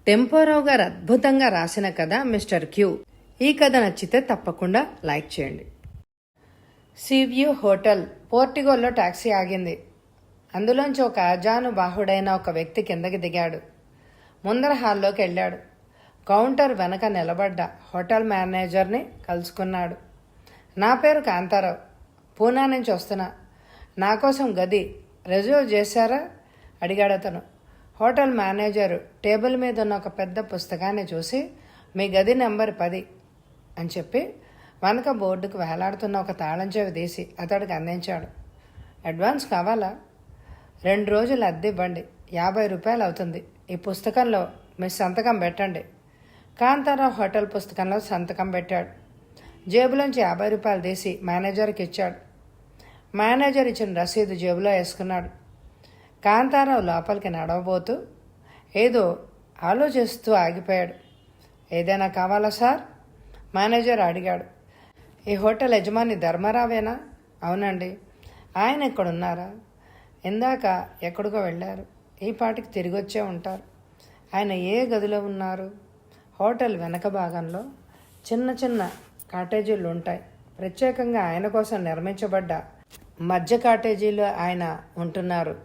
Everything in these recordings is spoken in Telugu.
టెంపోరావు గారు అద్భుతంగా రాసిన కథ మిస్టర్ క్యూ. ఈ కథ నచ్చితే తప్పకుండా లైక్ చేయండి. సీవ్యూ హోటల్ పోర్టిగోల్లో టాక్సీ ఆగింది. అందులోంచి ఒక అజానుబాహుడైన ఒక వ్యక్తి కిందకి దిగాడు. ముందర హాల్లోకి వెళ్ళాడు. కౌంటర్ వెనక నిలబడ్డ హోటల్ మేనేజర్ని కలుసుకున్నాడు. నా పేరు కాంతారావు, పూనా నుంచి వస్తున్నా. నా కోసం గది రిజర్వ్ చేశారా అడిగాడు అతను. హోటల్ మేనేజరు టేబుల్ మీద ఉన్న ఒక పెద్ద పుస్తకాన్ని చూసి మీ గది నెంబర్ 10 అని చెప్పి వెనక బోర్డుకు వేలాడుతున్న ఒక తాళం చెవి తీసి అతడికి అందించాడు. అడ్వాన్స్ కావాలా? 2 రోజులు అద్దె ఇవ్వండి, 50 రూపాయలు అవుతుంది. ఈ పుస్తకంలో మీ సంతకం పెట్టండి. కాంతారావు హోటల్ పుస్తకంలో సంతకం పెట్టాడు. జేబులోంచి 50 రూపాయలు తీసి మేనేజర్కి ఇచ్చాడు. మేనేజర్ ఇచ్చిన రసీదు జేబులో వేసుకున్నాడు. కాంతారావు లోపలికి నడవబోతూ ఏదో ఆలోచిస్తూ ఆగిపోయాడు. ఏదైనా కావాలా సార్? మేనేజర్ అడిగాడు. ఈ హోటల్ యజమాని ధర్మారావేనా? అవునండి. ఆయన ఎక్కడున్నారా? ఇందాక ఎక్కడికో వెళ్ళారు. ఈ పాటికి తిరిగి వచ్చే ఉంటారు. ఆయన ఏ గదిలో ఉన్నారు? హోటల్ వెనక భాగంలో చిన్న చిన్న కాటేజీలు ఉంటాయి. ప్రత్యేకంగా ఆయన కోసం నిర్మించబడ్డ మధ్య కాటేజీలో ఆయన ఉంటున్నారు.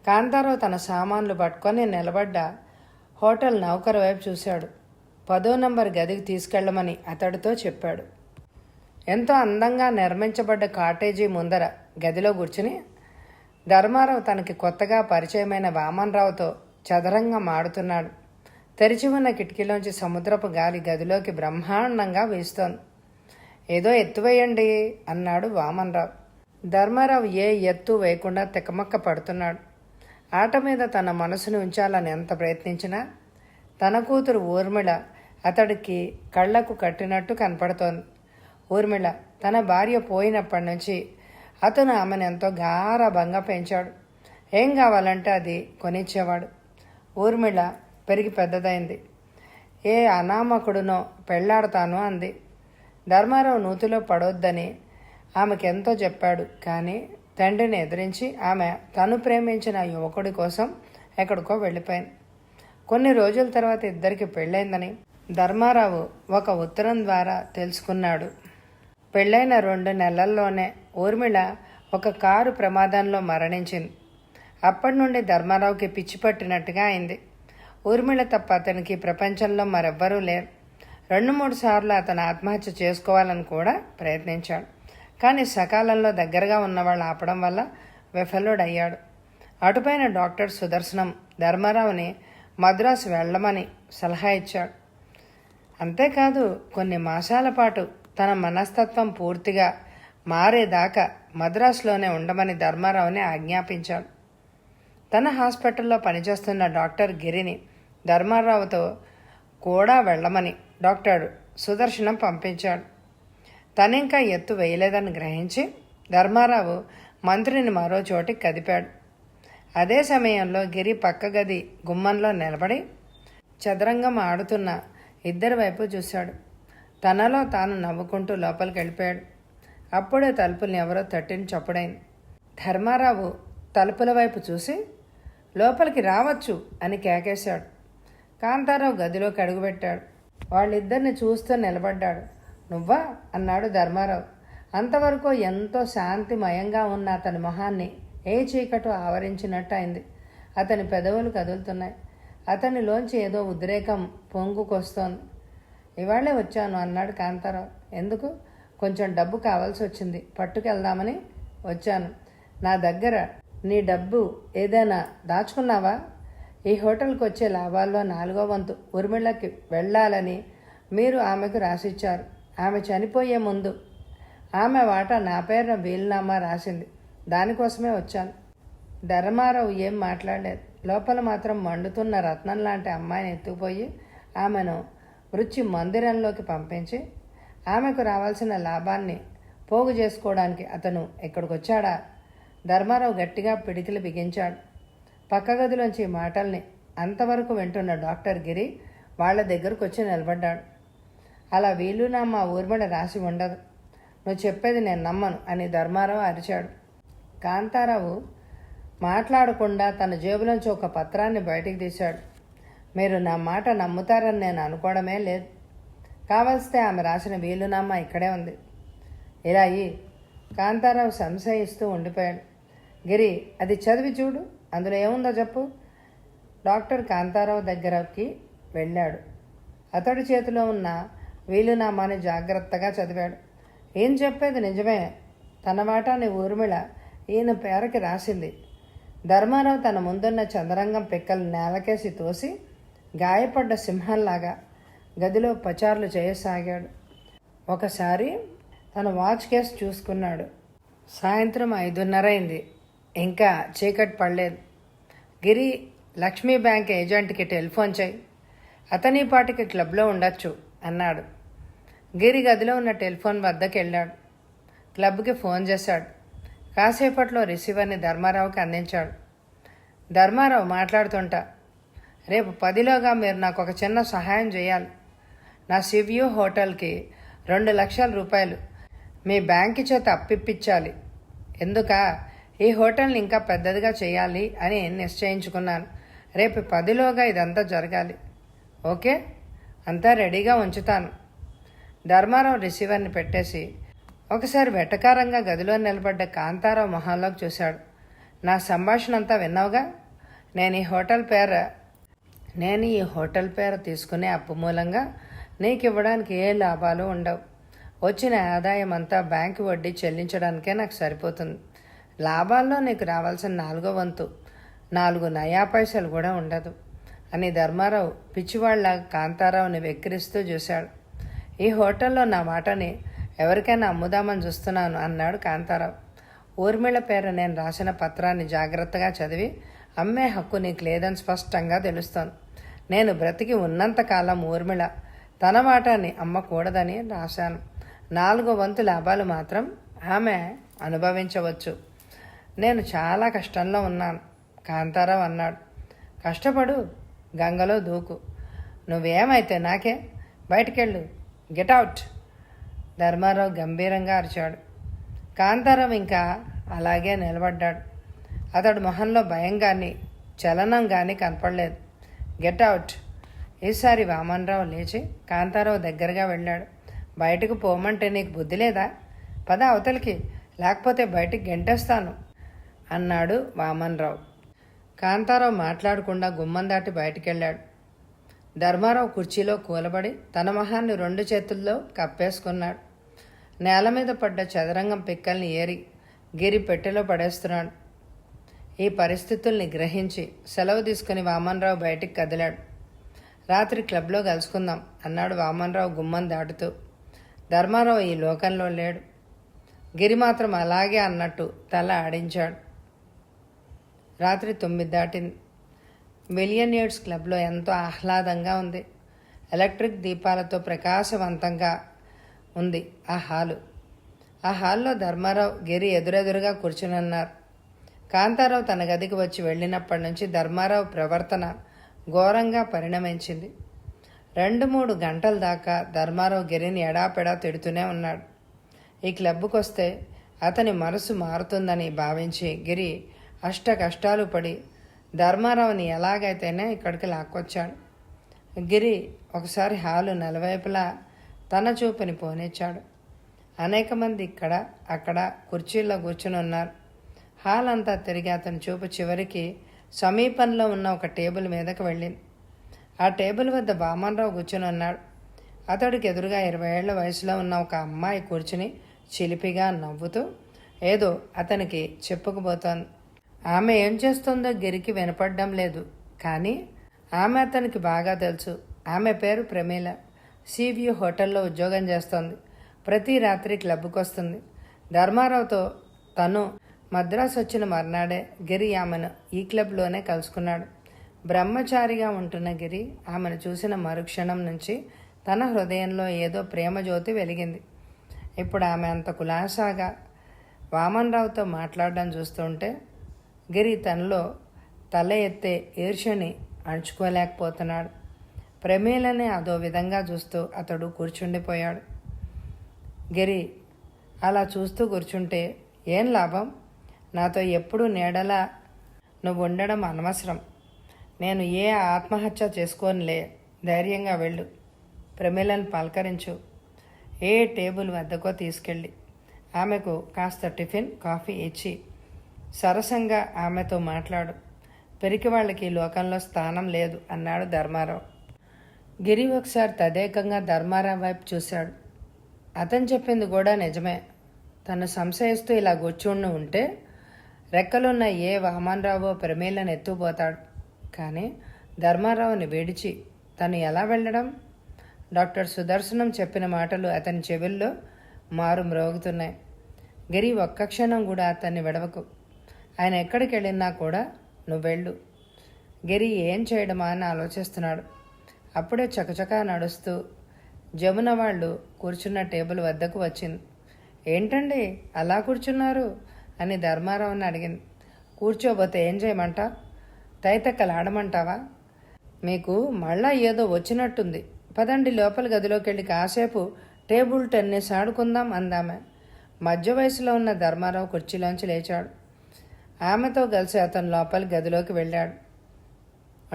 కాంతారావు తన సామాన్లు పట్టుకొని నిలబడ్డ హోటల్ నౌకరు వైపు చూశాడు. 10వ నంబర్ గదికి తీసుకెళ్లమని అతడితో చెప్పాడు. ఎంతో అందంగా నిర్మించబడ్డ కాటేజీ ముందర గదిలో కూర్చుని ధర్మారావు తనకి కొత్తగా పరిచయమైన వామన్రావుతో చదరంగం ఆడుతున్నాడు. తెరిచి ఉన్న కిటికీలోంచి సముద్రపు గాలి గదిలోకి బ్రహ్మాండంగా వీస్తోంది. ఏదో ఎత్తువేయండి అన్నాడు వామన్రావు. ధర్మారావు ఏ ఎత్తు వేయకుండా తికమక్క పడుతున్నాడు. ఆట మీద తన మనసును ఉంచాలని ఎంత ప్రయత్నించినా తన కూతురు ఊర్మిళ అతడికి కళ్లకు కట్టినట్టు కనపడుతోంది. ఊర్మిళ తన భార్య పోయినప్పటి నుంచి అతను ఆమెను ఎంతో గారాబంగా పెంచాడు. ఏం కావాలంటే అది కొనిచ్చేవాడు. ఊర్మిళ పెరిగి పెద్దదైంది. ఏ అనామకుడునో పెళ్లాడతాను అంది. ధర్మారావు నూతిలో పడొద్దని ఆమెకెంతో చెప్పాడు. కానీ తండ్రిని ఎదిరించి ఆమె తను ప్రేమించిన యువకుడి కోసం ఎక్కడికో వెళ్ళిపోయింది. కొన్ని రోజుల తర్వాత ఇద్దరికి పెళ్ళైందని ధర్మారావు ఒక ఉత్తరం ద్వారా తెలుసుకున్నాడు. పెళ్ళైన 2 నెలల్లోనే ఊర్మిళ ఒక కారు ప్రమాదంలో మరణించింది. అప్పటి నుండి ధర్మారావుకి పిచ్చి పట్టినట్టుగా అయింది. ఊర్మిళ తప్ప అతనికి ప్రపంచంలో మరెవ్వరూ లేరు. 2-3 సార్లు అతను ఆత్మహత్య చేసుకోవాలని కూడా ప్రయత్నించాడు. కానీ సకాలంలో దగ్గరగా ఉన్నవాళ్ళు ఆపడం వల్ల విఫలుడయ్యాడు. అటుపైన డాక్టర్ సుదర్శనం ధర్మారావుని మద్రాసు వెళ్ళమని సలహా ఇచ్చాడు. అంతేకాదు కొన్ని మాసాల పాటు తన మనస్తత్వం పూర్తిగా మారేదాకా మద్రాసులోనే ఉండమని ధర్మారావుని ఆజ్ఞాపించాడు. తన హాస్పిటల్లో పనిచేస్తున్న డాక్టర్ గిరిని ధర్మారావుతో కూడా వెళ్ళమని డాక్టర్ సుదర్శనం పంపించాడు. తనింకా ఎత్తు వేయలేదని గ్రహించి ధర్మారావు మంత్రిని మరో చోటికి కదిపాడు. అదే సమయంలో గిరి పక్క గది గుమ్మంలో నిలబడి చదరంగం ఆడుతున్న ఇద్దరి వైపు చూశాడు. తనలో తాను నవ్వుకుంటూ లోపలికి వెళ్ళిపోయాడు. అప్పుడే తలుపుల్ని ఎవరో తట్టిన చప్పుడైంది. ధర్మారావు తలుపుల వైపు చూసి లోపలికి రావచ్చు అని కేకేశాడు. కాంతారావు గదిలోకి అడుగుపెట్టాడు. వాళ్ళిద్దరిని చూస్తూ నిలబడ్డాడు. నువ్వా అన్నాడు ధర్మారావు. అంతవరకు ఎంతో శాంతిమయంగా ఉన్న అతని మొహాన్ని ఏ చీకటి ఆవరించినట్టు అయింది. అతని పెదవులు కదులుతున్నాయి. అతనిలోంచి ఏదో ఉద్రేకం పొంగుకొస్తోంది. ఇవాళ్లే వచ్చాను అన్నాడు కాంతారావు. ఎందుకు? కొంచెం డబ్బు కావాల్సి వచ్చింది, పట్టుకెళ్దామని వచ్చాను. నా దగ్గర నీ డబ్బు ఏదైనా దాచుకున్నావా? ఈ హోటల్కి వచ్చే లాభాల్లో 4వ వంతు ఊర్మిళకి వెళ్ళాలని మీరు ఆమెకు రాసిచ్చారు. ఆమె చనిపోయే ముందు ఆమె వాటా నా పేరున వీలునామా రాసింది. దానికోసమే వచ్చాను. ధర్మారావు ఏం మాట్లాడలేదు. లోపల మాత్రం మండుతున్న రత్నం లాంటి అమ్మాయిని ఎత్తుకుపోయి ఆమెను వృత్తి మందిరంలోకి పంపించి ఆమెకు రావాల్సిన లాభాన్ని పోగు చేసుకోవడానికి అతను ఇక్కడికి వచ్చాడా? ధర్మారావు గట్టిగా పిడికిలు బిగించాడు. పక్క గదిలోంచి మాటల్ని అంతవరకు వింటున్న డాక్టర్ గిరి వాళ్ళ దగ్గరకు వచ్చి నిలబడ్డాడు. అలా వీలునామా ఊర్మిళ రాసి ఉండదు. నువ్వు చెప్పేది నేను నమ్మను అని ధర్మారావు అరిచాడు. కాంతారావు మాట్లాడకుండా తన జేబులోంచి ఒక పత్రాన్ని బయటికి తీశాడు. మీరు నా మాట నమ్ముతారని నేను అనుకోవడమే లేదు. కావలిస్తే ఆమె రాసిన వీలునామా ఇక్కడే ఉంది. ఇలా కాంతారావు సంశయిస్తూ ఉండిపోయాడు. గిరి, అది చదివి చూడు, అందులో ఏముందో చెప్పు. డాక్టర్ కాంతారావు దగ్గరకి వెళ్ళాడు. అతడి చేతిలో ఉన్న వీలునామాని జాగ్రత్తగా చదివాడు. ఏం చెప్పేది నిజమే. తన వాటాని ఊర్మిళ ఈయన పేరకి రాసింది. ధర్మారావు తన ముందున్న చదరంగం పిక్కలు నేలకేసి తోసి గాయపడ్డ సింహంలాగా గదిలో పచారులు చేయసాగాడు. ఒకసారి తన వాచ్ కేసు చూసుకున్నాడు. సాయంత్రం 5:30 అయింది. ఇంకా చీకటి పడలేదు. గిరి, లక్ష్మీ బ్యాంక్ ఏజెంట్కి టెలిఫోన్ చేయి, అతని పాటికి క్లబ్లో ఉండొచ్చు అన్నాడు. గిరి గదిలో ఉన్న టెలిఫోన్ వద్దకు వెళ్ళాడు. క్లబ్కి ఫోన్ చేశాడు. కాసేపట్లో రిసీవర్ని ధర్మారావుకి అందించాడు. ధర్మారావు మాట్లాడుతుంటా, రేపు 10లోగా మీరు నాకు ఒక చిన్న సహాయం చేయాలి. నా సివ్యూ హోటల్కి 2 లక్షల రూపాయలు మీ బ్యాంకు చేత అప్పిప్పించాలి. ఎందుక, ఈ హోటల్ని ఇంకా పెద్దదిగా చేయాలి అని నిశ్చయించుకున్నాను. రేపు 10లోగా ఇదంతా జరగాలి. ఓకే, అంతా రెడీగా ఉంచుతాను. ధర్మారావు రిసీవర్ని పెట్టేసి ఒకసారి వెటకారంగా గదిలో నిలబడ్డ కాంతారావు మొహంలోకి చూశాడు. నా సంభాషణ అంతా విన్నావుగా. నేను ఈ హోటల్ పేరు తీసుకునే అప్పు మూలంగా నీకు ఇవ్వడానికి ఏ లాభాలు ఉండవు. వచ్చిన ఆదాయం అంతా బ్యాంకు వడ్డీ చెల్లించడానికే నాకు సరిపోతుంది. లాభాల్లో నీకు రావాల్సిన 4వ వంతు 4 నయా పైసలు కూడా ఉండదు అని ధర్మారావు పిచ్చివాళ్లాగా కాంతారావుని వెక్కిరిస్తూ చూశాడు. ఈ హోటల్లో నా వాటని ఎవరికైనా అమ్ముదామని చూస్తున్నాను అన్నాడు కాంతారావు. ఊర్మిళ పేర నేను రాసిన పత్రాన్ని జాగ్రత్తగా చదివి అమ్మే హక్కు నీకు లేదని స్పష్టంగా తెలుస్తోంది. నేను బ్రతికి ఉన్నంతకాలం ఊర్మిళ తన వాటాన్ని అమ్మకూడదని రాశాను. 4వ వంతు లాభాలు మాత్రం ఆమె అనుభవించవచ్చు. నేను చాలా కష్టంలో ఉన్నాను, కాంతారావు అన్నాడు. కష్టపడు, గంగలో దూకు. నువ్వేమైతే నాకే, బయటికెళ్ళు, గెట్అవుట్. ధర్మారావు గంభీరంగా అరిచాడు. కాంతారావు ఇంకా అలాగే నిలబడ్డాడు. అతడు మొహంలో భయం కానీ చలనం కానీ కనపడలేదు. గెట్అవుట్. ఈసారి వామన్రావు లేచి కాంతారావు దగ్గరగా వెళ్ళాడు. బయటకు పోమంటే నీకు బుద్ధి లేదా? పద అవతలికి, లేకపోతే బయటికి గెంటేస్తాను అన్నాడు వామన్రావు. కాంతారావు మాట్లాడకుండా గుమ్మం దాటి బయటికెళ్ళాడు. ధర్మారావు కుర్చీలో కూలబడి తన మొహాన్ని 2 చేతుల్లో కప్పేసుకున్నాడు. నేల మీద పడ్డ చదరంగం పిక్కల్ని ఏరి గిరి పెట్టెలో పడేస్తున్నాడు. ఈ పరిస్థితుల్ని గ్రహించి సెలవు తీసుకుని వామన్రావు బయటికి కదిలాడు. రాత్రి క్లబ్లో కలుసుకుందాం అన్నాడు వామన్రావు గుమ్మం దాటుతూ. ధర్మారావు ఈ లోకంలో లేడు. గిరి మాత్రం అలాగే అన్నట్టు తల ఆడించాడు. రాత్రి 9 దాటింది. మిలియనియర్స్ క్లబ్లో ఎంతో ఆహ్లాదంగా ఉంది. ఎలక్ట్రిక్ దీపాలతో ప్రకాశవంతంగా ఉంది ఆ హాలు. ఆ హాల్లో ధర్మారావు, గిరి ఎదురెదురుగా కూర్చునున్నారు. కాంతారావు తన గదికి వచ్చి వెళ్ళినప్పటి నుంచి ధర్మారావు ప్రవర్తన ఘోరంగా పరిణమించింది. 2-3 గంటల దాకా ధర్మారావు గిరిని ఎడాపెడా తిడుతూనే ఉన్నాడు. ఈ క్లబ్కు వస్తే అతని మనసు మారుతుందని భావించి గిరి అష్ట కష్టాలు పడి ధర్మారావుని ఎలాగైతేనే ఇక్కడికి లాక్కొచ్చాడు. గిరి ఒకసారి హాలు నలువైపులా తన చూపుని పోనిచ్చాడు. అనేక మంది ఇక్కడ అక్కడ కుర్చీల్లో కూర్చుని ఉన్నారు. హాల్ అంతా తిరిగి అతని చూపు చివరికి సమీపంలో ఉన్న ఒక టేబుల్ మీదకి వెళ్ళింది. ఆ టేబుల్ వద్ద వామన్రావు కూర్చుని ఉన్నాడు. అతడికి ఎదురుగా 20 ఏళ్ల వయసులో ఉన్న ఒక అమ్మాయి కూర్చుని చిలిపిగా నవ్వుతూ ఏదో అతనికి చెప్పుకుపోతోంది. ఆమె ఏం చేస్తుందో గిరికి వినపడడం లేదు, కానీ ఆమె అతనికి బాగా తెలుసు. ఆమె పేరు ప్రమీల. సీవ్యూ హోటల్లో ఉద్యోగం చేస్తోంది. ప్రతి రాత్రి క్లబ్కు వస్తుంది. ధర్మారావుతో తను మద్రాసు వచ్చిన మర్నాడే గిరి ఆమెను ఈ క్లబ్లోనే కలుసుకున్నాడు. బ్రహ్మచారిగా ఉంటున్న గిరి ఆమెను చూసిన మరుక్షణం నుంచి తన హృదయంలో ఏదో ప్రేమ జ్యోతి వెలిగింది. ఇప్పుడు ఆమె అంత కులాసాగా వామన్రావుతో మాట్లాడడం చూస్తుంటే గిరి తనలో తల ఎత్తే ఈర్ష్యని అణుచుకోలేకపోతున్నాడు. ప్రమీలని అదో విధంగా చూస్తూ అతడు కూర్చుండిపోయాడు. గిరి అలా చూస్తూ కూర్చుంటే ఏం లాభం? నాతో ఎప్పుడు నీడలా నువ్వు ఉండడం అనవసరం. నేను ఏ ఆత్మహత్య చేసుకోనులే, ధైర్యంగా వెళ్ళు. ప్రమీలను పలకరించు. ఏ టేబుల్ వద్దకో తీసుకెళ్ళి ఆమెకు కాస్త టిఫిన్ కాఫీ ఇచ్చి సరసంగా ఆమెతో మాట్లాడు. పెరికి వాళ్ళకి ఈ లోకంలో స్థానం లేదు అన్నాడు ధర్మారావు. గిరి ఒకసారి తదేకంగా ధర్మారావు వైపు చూశాడు. అతను చెప్పింది కూడా నిజమే. తను సంశయిస్తూ ఇలా కూర్చుండి ఉంటే రెక్కలున్న ఏ వామన్రావో ప్రమీలను ఎత్తుపోతాడు. కానీ ధర్మారావుని విడిచి తను ఎలా వెళ్ళడం? డాక్టర్ సుదర్శనం చెప్పిన మాటలు అతని చెవుల్లో మారు మ్రోగుతున్నాయి. గిరి ఒక్క క్షణం కూడా అతన్ని విడవకు. ఆయన ఎక్కడికి వెళ్ళినా కూడా నువ్వెళ్ళు. గిరి ఏం చేయడమా అని ఆలోచిస్తున్నాడు. అప్పుడే చకచకా నడుస్తూ జమున వాళ్ళు కూర్చున్న టేబుల్ వద్దకు వచ్చింది. ఏంటండి అలా కూర్చున్నారు అని ధర్మారావుని అడిగింది. కూర్చోబోతే ఏం చేయమంటా? తైతక్కలు ఆడమంటావా? మీకు మళ్ళా ఏదో వచ్చినట్టుంది. పదండి లోపల గదిలోకి వెళ్ళి కాసేపు టేబుల్ టెన్నిస్ ఆడుకుందాం అందామె. మధ్య వయసులో ఉన్న ధర్మారావు కుర్చీలోంచి లేచాడు. ఆమెతో కలిసి అతను లోపలి గదిలోకి వెళ్ళాడు.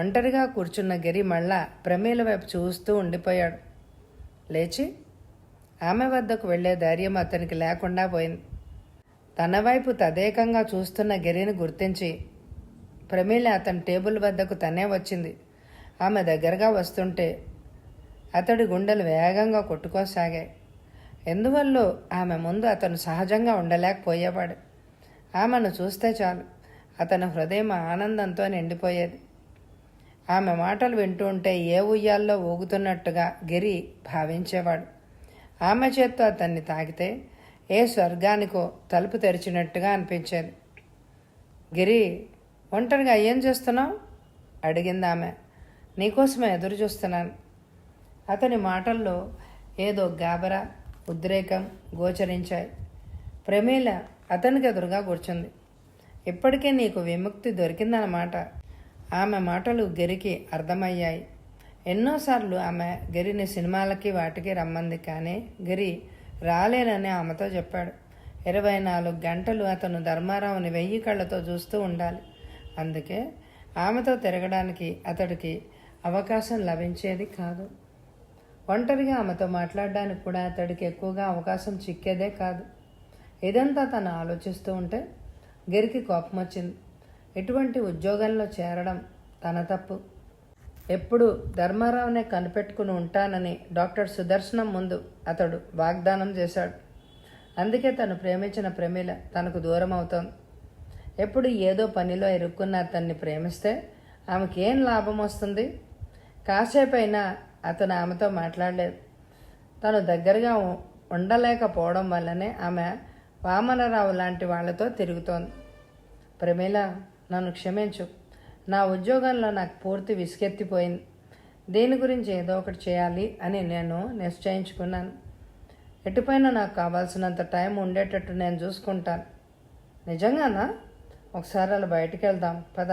ఒంటరిగా కూర్చున్న గిరి మళ్ళా ప్రమీల వైపు చూస్తూ ఉండిపోయాడు. లేచి ఆమె వద్దకు వెళ్లే ధైర్యం అతనికి లేకుండా పోయింది. తన వైపు తదేకంగా చూస్తున్న గిరిని గుర్తించి ప్రమీల అతని టేబుల్ వద్దకు తనే వచ్చింది. ఆమె దగ్గరగా వస్తుంటే అతడి గుండెలు వేగంగా కొట్టుకోసాగాయి. ఎందువల్లో ఆమె ముందు అతను సహజంగా ఉండలేకపోయేవాడు. ఆమెను చూస్తే చాలు అతని హృదయం ఆనందంతో నిండిపోయేది. ఆమె మాటలు వింటూ ఉంటే ఏ ఉయ్యాల్లో ఊగుతున్నట్టుగా గిరి భావించేవాడు. ఆమె చేత్తో అతన్ని తాకితే ఏ స్వర్గానికో తలుపు తెరిచినట్టుగా అనిపించేది. గిరి, ఒంటరిగా ఏం చేస్తున్నావు అడిగింది ఆమె. నీకోసమే ఎదురు చూస్తున్నాను. అతని మాటల్లో ఏదో గాబరా, ఉద్రేకం గోచరించాయి. ప్రమీల అతనికి ఎదురుగా కూర్చుంది. ఇప్పటికే నీకు విముక్తి దొరికిందన్నమాట. ఆమె మాటలు గిరికి అర్థమయ్యాయి. ఎన్నోసార్లు ఆమె గిరిని సినిమాలకి వాటికి రమ్మంది. కానీ గిరి రాలేనని ఆమెతో చెప్పాడు. 24 గంటలు అతను ధర్మారావుని 1000 కళ్ళతో చూస్తూ ఉండాలి. అందుకే ఆమెతో తిరగడానికి అతడికి అవకాశం లభించేది కాదు. ఒంటరిగా ఆమెతో మాట్లాడడానికి కూడా అతడికి ఎక్కువగా అవకాశం చిక్కేదే కాదు. ఇదంతా తను ఆలోచిస్తూ ఉంటే గిరికి కోపం వచ్చింది. ఇటువంటి ఉద్యోగంలో చేరడం తన తప్పు. ఎప్పుడు ధర్మారావునే కనిపెట్టుకుని ఉంటానని డాక్టర్ సుదర్శనం ముందు అతడు వాగ్దానం చేశాడు. అందుకే తను ప్రేమించిన ప్రమీల తనకు దూరం అవుతోంది. ఎప్పుడు ఏదో పనిలో ఇరుక్కున్న అతన్ని ప్రేమిస్తే ఆమెకేం లాభం వస్తుంది? కాసేపైనా అతను ఆమెతో మాట్లాడలేదు. తను దగ్గరగా ఉండలేకపోవడం వల్లనే ఆమె వామనరావు లాంటి వాళ్లతో తిరుగుతోంది. ప్రమీల, నన్ను క్షమించు. నా ఉద్యోగంలో నాకు పూర్తి విసుగెత్తిపోయింది. దీని గురించి ఏదో ఒకటి చేయాలి అని నేను నిశ్చయించుకున్నాను. ఎటుపైన నాకు కావాల్సినంత టైం ఉండేటట్టు నేను చూసుకుంటాను. నిజంగానా? ఒకసారి అలా బయటికి వెళ్దాం పద.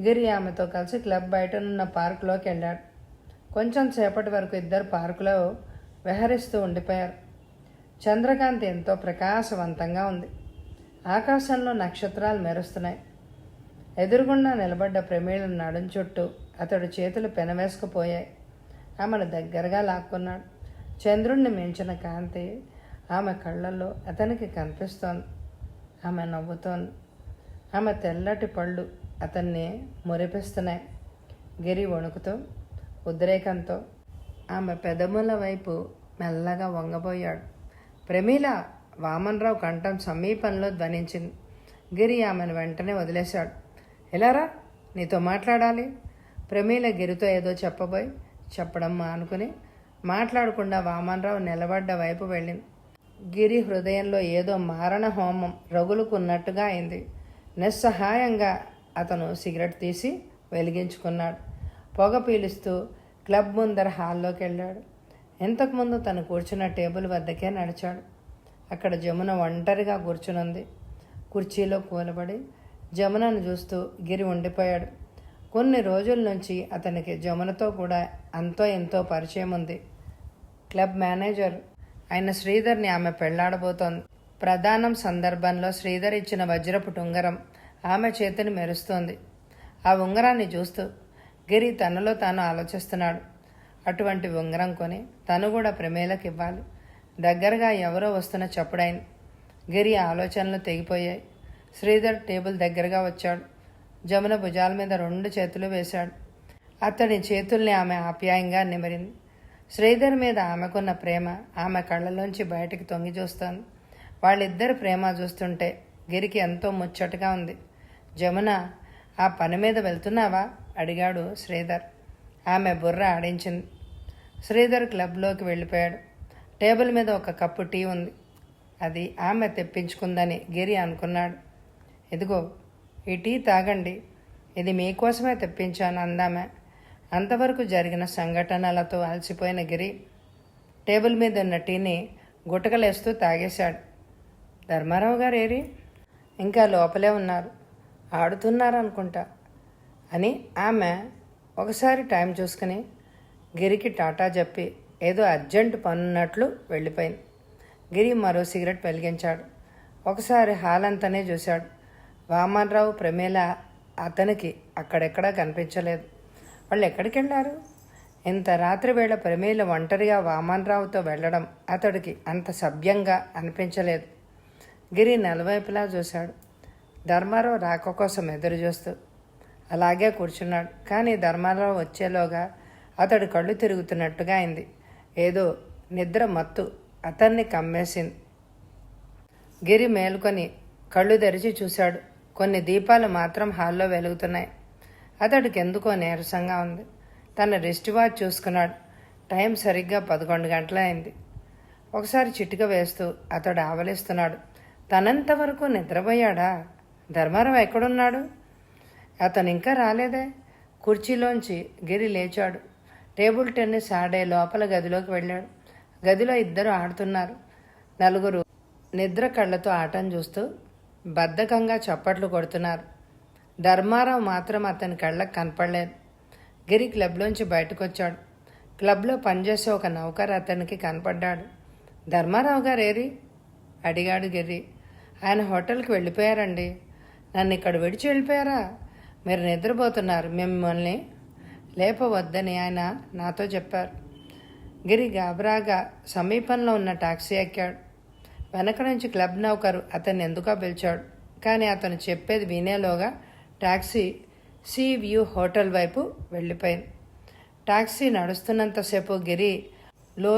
గిరి ఆమెతో కలిసి క్లబ్ బయటనున్న పార్కులోకి వెళ్ళాడు. కొంచెం సేపటి వరకు ఇద్దరు పార్కులో విహరిస్తూ ఉండిపోయారు. చంద్రకాంతి ఎంతో ప్రకాశవంతంగా ఉంది. ఆకాశంలో నక్షత్రాలు మెరుస్తున్నాయి. ఎదురుగుండా నిలబడ్డ ప్రమీల నడుం చుట్టూ అతడు చేతులు పెనవేసుకుపోయాయి. ఆమెను దగ్గరగా లాక్కున్నాడు. చంద్రుణ్ణి మించిన కాంతి ఆమె కళ్ళల్లో అతనికి కనిపిస్తోంది. ఆమె నవ్వుతోంది. ఆమె తెల్లటి పళ్ళు అతన్ని మురిపిస్తున్నాయి. గిరి వణుకుతూ ఉద్రేకంతో ఆమె పెదముల వైపు మెల్లగా వంగబోయాడు. ప్రమీల! వామన్రావు కంఠం సమీపంలో ధ్వనించింది. గిరి ఆమెను వెంటనే వదిలేశాడు. ఎలారా, నీతో మాట్లాడాలి. ప్రమీల గిరితో ఏదో చెప్పబోయి చెప్పడం మానుకుని మాట్లాడకుండా వామన్రావు నిలబడ్డ వైపు వెళ్ళింది. గిరి హృదయంలో ఏదో మారణ హోమం రగులుకున్నట్టుగా అయింది. నిస్సహాయంగా అతను సిగరెట్ తీసి వెలిగించుకున్నాడు. పొగ పీలుస్తూ క్లబ్ ముందర హాల్లోకి వెళ్ళాడు. ఇంతకుముందు తను కూర్చున్న టేబుల్ వద్దకే నడిచాడు. అక్కడ జమున ఒంటరిగా కూర్చునుంది. కుర్చీలో కూలబడి జమునను చూస్తూ గిరి ఉండిపోయాడు. కొన్ని రోజుల నుంచి అతనికి జమునతో కూడా అంతో ఎంతో పరిచయం ఉంది. క్లబ్ మేనేజర్ అయిన శ్రీధర్ని ఆమె పెళ్లాడబోతోంది. ప్రధానం సందర్భంలో శ్రీధర్ ఇచ్చిన వజ్రపు టుంగరం ఆమె చేతిని మెరుస్తోంది. ఆ ఉంగరాన్ని చూస్తూ గిరి తనలో తాను ఆలోచిస్తున్నాడు. అటువంటి ఉంగరం కొని తను కూడా ప్రమేలకు ఇవ్వాలి. దగ్గరగా ఎవరో వస్తున్న చప్పుడైంది. గిరి ఆలోచనలు తెగిపోయాయి. శ్రీధర్ టేబుల్ దగ్గరగా వచ్చాడు. జమున భుజాల మీద 2 చేతులు వేశాడు. అతడి చేతుల్ని ఆమె ఆప్యాయంగా నిమిరింది. శ్రీధర్ మీద ఆమెకున్న ప్రేమ ఆమె కళ్ళలోంచి బయటికి తొంగి చూస్తోంది. వాళ్ళిద్దరి ప్రేమ చూస్తుంటే గిరికి ఎంతో ముచ్చటగా ఉంది. జమున, ఆ పని మీద వెళ్తున్నావా అడిగాడు శ్రీధర్. ఆమె బుర్ర ఆడించింది. శ్రీధర్ క్లబ్లోకి వెళ్ళిపోయాడు. టేబుల్ మీద ఒక కప్పు టీ ఉంది. అది ఆమె తెప్పించుకుందని గిరి అనుకున్నాడు. ఇదిగో ఈ టీ తాగండి, ఇది మీకోసమే తెప్పించాను అందామె. అంతవరకు జరిగిన సంఘటనలతో అలసిపోయిన గిరి టేబుల్ మీద ఉన్న టీని గుటకలేస్తూ తాగేశాడు. ధర్మారావు గారు ఏరి? ఇంకా లోపలే ఉన్నారు, ఆడుతున్నారనుకుంటా అని ఆమె ఒకసారి టైం చూసుకుని గిరికి టాటా చెప్పి ఏదో అర్జెంటు పనున్నట్లు వెళ్ళిపోయింది. గిరి మరో సిగరెట్ వెలిగించాడు. ఒకసారి హాల్ అంతానే చూశాడు. వామన్రావు, ప్రమేల అతనికి అక్కడెక్కడా కనిపించలేదు. వాళ్ళు ఎక్కడికి వెళ్ళారు? ఇంత రాత్రి వేళ ప్రమేల ఒంటరిగా వామన్రావుతో వెళ్ళడం అతడికి అంత సభ్యంగా అనిపించలేదు. గిరి నలువైపులా చూశాడు. ధర్మారావు రాక కోసం ఎదురు చూస్తూ అలాగే కూర్చున్నాడు. కానీ ధర్మారావు వచ్చేలోగా అతడు కళ్ళు తిరుగుతున్నట్టుగా అయింది. ఏదో నిద్ర మత్తు అతన్ని కమ్మేసింది. గిరి మేలుకొని కళ్ళు తెరిచి చూశాడు. కొన్ని దీపాలు మాత్రం హాల్లో వెలుగుతున్నాయి. అతడికి ఎందుకో నీరసంగా ఉంది. తన రిస్ట్ వాచ్ చూసుకున్నాడు. టైం సరిగ్గా 11 గంటలైంది. ఒకసారి చిటిక వేస్తూ అతడు ఆవలిస్తున్నాడు. తనంతవరకు నిద్రపోయాడా? ధర్మారావు ఎక్కడున్నాడు? అతను ఇంకా రాలేదే. కుర్చీలోంచి గిరి లేచాడు. టేబుల్ టెన్నిస్ ఆడే లోపల గదిలోకి వెళ్ళాడు. గదిలో 2 ఆడుతున్నారు. 4 నిద్ర కళ్ళతో ఆటం చూస్తూ బద్ధకంగా చప్పట్లు కొడుతున్నారు. ధర్మారావు మాత్రం అతని కళ్ళకు కనపడలేదు. గిరి క్లబ్లోంచి బయటకు వచ్చాడు. క్లబ్లో పనిచేసే ఒక నౌకర్ అతనికి కనపడ్డాడు. ధర్మారావు గారు ఏరి అడిగాడు గిరి. ఆయన హోటల్కి వెళ్ళిపోయారండి. నన్ను ఇక్కడ విడిచి వెళ్ళిపోయారా? మీరు నిద్రపోతున్నారు, మిమ్మల్ని లేపవద్దని ఆయన నాతో చెప్పారు. గిరి గాబరాగా సమీపంలో ఉన్న టాక్సీ ఎక్కాడు. వెనక నుంచి క్లబ్ నౌకరు అతన్ని ఎందుకో పిలిచాడు. కానీ అతను చెప్పేది వినేలోగా టాక్సీ సీ వ్యూ హోటల్ వైపు వెళ్ళిపోయింది. టాక్సీ నడుస్తున్నంతసేపు గిరి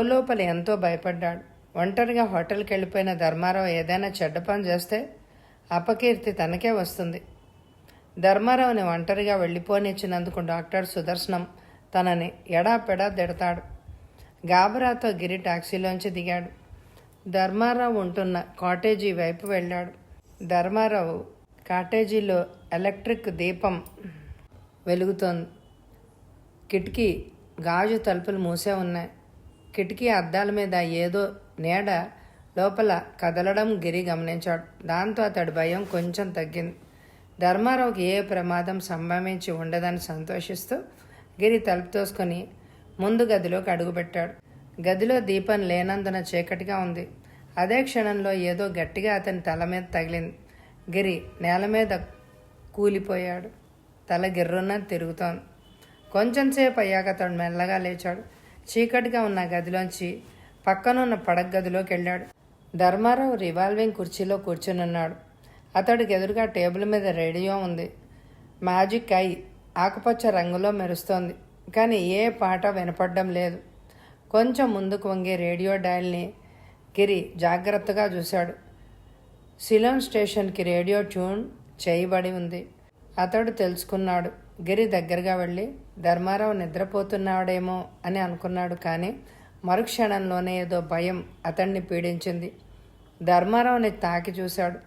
లోపల ఎంతో భయపడ్డాడు. ఒంటరిగా హోటల్కి వెళ్ళిపోయిన ధర్మారావు ఏదైనా చెడ్డ పని చేస్తే అపకీర్తి తనకే వస్తుంది. ధర్మారావుని ఒంటరిగా వెళ్ళిపోనిచ్చినందుకు డాక్టర్ సుదర్శనం తనని ఎడాపెడా తిడతాడు. గాబరాతో గిరి టాక్సీలోంచి దిగాడు. ధర్మారావు ఉంటున్న కాటేజీ వైపు వెళ్ళాడు. ధర్మారావు కాటేజీలో ఎలక్ట్రిక్ దీపం వెలుగుతోంది. కిటికీ గాజు తలుపులు మూసే ఉన్నాయి. కిటికీ అద్దాల మీద ఏదో నీడ లోపల కదలడం గిరి గమనించాడు. దాంతో అతడి భయం కొంచెం తగ్గింది. ధర్మారావుకి ఏ ప్రమాదం సంభవించి ఉండదని సంతోషిస్తూ గిరి తలుపు తోసుకొని ముందు గదిలోకి అడుగుపెట్టాడు. గదిలో దీపం లేనందున చీకటిగా ఉంది. అదే క్షణంలో ఏదో గట్టిగా అతని తల మీద తగిలింది. గిరి నేల మీద కూలిపోయాడు. తల గిర్రున తిరుగుతోంది. కొంచెంసేపు అయ్యాక అతడు మెల్లగా లేచాడు. చీకటిగా ఉన్న గదిలోంచి పక్కనున్న పడక గదిలోకి వెళ్ళాడు. ధర్మారావు రివాల్వింగ్ కుర్చీలో కూర్చునున్నాడు. అతడికి ఎదురుగా టేబుల్ మీద రేడియో ఉంది. మ్యాజిక్ ఐ ఆకుపచ్చ రంగులో మెరుస్తోంది. కానీ ఏ పాట వినపడడం లేదు. కొంచెం ముందుకు వంగి రేడియో డయల్ని గిరి జాగ్రత్తగా చూశాడు. సిలోన్ స్టేషన్కి రేడియో ట్యూన్ చేయబడి ఉంది. అతడు తెలుసుకున్నాడు. గిరి దగ్గరగా వెళ్ళి ధర్మారావు నిద్రపోతున్నాడేమో అని అనుకున్నాడు. కానీ మరుక్షణంలోనే ఏదో భయం అతన్ని పీడించింది. ధర్మారావుని తాకి చూశాడు.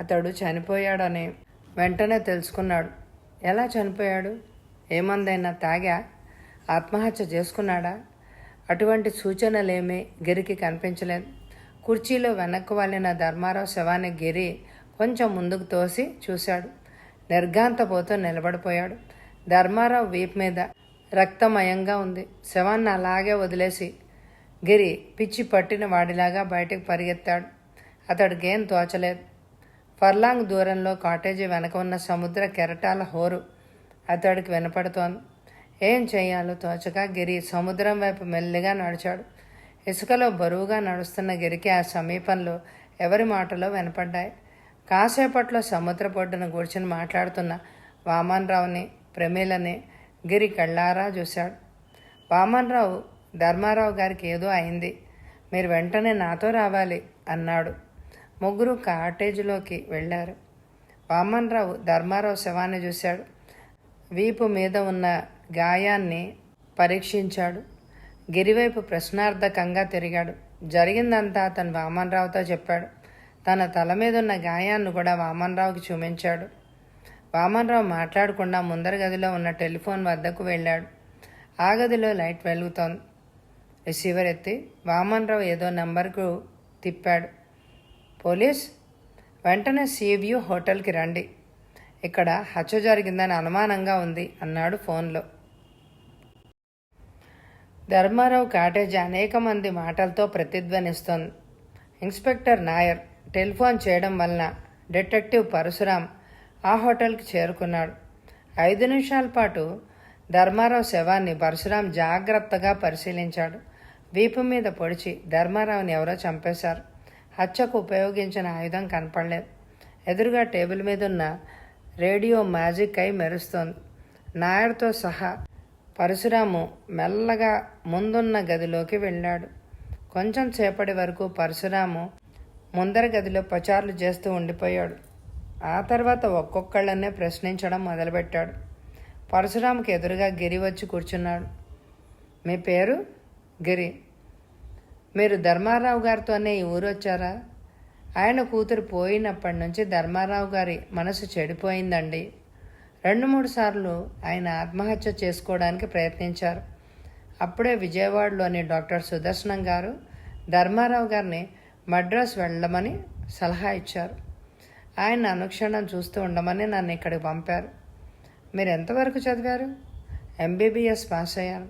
అతడు చనిపోయాడని వెంటనే తెలుసుకున్నాడు. ఎలా చనిపోయాడు? ఏమందైనా తాగా? ఆత్మహత్య చేసుకున్నాడా? అటువంటి సూచనలేమీ గిరికి కనిపించలేదు. కుర్చీలో వెనక్కు వాలిన ధర్మారావు శవాన్ని గిరి కొంచెం ముందుకు తోసి చూశాడు. నిర్ఘాంతపోతూ నిలబడిపోయాడు. ధర్మారావు వీపు మీద రక్తమయంగా ఉంది. శవాన్ని అలాగే వదిలేసి గిరి పిచ్చి పట్టిన వాడిలాగా బయటకు పరిగెత్తాడు. అతడికి ఏం తోచలేదు. ఫర్లాంగ్ దూరంలో కాటేజీ వెనక ఉన్న సముద్ర కెరటాల హోరు అతడికి వినపడుతోంది. ఏం చెయ్యాలో తోచక గిరి సముద్రం వైపు మెల్లిగా నడిచాడు. ఇసుకలో బరువుగా నడుస్తున్న గిరికి ఆ సమీపంలో ఎవరి మాటలో వినపడ్డాయి. కాసేపట్లో సముద్రపొడ్డున కూర్చుని మాట్లాడుతున్న వామన్రావుని, ప్రమీలని గిరి కళ్ళారా చూశాడు. వామన్రావు ధర్మారావు గారికి ఏదో అయింది, మీరు వెంటనే నాతో రావాలి అన్నాడు. ముగ్గురు కాటేజీలోకి వెళ్ళారు. వామన్రావు ధర్మారావు శవాన్ని చూశాడు. వీపు మీద ఉన్న గాయాన్ని పరీక్షించాడు. గిరివైపు ప్రశ్నార్థకంగా తిరిగాడు. జరిగిందంతా అతను వామన్రావుతో చెప్పాడు. తన తల మీద ఉన్న గాయాన్ని కూడా వామన్రావుకి చూపించాడు. వామన్రావు మాట్లాడకుండా ముందర గదిలో ఉన్న టెలిఫోన్ వద్దకు వెళ్ళాడు. ఆ గదిలో లైట్ వెలుగుతోంది. రిసీవర్ ఎత్తి వామన్రావు ఏదో నంబర్కు తిప్పాడు. పోలీస్, వెంటనే సీవ్యూ హోటల్కి రండి, ఇక్కడ హత్య జరిగిందని అనుమానంగా ఉంది అన్నాడు ఫోన్లో. ధర్మారావు కాటేజీ అనేక మంది మాటలతో ప్రతిధ్వనిస్తోంది. ఇన్స్పెక్టర్ నాయర్ టెలిఫోన్ చేయడం వలన డిటెక్టివ్ పరశురాం ఆ హోటల్కి చేరుకున్నాడు. 5 నిమిషాల పాటు ధర్మారావు శవాన్ని పరశురాం జాగ్రత్తగా పరిశీలించాడు. వీపు మీద పొడిచి ధర్మారావుని ఎవరో చంపేశారు. హత్యకు ఉపయోగించిన ఆయుధం కనపడలేదు. ఎదురుగా టేబుల్ మీద ఉన్న రేడియో మ్యాజిక్ అయి మెరుస్తోంది. నాయర్తో సహా పరశురాము మెల్లగా ముందున్న గదిలోకి వెళ్ళాడు. కొంచెం సేపటి వరకు పరశురాము ముందర గదిలో పచారులు చేస్తూ ఉండిపోయాడు. ఆ తర్వాత ఒక్కొక్కళ్ళనే ప్రశ్నించడం మొదలుపెట్టాడు. పరశురాముకి ఎదురుగా గిరి వచ్చి కూర్చున్నాడు. మీ పేరు? గిరి. మీరు ధర్మారావు గారితోనే ఈ ఊరు వచ్చారా? ఆయన కూతురు పోయినప్పటి నుంచి ధర్మారావు గారి మనసు చెడిపోయిందండి. 2-3 సార్లు ఆయన ఆత్మహత్య చేసుకోవడానికి ప్రయత్నించారు. అప్పుడే విజయవాడలోని డాక్టర్ సుదర్శనం గారు ధర్మారావు గారిని మద్రాసు వెళ్ళమని సలహా ఇచ్చారు. ఆయన అనుక్షణం చూస్తూ ఉండమని నన్ను ఇక్కడికి పంపారు. మీరు ఎంతవరకు చదివారు? MBBS పాస్ అయ్యాను.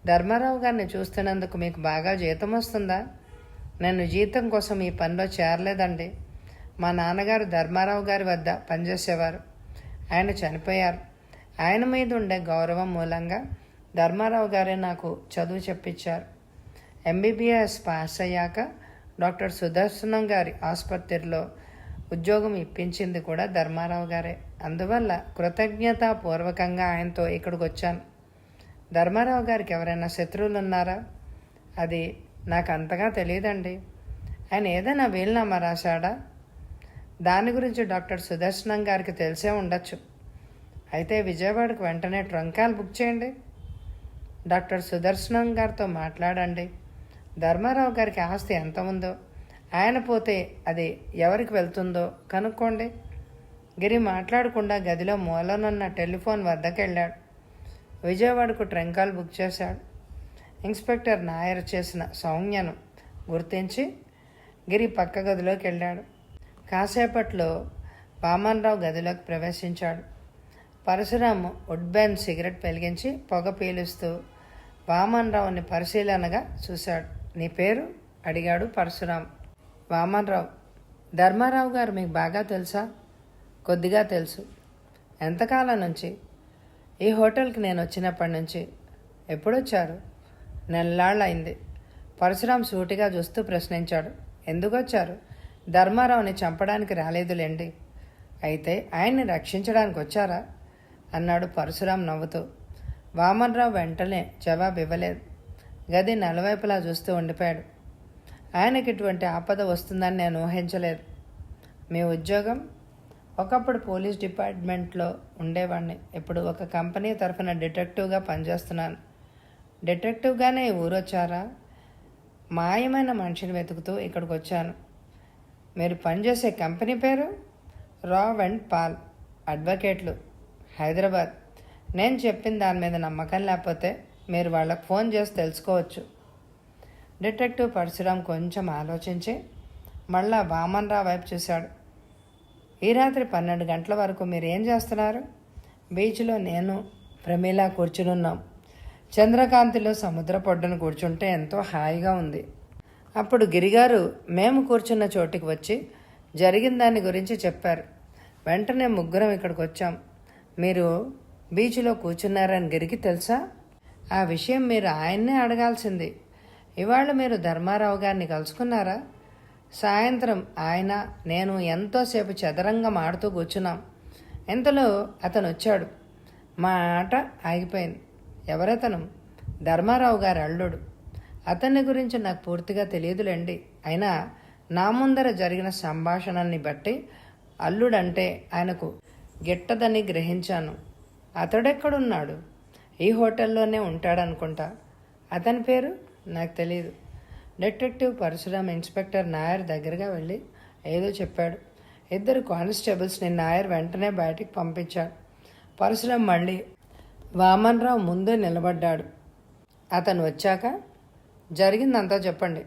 ధర్మారావు గారిని చూస్తున్నందుకు మీకు బాగా జీతం వస్తుందా? నేను జీతం కోసం ఈ పనిలో చేరలేదండి. మా నాన్నగారు ధర్మారావు గారి వద్ద పనిచేసేవారు. ఆయన చనిపోయారు. ఆయన మీద ఉండే గౌరవం మూలంగా ధర్మారావు గారే నాకు చదువు చెప్పించారు. MBBS పాస్ అయ్యాక డాక్టర్ సుదర్శనం గారి ఆసుపత్రిలో ఉద్యోగం ఇప్పించింది కూడా ధర్మారావు గారే. అందువల్ల కృతజ్ఞతాపూర్వకంగా ఆయనతో ఇక్కడికి వచ్చాను. ధర్మారావు గారికి ఎవరైనా శత్రువులు ఉన్నారా? అది నాకు అంతగా తెలియదండి. ఆయన ఏదైనా వీలునామా రాశాడా? దాని గురించి డాక్టర్ సుదర్శనం గారికి తెలిసే ఉండొచ్చు. అయితే విజయవాడకు వెంటనే ట్రంకాలు బుక్ చేయండి. డాక్టర్ సుదర్శనం గారితో మాట్లాడండి. ధర్మారావు గారికి ఆస్తి ఎంత ఉందో, ఆయన పోతే అది ఎవరికి వెళ్తుందో కనుక్కోండి. గిరి మాట్లాడకుండా గదిలో మూలనున్న టెలిఫోన్ వద్దకు వెళ్ళాడు. విజయవాడకు ట్రంకాలు బుక్ చేశాడు. ఇన్స్పెక్టర్ నాయర్ చేసిన సౌజ్ఞను గుర్తించి గిరి పక్క గదిలోకి వెళ్ళాడు. కాసేపట్లో వామన్రావు గదిలోకి ప్రవేశించాడు. పరశురాము వుడ్బెన్ సిగరెట్ వెలిగించి పొగ పీలుస్తూ వామన్రావుని పరిశీలనగా చూశాడు. నీ పేరు? అడిగాడు పరశురాం. వామన్రావు. ధర్మారావు గారు మీకు బాగా తెలుసా? కొద్దిగా తెలుసు. ఎంతకాలం నుంచి? ఈ హోటల్కి నేను వచ్చినప్పటి నుంచి. ఎప్పుడొచ్చారు? నెల్లాళ్ళయింది. పరశురాం సూటిగా చూస్తూ ప్రశ్నించాడు. ఎందుకు వచ్చారు? ధర్మారావుని చంపడానికి రాలేదులేండి. అయితే ఆయన్ని రక్షించడానికి వచ్చారా? అన్నాడు పరశురాం నవ్వుతూ. వామన్రావు వెంటనే జవాబు ఇవ్వలేదు. గది నలువైపులా చూస్తూ ఉండిపోయాడు. ఆయనకి ఇటువంటి ఆపద వస్తుందని నేను ఊహించలేదు. మీ ఉద్యోగం? ఒకప్పుడు పోలీస్ డిపార్ట్మెంట్లో ఉండేవాడిని. ఇప్పుడు ఒక కంపెనీ తరఫున డిటెక్టివ్గా పనిచేస్తున్నాను. డిటెక్టివ్గానే ఈ ఊరు వచ్చారా? మాయమైన మనిషిని వెతుకుతూ ఇక్కడికి వచ్చాను. మీరు పనిచేసే కంపెనీ పేరు? రావ్ అండ్ పాల్ అడ్వకేట్లు, హైదరాబాద్. నేను చెప్పిన దాని మీద నమ్మకం లేకపోతే మీరు వాళ్ళకు ఫోన్ చేసి తెలుసుకోవచ్చు. డిటెక్టివ్ పరశురాం కొంచెం ఆలోచించి మళ్ళా వామన్రావు వైపు చూశాడు. ఈ రాత్రి 12 గంటల వరకు మీరు ఏం చేస్తున్నారు? బీచ్లో నేను ప్రమీల కూర్చునున్నాం. చంద్రకాంతిలో సముద్ర పొడ్డును కూర్చుంటే ఎంతో హాయిగా ఉంది. అప్పుడు గిరిగారు మేము కూర్చున్న చోటికి వచ్చి జరిగిన దాని గురించి చెప్పారు. వెంటనే ముగ్గురం ఇక్కడికి వచ్చాం. మీరు బీచ్లో కూర్చున్నారని గిరికి తెలుసా? ఆ విషయం మీరు ఆయన్నే అడగాల్సింది. ఇవాళ మీరు ధర్మారావు గారిని కలుసుకున్నారా? సాయంత్రం ఆయన నేను ఎంతోసేపు చదరంగం ఆడుతూ కూర్చున్నాం. ఇంతలో అతను వచ్చాడు. మా ఆట ఆగిపోయింది. ఎవరతను? ధర్మారావు గారి అల్లుడు. అతన్ని గురించి నాకు పూర్తిగా తెలియదులేండి. అయినా నా ముందర జరిగిన సంభాషణని బట్టి అల్లుడంటే ఆయనకు గిట్టదని గ్రహించాను. అతడెక్కడున్నాడు? ఈ హోటల్లోనే ఉంటాడనుకుంటా. అతని పేరు నాకు తెలియదు. డిటెక్టివ్ పరశురామ్ ఇన్స్పెక్టర్ నాయర్ దగ్గరగా వెళ్ళి ఏదో చెప్పాడు. 2 కానిస్టేబుల్స్ని నాయర్ వెంటనే బయటికి పంపించాడు. పరశురామ్ మళ్ళీ వామన్రావు ముందే నిలబడ్డాడు. అతను వచ్చాక జరిగిందంతా చెప్పండి.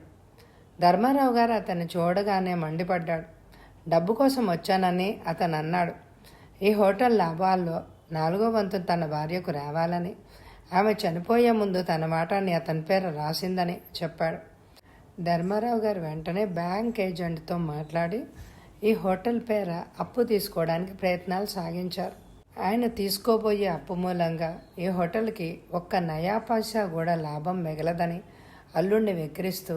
ధర్మారావు గారు అతన్ని చూడగానే మండిపడ్డాడు. డబ్బు కోసం వచ్చానని అతను అన్నాడు. ఈ హోటల్ లాభాల్లో 4వ వంతు తన భార్యకు రావాలని, ఆమె చనిపోయే ముందు తన వాటాన్ని అతని పేరు రాసిందని చెప్పాడు. ధర్మారావు గారు వెంటనే బ్యాంక్ ఏజెంట్తో మాట్లాడి ఈ హోటల్ పేర అప్పు తీసుకోవడానికి ప్రయత్నాలు సాగించారు. ఆయన తీసుకోబోయే అప్పు మూలంగా ఈ హోటల్కి ఒక్క నయా పైసా కూడా లాభం మిగలదని అల్లుడిని వెక్కిరిస్తూ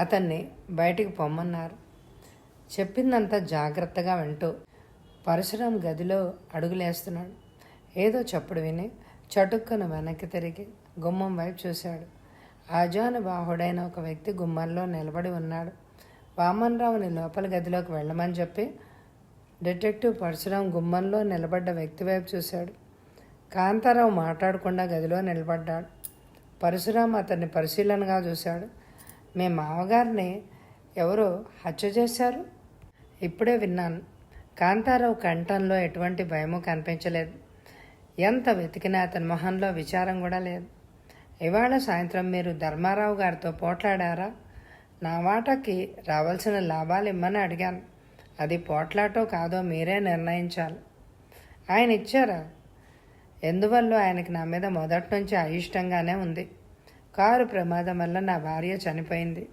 అతన్ని బయటికి పొమ్మన్నారు. చెప్పిందంతా జాగ్రత్తగా వింటూ పరశురాం గదిలో అడుగులేస్తున్నాడు. ఏదో చప్పుడు విని చటుక్కున వెనక్కి తిరిగి గుమ్మం వైపు చూశాడు. ఆజానుబాహుడైన ఒక వ్యక్తి గుమ్మంలో నిలబడి ఉన్నాడు. వామన్రావుని లోపల గదిలోకి వెళ్ళమని చెప్పి డిటెక్టివ్ పరశురాం గుమ్మంలో నిలబడ్డ వ్యక్తి వైపు చూశాడు. కాంతారావు మాట్లాడకుండా గదిలో నిలబడ్డాడు. పరశురాం అతన్ని పరిశీలనగా చూశాడు. మీ మామగారిని ఎవరో హత్య చేశారు? ఇప్పుడే విన్నాను. కాంతారావు కంఠంలో ఎటువంటి భయము కనిపించలేదు. ఎంత వెతికినా అతని మొహంలో విచారం కూడా లేదు. ఇవాళ సాయంత్రం మీరు ధర్మారావు గారితో పోట్లాడారా? నా వాటాకి రావాల్సిన లాభాలు ఇమ్మని అడిగాను. అది పోట్లాటో కాదో మీరే నిర్ణయించాలి. ఆయన ఇచ్చారా? ఎందువల్ల ఆయనకి నా మీద మొదటి నుంచి అయిష్టంగానే ఉంది. కారు ప్రమాదం వల్ల నా భార్య చనిపోయింది.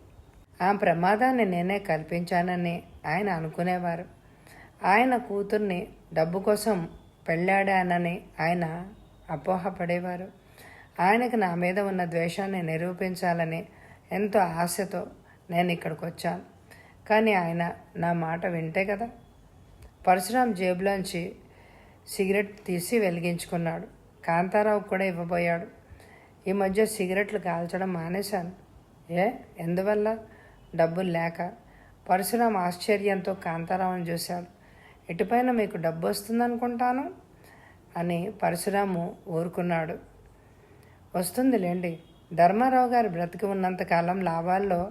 ఆ ప్రమాదాన్ని నేనే కల్పించానని ఆయన అనుకునేవారు. ఆయన కూతుర్ని డబ్బు కోసం పెళ్ళాడానని ఆయన అపోహపడేవారు. ఆయనకు నా మీద ఉన్న ద్వేషాన్ని నిరూపించాలని ఎంతో ఆశతో నేను ఇక్కడికి వచ్చాను. కానీ ఆయన నా మాట వింటే కదా. పరశురాం జేబులోంచి సిగరెట్ తీసి వెలిగించుకున్నాడు. కాంతారావు కూడా ఇవ్వబోయాడు. ఈ మధ్య సిగరెట్లు కాల్చడం మానేశాను. ఎందువల్ల? డబ్బులు లేక. పరశురాం ఆశ్చర్యంతో కాంతారావుని చూశాడు. ఇటుపైన మీకు డబ్బు వస్తుందనుకుంటాను అని పరశురాము ఊరుకున్నాడు. వస్తుందిలేండి. ధర్మారావు గారు బ్రతికి ఉన్నంతకాలం లాభాల్లో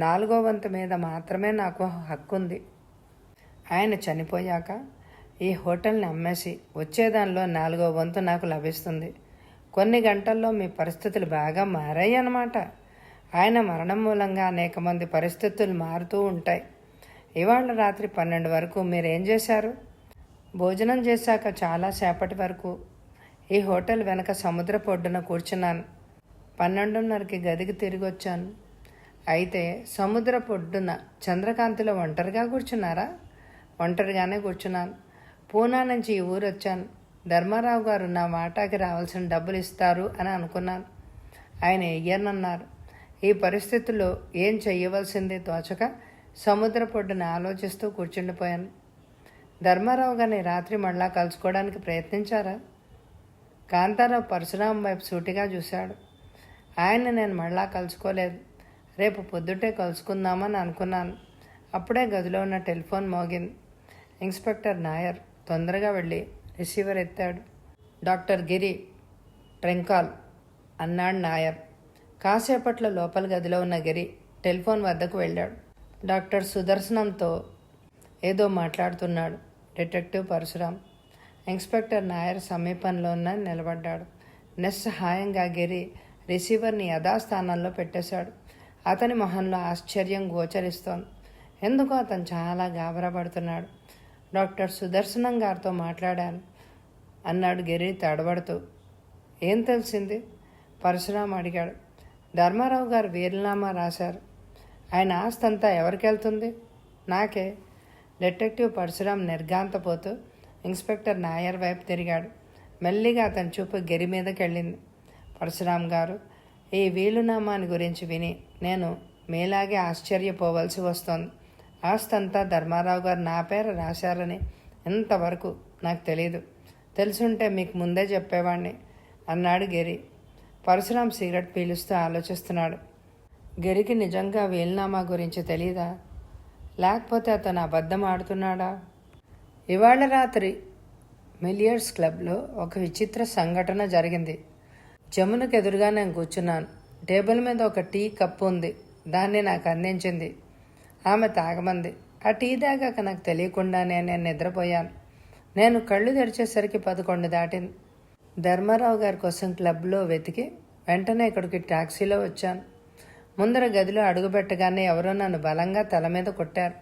4వ వంతు మీద మాత్రమే నాకు హక్కు ఉంది. ఆయన చనిపోయాక ఈ హోటల్ని అమ్మేసి వచ్చేదానిలో 4వ వంతు నాకు లభిస్తుంది. కొన్ని గంటల్లో మీ పరిస్థితులు బాగా మారాయి అన్నమాట. ఆయన మరణం మూలంగా అనేక మంది పరిస్థితులు మారుతూ ఉంటాయి. ఇవాళ రాత్రి 12 వరకు మీరేం చేశారు? భోజనం చేశాక చాలాసేపటి వరకు ఈ హోటల్ వెనక సముద్రపు ఒడ్డున కూర్చున్నాను. 12:30కి గదికి తిరిగి వచ్చాను. అయితే సముద్రపు ఒడ్డున చంద్రకాంతిలో ఒంటరిగా కూర్చున్నారా? ఒంటరిగానే కూర్చున్నాను. పూనా నుంచి ఈ ఊరు వచ్చాను. ధర్మారావు గారు నా వాటాకి రావాల్సిన డబ్బులు ఇస్తారు అని అనుకున్నాను. ఆయన ఇయ్యనన్నారు. ఈ పరిస్థితుల్లో ఏం చెయ్యవలసింది తోచక సముద్ర పొడ్డున ఆలోచిస్తూ కూర్చుండిపోయాను. ధర్మారావు గారిని రాత్రి మళ్ళా కలుసుకోవడానికి ప్రయత్నించారా? కాంతారావు పరశురాం వైపు సూటిగా చూశాడు. ఆయన్ని నేను మళ్ళా కలుసుకోలేదు. రేపు పొద్దుటే కలుసుకుందామని అనుకున్నాను. అప్పుడే గదిలో ఉన్న టెలిఫోన్ మోగింది. ఇన్స్పెక్టర్ నాయర్ తొందరగా వెళ్ళి రిసీవర్ ఎత్తాడు. డాక్టర్ గిరి ట్రెంకాల్ అన్నాడు నాయర్. కాసేపట్లో లోపల గదిలో ఉన్న గిరి టెలిఫోన్ వద్దకు వెళ్ళాడు. డాక్టర్ సుదర్శనంతో ఏదో మాట్లాడుతున్నాడు డిటెక్టివ్ పరశురాం. ఇన్స్పెక్టర్ నాయర్ సమీపంలోనే నిలబడ్డాడు. నిస్సహాయంగా గిరి రిసీవర్ని యథాస్థానంలో పెట్టేశాడు. అతని మొహంలో ఆశ్చర్యం గోచరిస్తోంది. ఎందుకో అతను చాలా గాబరాపడుతున్నాడు. డాక్టర్ సుదర్శనం గారితో మాట్లాడాను అన్నాడు గిరి తడబడుతూ. ఏం తెలిసింది? పరశురాం అడిగాడు. ధర్మారావు గారు వీలునామా రాశారు. ఆయన ఆస్తి అంతా ఎవరికి వెళ్తుంది? నాకే. డిటెక్టివ్ పరశురాం నిర్ఘాంతపోతూ ఇన్స్పెక్టర్ నాయర్ వైపు తిరిగాడు. మెల్లిగా అతని చూపు గిరి మీదకి వెళ్ళింది. పరశురాం గారు, ఈ వీలునామాని గురించి విని నేను మీలాగే ఆశ్చర్యపోవలసి వస్తోంది. ఆస్తంతా ధర్మారావు గారు నా పేరు రాశారని ఇంతవరకు నాకు తెలియదు. తెలుసుంటే మీకు ముందే చెప్పేవాణ్ణి అన్నాడు గిరి. పరశురాం సిగరెట్ పీలుస్తూ ఆలోచిస్తున్నాడు. గిరికి నిజంగా వీలునామా గురించి తెలీదా? లేకపోతే అతను అబద్ధం ఆడుతున్నాడా? ఇవాళ రాత్రి మిలియర్స్ క్లబ్లో ఒక విచిత్ర సంఘటన జరిగింది. జమునకు ఎదురుగా నేను కూర్చున్నాను. టేబుల్ మీద ఒక టీ కప్పు ఉంది. దాన్ని నాకు అందించింది. ఆమె తాగమంది. ఆ టీ తాగాక నాకు తెలియకుండానే నేను నిద్రపోయాను. నేను కళ్ళు తెరిచేసరికి 11 దాటింది. ధర్మారావు గారి కోసం క్లబ్లో వెతికి వెంటనే ఇక్కడికి టాక్సీలో వచ్చాను. ముందర గదిలో అడుగుపెట్టగానే ఎవరో నన్ను బలంగా తల మీద కొట్టారు.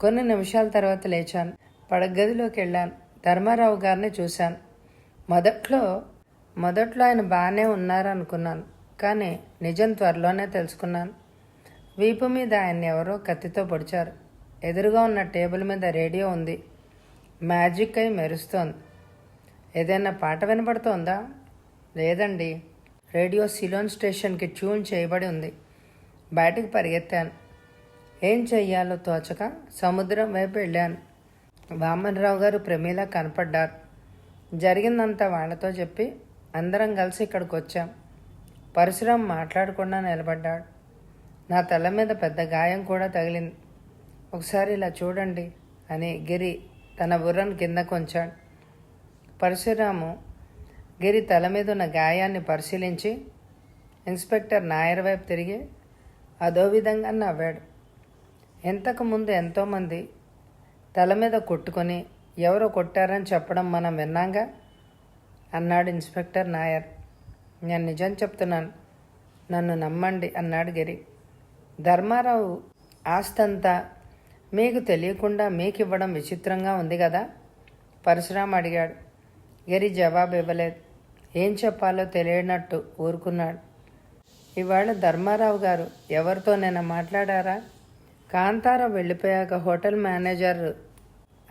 కొన్ని నిమిషాల తర్వాత లేచాను. పడగదిలోకి వెళ్ళాను. ధర్మారావు గారిని చూశాను. మొదట్లో ఆయన బాగానే ఉన్నారనుకున్నాను. కానీ నిజం త్వరలోనే తెలుసుకున్నాను. వీపు మీద ఆయన్ని ఎవరో కత్తితో పొడిచారు. ఎదురుగా ఉన్న టేబుల్ మీద రేడియో ఉంది. మ్యాజిక్ అయి మెరుస్తోంది. ఏదైనా పాట వినపడుతోందా? లేదండి. రేడియో సిలోన్ స్టేషన్కి ట్యూన్ చేయబడి ఉంది. బయటకు పరిగెత్తాను. ఏం చెయ్యాలో తోచక సముద్రం వైపు వెళ్ళాను. వామనరావు గారు ప్రమీల కనపడ్డారు. జరిగిందంతా వాళ్లతో చెప్పి అందరం కలిసి ఇక్కడికి వచ్చాం. పరశురాం మాట్లాడకుండా నిలబడ్డాడు. నా తల మీద పెద్ద గాయం కూడా తగిలింది. ఒకసారి ఇలా చూడండి అని గిరి తన బుర్రను కింద కొంచాడు. పరశురాము గిరి తల మీద ఉన్న గాయాన్ని పరిశీలించి ఇన్స్పెక్టర్ నాయర్ వైపు తిరిగి అదో విధంగా నవ్వాడు. ఇంతకుముందు ఎంతోమంది తల మీద కొట్టుకొని ఎవరో కొట్టారని చెప్పడం మనం విన్నాంగా అన్నాడు ఇన్స్పెక్టర్ నాయర్. నేను నిజం చెప్తున్నాను, నన్ను నమ్మండి అన్నాడు గిరి. ధర్మారావు ఆస్తంతా మీకు తెలియకుండా మీకు ఇవ్వడం విచిత్రంగా ఉంది కదా? పరశురాం అడిగాడు. గిరి జవాబు ఇవ్వలేదు. ఏం చెప్పాలో తెలియనట్టు ఊరుకున్నాడు. ఇవాళ ధర్మారావు గారు ఎవరితోనైనా మాట్లాడారా? కాంతారావు వెళ్ళిపోయాక హోటల్ మేనేజర్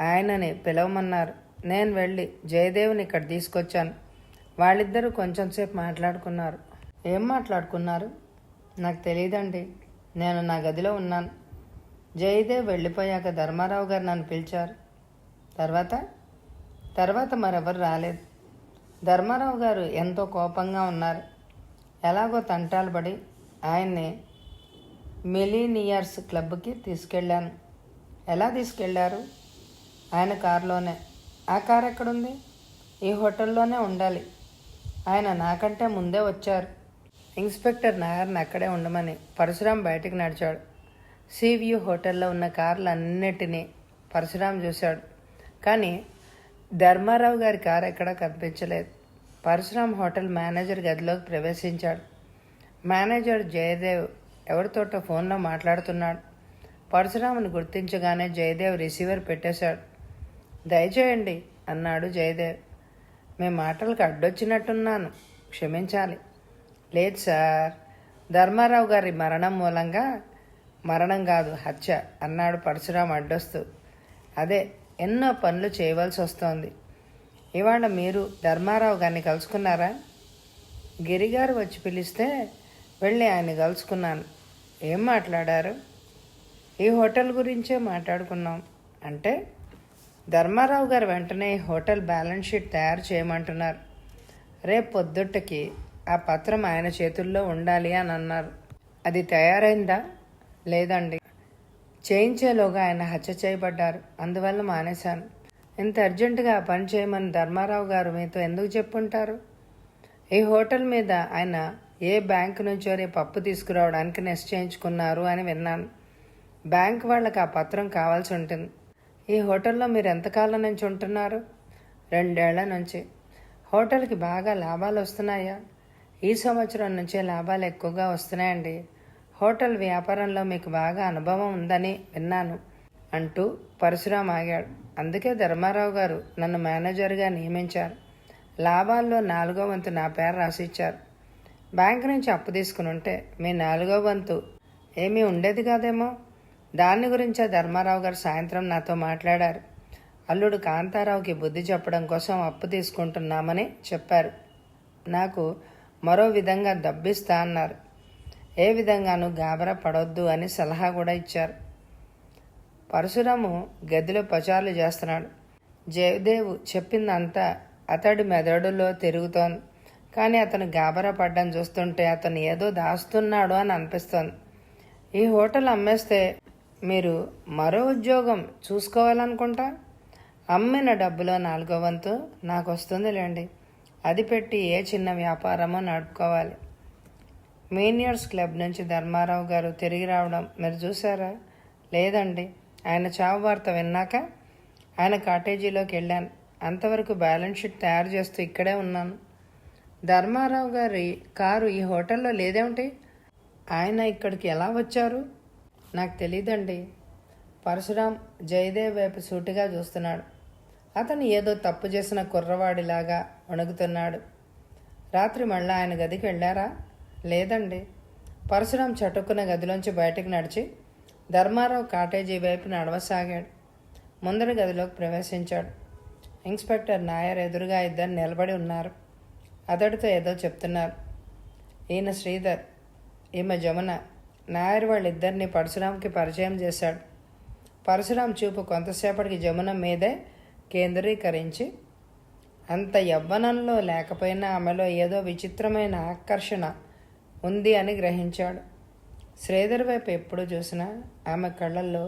ఆయనని పిలవమన్నారు. నేను వెళ్ళి జయదేవ్ని ఇక్కడ తీసుకొచ్చాను. వాళ్ళిద్దరూ కొంచెం సేపు మాట్లాడుకున్నారు. ఏం మాట్లాడుకున్నారు? నాకు తెలియదండి. నేను నా గదిలో ఉన్నాను. జయదేవ్ వెళ్ళిపోయాక ధర్మారావు గారు నన్ను పిలిచారు. తర్వాత మరెవరు రాలేదు. ధర్మారావు గారు ఎంతో కోపంగా ఉన్నారు. ఎలాగో తంటాలు పడి ఆయన్ని మిలీనియర్స్ క్లబ్కి తీసుకెళ్ళాను. ఎలా తీసుకెళ్లారు? ఆయన కారులోనే. ఆ కారు ఎక్కడుంది? ఈ హోటల్లోనే ఉండాలి. ఆయన నాకంటే ముందే వచ్చారు. ఇన్స్పెక్టర్ నాయర్ని అక్కడే ఉండమని పరశురాం బయటికి నడిచాడు. సీవ్యూ హోటల్లో ఉన్న కార్లన్నిటినీ పరశురాం చూశాడు. కానీ ధర్మారావు గారి కారు ఎక్కడా కనిపించలేదు. పరశురాం హోటల్ మేనేజర్ గదిలోకి ప్రవేశించాడు. మేనేజర్ జయదేవ్ ఎవరితోటో ఫోన్లో మాట్లాడుతున్నాడు. పరశురాముని గుర్తించగానే జయదేవ్ రిసీవర్ పెట్టేశాడు. దయచేయండి అన్నాడు జయదేవ్. మీ మాటలకు అడ్డొచ్చినట్టున్నాను, క్షమించాలి. లేదు సార్, ధర్మారావు గారి మరణం కాదు, హత్య అన్నాడు పరశురాం అడ్డొస్తూ. అదే ఎన్నో పనులు చేయవలసి వస్తోంది. ఇవాళ మీరు ధర్మారావు గారిని కలుసుకున్నారా? గిరిగారు వచ్చి పిలిస్తే వెళ్ళి ఆయన్ని కలుసుకున్నాను. ఏం మాట్లాడారు? ఈ హోటల్ గురించే మాట్లాడుకున్నాం. అంటే ధర్మారావు గారు వెంటనే ఈ హోటల్ బ్యాలెన్స్ షీట్ తయారు చేయమంటున్నారు. రేపు పొద్దుట్టకి ఆ పత్రం ఆయన చేతుల్లో ఉండాలి అని అన్నారు. అది తయారైందా? లేదండి. చేయించేలోగా ఆయన హత్య చేయబడ్డారు. అందువల్ల మానేశాను. ఇంత అర్జెంటుగా ఆ పని చేయమని ధర్మారావు గారు మీతో ఎందుకు చెప్పుంటారు? ఈ హోటల్ మీద ఆయన ఏ బ్యాంకు నుంచో రేపు అప్పు తీసుకురావడానికి నిశ్చయించుకున్నారు అని విన్నాను. బ్యాంక్ వాళ్ళకి ఆ పత్రం కావాల్సి ఉంటుంది. ఈ హోటల్లో మీరు ఎంతకాలం నుంచి ఉంటున్నారు? 2 ఏళ్ల నుంచి. హోటల్కి బాగా లాభాలు వస్తున్నాయా? ఈ సంవత్సరం నుంచే లాభాలు ఎక్కువగా వస్తున్నాయండి. హోటల్ వ్యాపారంలో మీకు బాగా అనుభవం ఉందని విన్నాను అంటూ పరశురాం ఆగాడు. అందుకే ధర్మారావు గారు నన్ను మేనేజర్గా నియమించారు. లాభాల్లో 4వ వంతు నా పేరు రాసిచ్చారు. బ్యాంకు నుంచి అప్పు తీసుకుని ఉంటే మీ 4వ వంతు ఏమీ ఉండేది కాదేమో. దాని గురించే ధర్మారావు గారు సాయంత్రం నాతో మాట్లాడారు. అల్లుడు కాంతారావుకి బుద్ధి చెప్పడం కోసం అప్పు తీసుకుంటున్నామని చెప్పారు. నాకు మరో విధంగా దబ్బిస్తా అన్నారు. ఏ విధంగానూ గాబరా పడొద్దు అని సలహా కూడా ఇచ్చారు. పరశురాము గదిలో పచారులు చేస్తున్నాడు. జయదేవ్ చెప్పిందంతా అతడి మెదడులో తిరుగుతోంది. కానీ అతను గాబరా పడ్డం చూస్తుంటే అతను ఏదో దాస్తున్నాడు అని అనిపిస్తోంది. ఈ హోటల్ అమ్మేస్తే మీరు మరో ఉద్యోగం చూసుకోవాలనుకుంటా. అమ్మిన డబ్బులో 4వ వంతు నాకు వస్తుందిలేండి. అది పెట్టి ఏ చిన్న వ్యాపారమో నడుపుకోవాలి. మీనియర్స్ క్లబ్ నుంచి ధర్మారావు గారు తిరిగి రావడం మీరు చూసారా? లేదండి. ఆయన చావు వార్త విన్నాక ఆయన కాటేజీలోకి వెళ్ళాను. అంతవరకు బ్యాలెన్స్ షీట్ తయారు చేస్తూ ఇక్కడే ఉన్నాను. ధర్మారావు గారి కారు ఈ హోటల్లో లేదేమిటి? ఆయన ఇక్కడికి ఎలా వచ్చారు? నాకు తెలీదండి. పరశురాం జయదేవ్ వైపు సూటిగా చూస్తున్నాడు. అతను ఏదో తప్పు చేసిన కుర్రవాడిలాగా వణుకుతున్నాడు. రాత్రి మళ్ళీ ఆయన గదికి వెళ్ళారా? లేదండి. పరశురాం చటుక్కున గదిలోంచి బయటకు నడిచి ధర్మారావు కాటేజీ వైపు నడవసాగాడు. ముందర గదిలోకి ప్రవేశించాడు. ఇన్స్పెక్టర్ నాయర్ ఎదురుగా ఇద్దరు నిలబడి ఉన్నారు. అతడితో ఏదో చెప్తున్నారు. ఈయన శ్రీధర్, ఈమె జమున. నాయర్ వాళ్ళిద్దరిని పరశురాంకి పరిచయం చేశాడు. పరశురాం చూపు కొంతసేపటికి జమున మీదే కేంద్రీకరించి అంత యవ్వనంలో లేకపోయినా ఆమెలో ఏదో విచిత్రమైన ఆకర్షణ ఉంది అని గ్రహించాడు. శ్రీధర్ వైపు ఎప్పుడు చూసినా ఆమె కళ్ళల్లో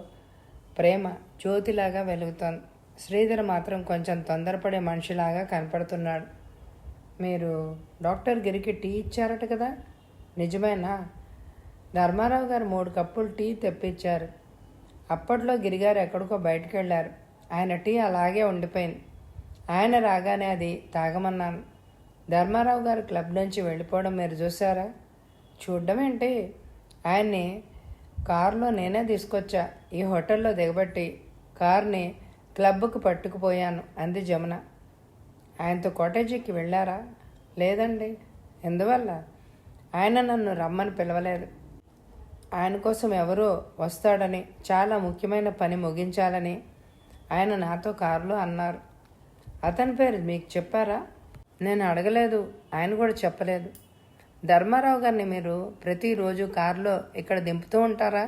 ప్రేమ జ్యోతిలాగా వెలుగుతోంది. శ్రీధర్ మాత్రం కొంచెం తొందరపడే మనిషిలాగా కనపడుతున్నాడు. మీరు డాక్టర్ గిరికి టీ ఇచ్చారట కదా, నిజమేనా? ధర్మారావు గారు 3 కప్పులు టీ తెప్పించారు. అప్పట్లో గిరిగారు ఎక్కడికో బయటకు వెళ్ళారు. ఆయన టీ అలాగే ఉండిపోయింది. ఆయన రాగానే అది తాగమన్నాను. ధర్మారావు గారు క్లబ్ నుంచి వెళ్ళిపోవడం మీరు చూసారా? చూడ్డం ఏంటి? ఆయన్ని కారులో నేనే తీసుకొచ్చా. ఈ హోటల్లో దిగబట్టి కార్ని క్లబ్కు పట్టుకుపోయాను అంది జమున. ఆయనతో కాటేజీకి వెళ్ళారా? లేదండి. ఎందువల్ల? ఆయన నన్ను రమ్మని పిలవలేదు. ఆయన కోసం ఎవరో వస్తాడని, చాలా ముఖ్యమైన పని ముగించాలని ఆయన నాతో కారులో అన్నారు. అతని పేరు మీకు చెప్పారా? నేను అడగలేదు, ఆయన కూడా చెప్పలేదు. ధర్మారావు గారిని మీరు ప్రతిరోజు కారులో ఇక్కడ దింపుతూ ఉంటారా?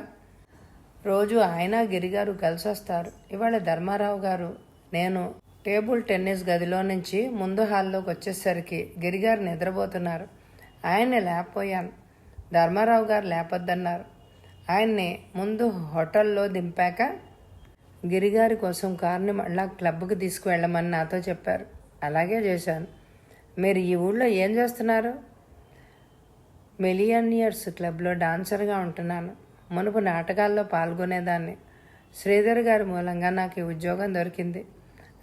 రోజు ఆయన గిరిగారు కలిసి వస్తారు. ఇవాళ ధర్మారావు గారు నేను టేబుల్ టెన్నిస్ గదిలో నుంచి ముందు హాల్లోకి వచ్చేసరికి గిరిగారు నిద్రపోతున్నారు. ఆయన్ని లేకపోయాను. ధర్మారావు గారు లేపొద్దన్నారు. ఆయన్ని ముందు హోటల్లో దింపాక గిరిగారి కోసం కారుని మళ్ళా క్లబ్కి తీసుకువెళ్ళమని నాతో చెప్పారు. అలాగే చేశాను. మీరు ఈ ఊళ్ళో ఏం చేస్తున్నారు? మిలియనియర్స్ క్లబ్లో డాన్సర్గా ఉంటున్నాను. మునుపు నాటకాల్లో పాల్గొనేదాన్ని. శ్రీధర్ గారి మూలంగా నాకు ఈ ఉద్యోగం దొరికింది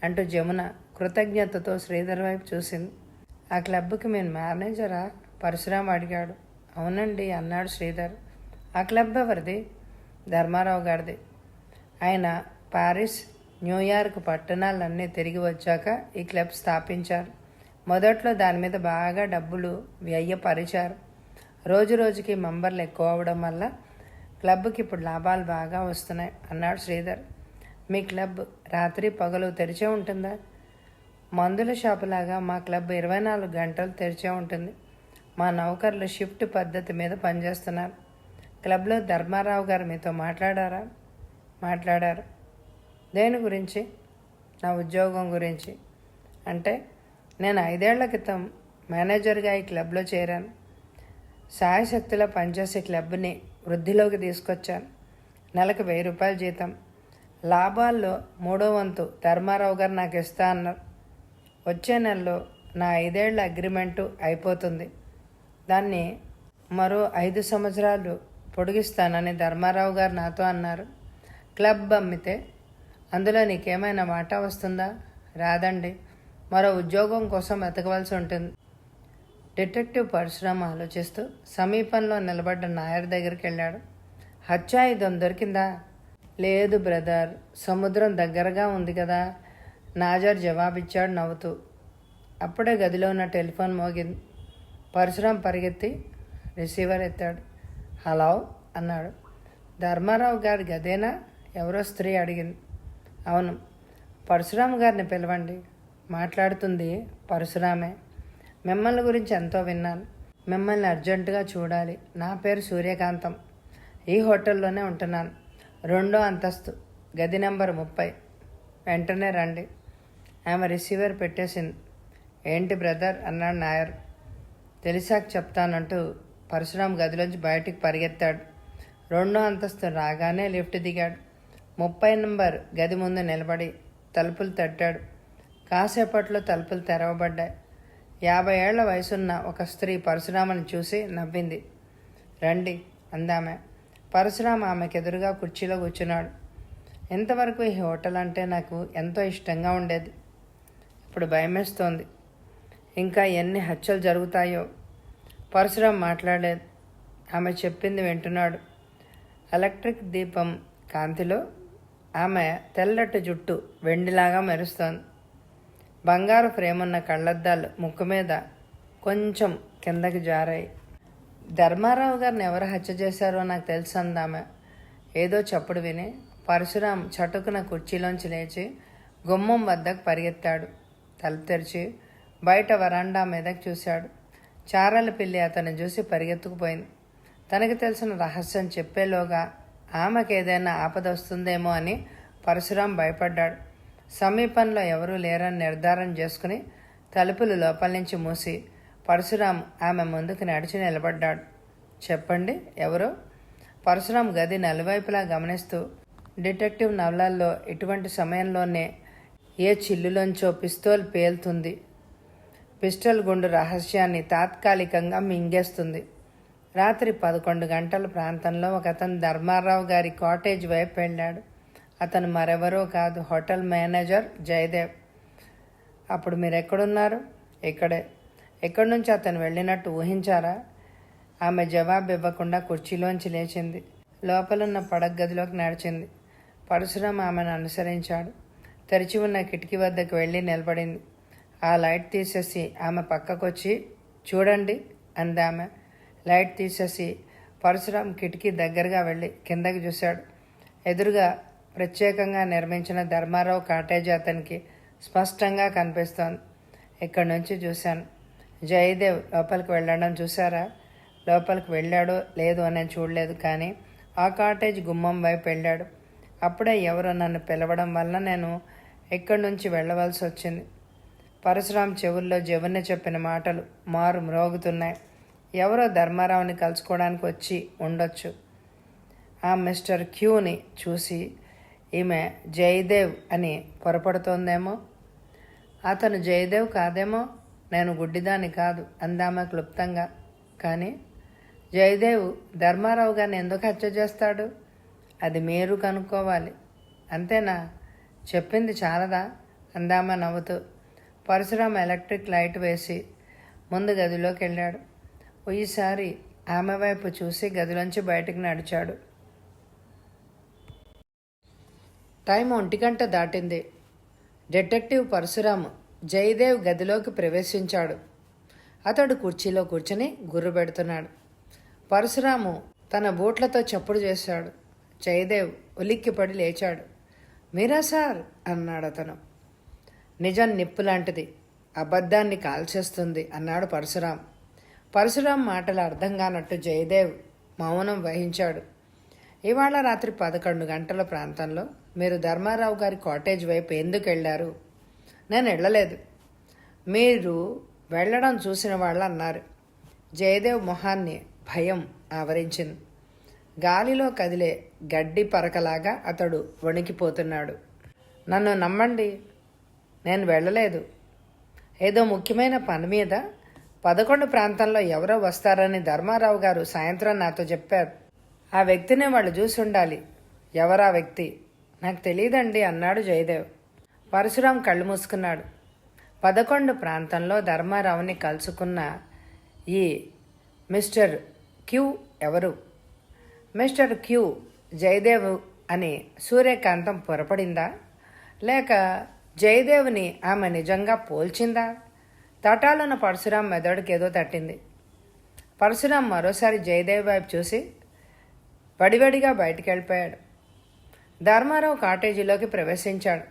అంటూ జమున కృతజ్ఞతతో శ్రీధర్ వైపు చూసింది. ఆ క్లబ్కి మీరు మేనేజరా? పరశురాం అడిగాడు. అవునండి అన్నాడు శ్రీధర్. ఆ క్లబ్ ఎవరిది? ధర్మారావు గారిది. ఆయన పారిస్, న్యూయార్క్ పట్టణాలన్నీ తిరిగి వచ్చాక ఈ క్లబ్ స్థాపించారు. మొదట్లో దాని మీద బాగా డబ్బులు వ్యయపరిచారు. రోజు రోజుకి మెంబర్లు ఎక్కువ అవడం వల్ల క్లబ్కి ఇప్పుడు లాభాలు బాగా వస్తున్నాయి అన్నాడు శ్రీధర్. మీ క్లబ్ రాత్రి పగలు తెరిచే ఉంటుందా? మందుల షాపులాగా మా క్లబ్ 24 గంటలు తెరిచే ఉంటుంది. మా నౌకర్లు షిఫ్ట్ పద్ధతి మీద పనిచేస్తున్నారు. క్లబ్లో ధర్మారావు గారు మీతో మాట్లాడారా? మాట్లాడారు. దేని గురించి? నా ఉద్యోగం గురించి. అంటే నేను 5 ఏళ్ల క్రితం మేనేజర్గా ఈ క్లబ్లో చేరాను. సాయశక్తిలో పనిచేసే క్లబ్ని వృద్ధిలోకి తీసుకొచ్చాను. నెలకు 1000 రూపాయలు జీతం. లాభాల్లో 3వ వంతు ధర్మారావు గారు నాకు ఇస్తా అన్నారు. వచ్చే నెలలో నా 5 ఏళ్ల అగ్రిమెంటు అయిపోతుంది. దాన్ని మరో 5 సంవత్సరాలు పొడిగిస్తానని ధర్మారావు గారు నాతో అన్నారు. క్లబ్ అమ్మితే అందులో నీకేమైనా వాటా వస్తుందా? రాదండి. మరో ఉద్యోగం కోసం వెతకవలసి ఉంటుంది. డిటెక్టివ్ పరశురామ్ ఆలోచిస్తూ సమీపంలో నిలబడ్డ నాయర్ దగ్గరికి వెళ్ళాడు. హత్యాయుధం దొరికిందా? లేదు బ్రదర్, సముద్రం దగ్గరగా ఉంది కదా, నాజర్ జవాబిచ్చాడు నవ్వుతూ. అప్పుడే గదిలో ఉన్న టెలిఫోన్ మోగింది. పరశురాం పరిగెత్తి రిసీవర్ ఎత్తాడు. హలో అన్నాడు. ధర్మారావు గారి గదేనా? ఎవరో స్త్రీ అడిగింది. అవును. పరశురామ్ గారిని పిలవండి. మాట్లాడుతుంది పరశురామే. మిమ్మల్ని గురించి ఎంతో విన్నాను. మిమ్మల్ని అర్జెంటుగా చూడాలి. నా పేరు సూర్యకాంతం. ఈ హోటల్లోనే ఉంటున్నాను. 2వ అంతస్తు, గది నెంబర్ 30. వెంటనే రండి. ఆమె రిసీవర్ పెట్టేసింది. ఏంటి బ్రదర్ అన్నాడు నాయర్. తెలిసాక చెప్తానంటూ పరశురామ్ గదిలోంచి బయటికి పరిగెత్తాడు. 2వ అంతస్తు రాగానే లిఫ్ట్ దిగాడు. 30 నంబర్ గది ముందు నిలబడి తలుపులు తట్టాడు. కాసేపట్లో తలుపులు తెరవబడ్డాయి. 50 ఏళ్ల వయసున్న ఒక స్త్రీ పరశురామని చూసి నవ్వింది. రండి అందామె. పరశురామ ఆమెకు ఎదురుగా కుర్చీలో కూర్చున్నాడు. ఇంతవరకు ఈ హోటల్ అంటే నాకు ఎంతో ఇష్టంగా ఉండేది. ఇప్పుడు భయమేస్తోంది. ఇంకా ఎన్ని హత్యలు జరుగుతాయో. పరశురాం మాట్లాడలేదు. ఆమె చెప్పింది వింటున్నాడు. ఎలక్ట్రిక్ దీపం కాంతిలో ఆమె తెల్లటి జుట్టు వెండిలాగా మెరుస్తోంది. బంగారు ఫ్రేమున్న కళ్ళద్దాలు ముక్కు మీద కొంచెం కిందకి జారాయి. ధర్మారావు గారిని ఎవరు హత్య చేశారో నాకు తెలుసు అందామె. ఏదో చప్పుడు విని పరశురాం చటుకున కుర్చీలోంచి లేచి గుమ్మం వద్దకు పరిగెత్తాడు. తలుపు తెరిచి బయట వరాండా మీదకి చూశాడు. చారల పిల్లి అతన్ని చూసి పరిగెత్తుకుపోయింది. తనకి తెలిసిన రహస్యం చెప్పేలోగా ఆమెకు ఏదైనా ఆపద వస్తుందేమో అని పరశురాం భయపడ్డాడు. సమీపంలో ఎవరూ లేరని నిర్ధారణ చేసుకుని తలుపులు లోపల నుంచి మూసి పరశురాం ఆమె ముందుకు నడిచి నిలబడ్డాడు. చెప్పండి ఎవరో? పరశురాం గది నలువైపులా గమనిస్తూ, డిటెక్టివ్ నవలల్లో ఇటువంటి సమయంలోనే ఏ చిల్లులోంచో పిస్తోల్ పేలుతుంది. పిస్టల్ గుండు రహస్యాన్ని తాత్కాలికంగా మింగేస్తుంది. రాత్రి 11 గంటల ప్రాంతంలో ఒక అతను ధర్మారావు గారి కాటేజ్ వైపు వెళ్ళాడు. అతను మరెవరో కాదు, హోటల్ మేనేజర్ జయదేవ్. అప్పుడు మీరు ఎక్కడున్నారు? ఇక్కడే. ఎక్కడి నుంచి అతను వెళ్ళినట్టు ఊహించారా? ఆమె జవాబు ఇవ్వకుండా కుర్చీలోంచి లేచింది. లోపలున్న పడక గదిలోకి నడిచింది. పరశురాం ఆమెను అనుసరించాడు. తెరిచి ఉన్న కిటికీ వద్దకు వెళ్ళి నిలబడింది. ఆ లైట్ తీసేసి ఆమె పక్కకొచ్చి చూడండి అందామె. లైట్ తీసేసి పరశురాం కిటికీ దగ్గరగా వెళ్ళి కిందకి చూశాడు. ఎదురుగా ప్రత్యేకంగా నిర్మించిన ధర్మారావు కాటేజీ అతనికి స్పష్టంగా కనిపిస్తోంది. ఇక్కడి నుంచి చూశాను. జయదేవ్ లోపలికి వెళ్ళడం చూసారా? లోపలికి వెళ్ళాడో లేదో అని నేను చూడలేదు, కానీ ఆ కాటేజ్ గుమ్మం వైపు వెళ్ళాడు. అప్పుడే ఎవరో నన్ను పిలవడం వల్ల నేను ఇక్కడి నుంచి వెళ్ళవలసి వచ్చింది. పరశురాం చెవుల్లో జవుని చెప్పిన మాటలు మారు మ్రోగుతున్నాయి. ఎవరో ధర్మారావుని కలుసుకోవడానికి వచ్చి ఉండొచ్చు. ఆ మిస్టర్ క్యూని చూసి ఈమె జయదేవ్ అని పొరపడుతోందేమో. అతను జయదేవ్ కాదేమో. నేను గుడ్డిదాన్ని కాదు అందామె క్లుప్తంగా. కానీ జయదేవ్ ధర్మారావు గారిని ఎందుకు హత్య చేస్తాడు? అది మీరు కనుక్కోవాలి. అంతేనా? చెప్పింది చాలదా అందామె నవ్వుతూ. పరశురాం ఎలక్ట్రిక్ లైట్ వేసి ముందు గదిలోకి వెళ్ళాడు. ఈసారి ఆమె వైపు చూసి గదిలోంచి బయటకు నడిచాడు. టైం 1 గంట దాటింది. డిటెక్టివ్ పరశురాం జయదేవ్ గదిలోకి ప్రవేశించాడు. అతడు కుర్చీలో కూర్చుని గుర్రు పెడుతున్నాడు. పరశురాము తన బూట్లతో చప్పుడు చేశాడు. జయదేవ్ ఉలిక్కిపడి లేచాడు. మీరా సార్ అన్నాడు అతను. నిజం నిప్పు లాంటిది, అబద్ధాన్ని కాల్చేస్తుంది అన్నాడు పరశురాం. పరశురాం మాటలు అర్థం కానట్టు జయదేవ్ మౌనం వహించాడు. ఇవాళ రాత్రి 11 గంటల ప్రాంతంలో మీరు ధర్మారావు గారి కాటేజ్ వైపు ఎందుకు వెళ్ళారు? నేను వెళ్ళలేదు. మీరు వెళ్ళడం చూసిన వాళ్ళు అన్నారు. జయదేవ్ మొహాన్ని భయం ఆవరించింది. గాలిలో కదిలే గడ్డి పరకలాగా అతడు వణికిపోతున్నాడు. నన్ను నమ్మండి, నేను వెళ్ళలేదు. ఏదో ముఖ్యమైన పని మీద 11 ప్రాంతంలో ఎవరో వస్తారని ధర్మారావు గారు సాయంత్రం నాతో చెప్పారు. ఆ వ్యక్తిని వాళ్ళు చూసి ఉండాలి. ఎవరా వ్యక్తి? నాకు తెలియదండి అన్నాడు జయదేవ్. పరశురాం కళ్ళు మూసుకున్నాడు. 11 ప్రాంతంలో ధర్మారావుని కలుసుకున్న ఈ మిస్టర్ క్యూ ఎవరు? మిస్టర్ క్యూ జయదేవ్ అని సూర్యకాంతం పొరపడిందా? లేక జయదేవ్ని ఆమె నిజంగా పోల్చిందా? తటాలున్న పరశురాం మెదడుకి ఏదో తట్టింది. పరశురాం మరోసారి జయదేవ్ వైపు చూసి వడివడిగా బయటికి వెళ్ళిపోయాడు. ధర్మారావు కాటేజీలోకి ప్రవేశించాడు.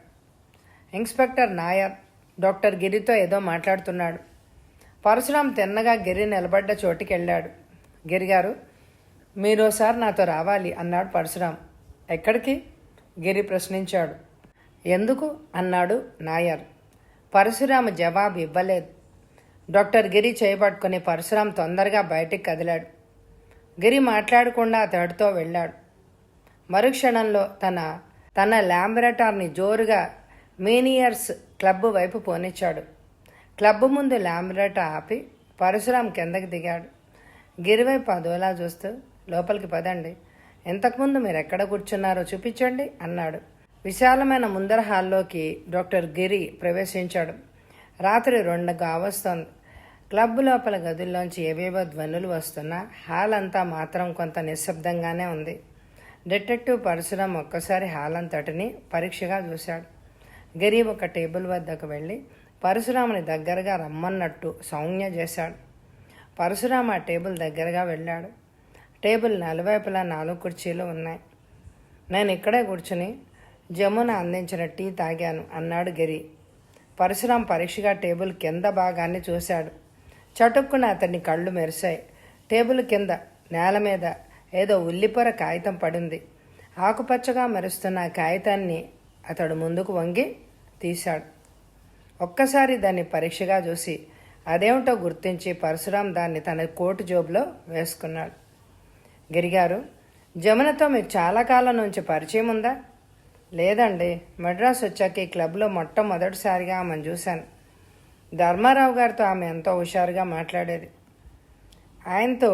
ఇన్స్పెక్టర్ నాయర్ డాక్టర్ గిరితో ఏదో మాట్లాడుతున్నాడు. పరశురాం తిన్నగా గిరి నిలబడ్డ చోటికి వెళ్ళాడు. గిరిగారు, మీరోసారి నాతో రావాలి అన్నాడు పరశురాం. ఎక్కడికి? గిరి ప్రశ్నించాడు. ఎందుకు అన్నాడు నాయర్. పరశురాం జవాబు ఇవ్వలేదు. డాక్టర్ గిరి చేయబట్టుకుని పరశురాం తొందరగా బయటికి కదిలాడు. గిరి మాట్లాడకుండా అతడితో వెళ్ళాడు. మరుక్షణంలో తన ల్యాంబరేటార్ని జోరుగా మీనియర్స్ క్లబ్ వైపు పోనిచ్చాడు. క్లబ్ ముందు ల్యాంబరేటర్ ఆపి పరశురాం కిందకి దిగాడు. గిరివైపు అదోలా చూస్తూ, లోపలికి పదండి, ఇంతకుముందు మీరు ఎక్కడ కూర్చున్నారో చూపించండి అన్నాడు. విశాలమైన ముందర హాల్లోకి డాక్టర్ గిరి ప్రవేశించాడు. రాత్రి 2 కావస్తోంది. క్లబ్ లోపల గదుల్లోంచి ఏవేవో ధ్వనులు వస్తున్నా హాల్ అంతా మాత్రం కొంత నిశ్శబ్దంగానే ఉంది. డిటెక్టివ్ పరశురాం ఒక్కసారి హాల్ అంతటిని పరీక్షగా చూశాడు. గిరి ఒక టేబుల్ వద్దకు వెళ్ళి పరశురాముని దగ్గరగా రమ్మన్నట్టు సౌజ్ఞ చేశాడు. పరశురాం ఆ టేబుల్ దగ్గరగా వెళ్ళాడు. టేబుల్ నలువైపులా 4 కుర్చీలు ఉన్నాయి. నేను ఇక్కడే కూర్చుని జమున అందించిన టీ తాగాను అన్నాడు గిరి. పరశురాం పరీక్షగా టేబుల్ కింద భాగాన్ని చూశాడు. చటుక్కున అతని కళ్ళు మెరిశాయి. టేబుల్ కింద నేల మీద ఏదో ఉల్లిపొర కాగితం పడింది. ఆకుపచ్చగా మెరుస్తున్న కాగితాన్ని అతడు ముందుకు వంగి తీశాడు. ఒక్కసారి దాన్ని పరీక్షగా చూసి అదేమిటో గుర్తించి పరశురాం దాన్ని తన కోటు జోబులో వేసుకున్నాడు. గిరిగారు, జమునతో మీకు చాలా కాలం నుంచి పరిచయం ఉందా? లేదండి, మద్రాసు వచ్చాక ఈ క్లబ్లో మొట్టమొదటిసారిగా ఆమెను చూశాను. ధర్మారావు గారితో ఆమె ఎంతో హుషారుగా మాట్లాడేది. ఆయనతో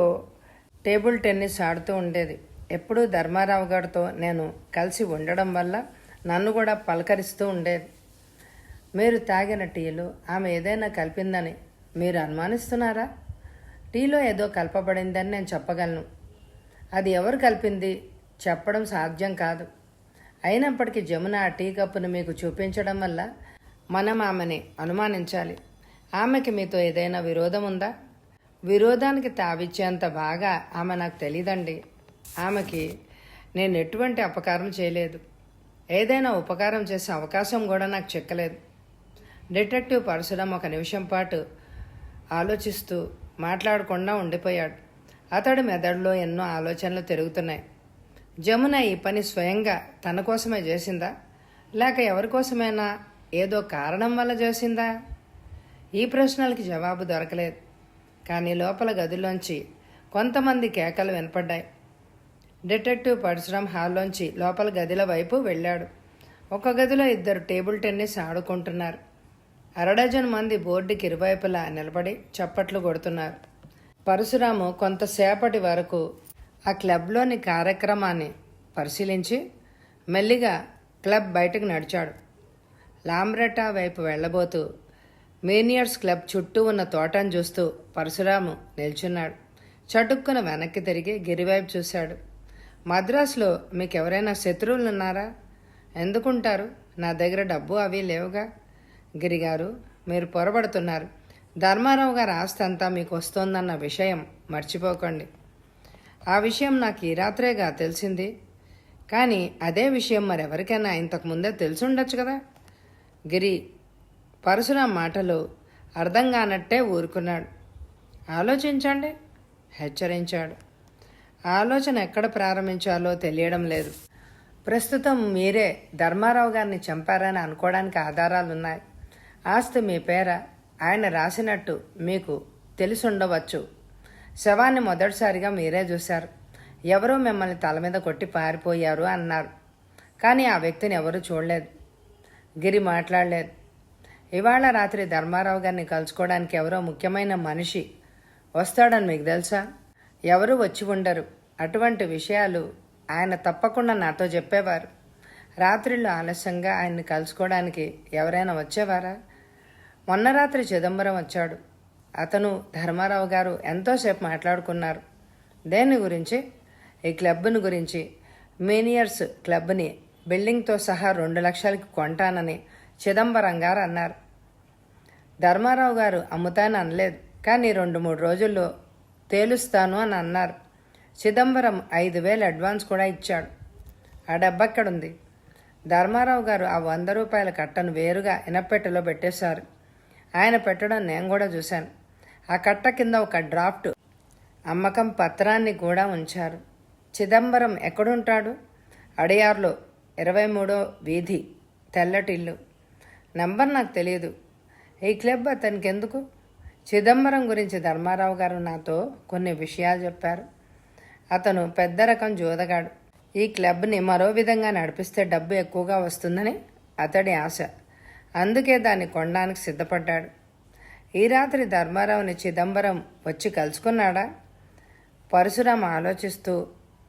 టేబుల్ టెన్నిస్ ఆడుతూ ఉండేది. ఎప్పుడూ ధర్మారావు గారితో నేను కలిసి ఉండడం వల్ల నన్ను కూడా పలకరిస్తూ ఉండేది. మీరు తాగిన టీలో ఆమె ఏదైనా కలిపిందని మీరు అనుమానిస్తున్నారా? టీలో ఏదో కలపబడిందని నేను చెప్పగలను. అది ఎవరు కలిపింది చెప్పడం సాధ్యం కాదు. అయినప్పటికీ జమున ఆ టీ కప్పును మీకు చూపించడం వల్ల మనం ఆమెని అనుమానించాలి. ఆమెకి మీతో ఏదైనా విరోధం ఉందా? విరోధానికి తావిచ్చేంత బాగా ఆమె నాకు తెలీదండి. ఆమెకి నేను ఎటువంటి అపకారం చేయలేదు. ఏదైనా ఉపకారం చేసే అవకాశం కూడా నాకు చిక్కలేదు. డిటెక్టివ్ పరశురాం ఒక నిమిషం పాటు ఆలోచిస్తూ మాట్లాడకుండా ఉండిపోయాడు. అతడి మెదడులో ఎన్నో ఆలోచనలు తిరుగుతున్నాయి. జమున ఈ పని స్వయంగా తన కోసమే చేసిందా, లేక ఎవరికోసమైనా ఏదో కారణం వల్ల చేసిందా? ఈ ప్రశ్నలకి జవాబు దొరకలేదు. కానీ లోపల గదిలోంచి కొంతమంది కేకలు వినపడ్డాయి. డిటెక్టివ్ పరశురాం హాల్లోంచి లోపల గదిల వైపు వెళ్ళాడు. ఒక గదిలో 2 టేబుల్ టెన్నిస్ ఆడుకుంటున్నారు. 1/2 మంది బోర్డుకి ఇరువైపులా నిలబడి చప్పట్లు కొడుతున్నారు. పరశురాము కొంతసేపటి వరకు ఆ క్లబ్లోని కార్యక్రమాన్ని పరిశీలించి మెల్లిగా క్లబ్ బయటకు నడిచాడు. లాంబ్రెటా వైపు వెళ్ళబోతూ మీనియర్స్ క్లబ్ చుట్టూ ఉన్న తోటను చూస్తూ పరశురాము నిల్చున్నాడు. చటుక్కున వెనక్కి తిరిగి గిరివైపు చూశాడు. మద్రాసులో మీకెవరైనా శత్రువులున్నారా? ఎందుకుంటారు? నా దగ్గర డబ్బు అవి లేవుగా. గిరిగారు, మీరు పొరబడుతున్నారు. ధర్మారావు గారు ఆస్తి అంతా మీకు వస్తోందన్న విషయం మర్చిపోకండి. ఆ విషయం నాకు ఈ రాత్రేగా తెలిసింది. కానీ అదే విషయం మరెవరికైనా ఇంతకుముందే తెలిసుండొచ్చు కదా. గిరి పరశురాం మాటలు అర్థం కానట్టే ఊరుకున్నాడు. ఆలోచించండి, హెచ్చరించాడు. ఆలోచన ఎక్కడ ప్రారంభించాలో తెలియడం లేదు. ప్రస్తుతం మీరే ధర్మారావు గారిని చంపారని అనుకోవడానికి ఆధారాలున్నాయి. ఆస్తి మీ పేర ఆయన రాసినట్టు మీకు తెలిసుండవచ్చు. శవాన్ని మొదటిసారిగా మీరే చూశారు. ఎవరో మిమ్మల్ని తల మీద కొట్టి పారిపోయారు అన్నారు. కానీ ఆ వ్యక్తిని ఎవరూ చూడలేదు. గిరి మాట్లాడలేదు. ఇవాళ రాత్రి ధర్మారావు గారిని కలుసుకోవడానికి ఎవరో ముఖ్యమైన మనిషి వస్తాడని మీకు తెలుసా? ఎవరూ వచ్చి ఉండరు. అటువంటి విషయాలు ఆయన తప్పకుండా నాతో చెప్పేవారు. రాత్రిళ్ళు ఆలస్యంగా ఆయన్ని కలుసుకోవడానికి ఎవరైనా వచ్చేవారా? మొన్న రాత్రి చిదంబరం వచ్చాడు. అతను ధర్మారావు గారు ఎంతోసేపు మాట్లాడుకున్నారు. దేని గురించి? ఈ క్లబ్ని గురించి. మీనియర్స్ క్లబ్ని బిల్డింగ్తో సహా 2 లక్షలకి కొంటానని చిదంబరం గారు అన్నారు. ధర్మారావు గారు అమ్ముతాను అనలేదు, కానీ 2-3 రోజుల్లో తేలుస్తాను అని అన్నారు. చిదంబరం 5,000 అడ్వాన్స్ కూడా ఇచ్చాడు. ఆ డబ్బెక్కడుంది? ధర్మారావు గారు ఆ 100 రూపాయల కట్టను వేరుగా ఇనపెట్టెలో పెట్టేశారు. ఆయన పెట్టడం నేను కూడా చూశాను. ఆ కట్ట కింద ఒక డ్రాఫ్ట్ అమ్మకం పత్రాన్ని కూడా ఉంచారు. చిదంబరం ఎక్కడుంటాడు? అడియార్లో 23వ వీధి, తెల్లటిల్లు. నంబర్ నాకు తెలియదు. ఈ క్లబ్ అతనికి ఎందుకు? చిదంబరం గురించి ధర్మారావు గారు నాతో కొన్ని విషయాలు చెప్పారు. అతను పెద్ద రకం జోదగాడు. ఈ క్లబ్ని మరో విధంగా నడిపిస్తే డబ్బు ఎక్కువగా వస్తుందని అతడి ఆశ. అందుకే దాన్ని కొనడానికి సిద్ధపడ్డాడు. ఈ రాత్రి ధర్మారావుని చిదంబరం వచ్చి కలుసుకున్నాడా? పరశురాం ఆలోచిస్తూ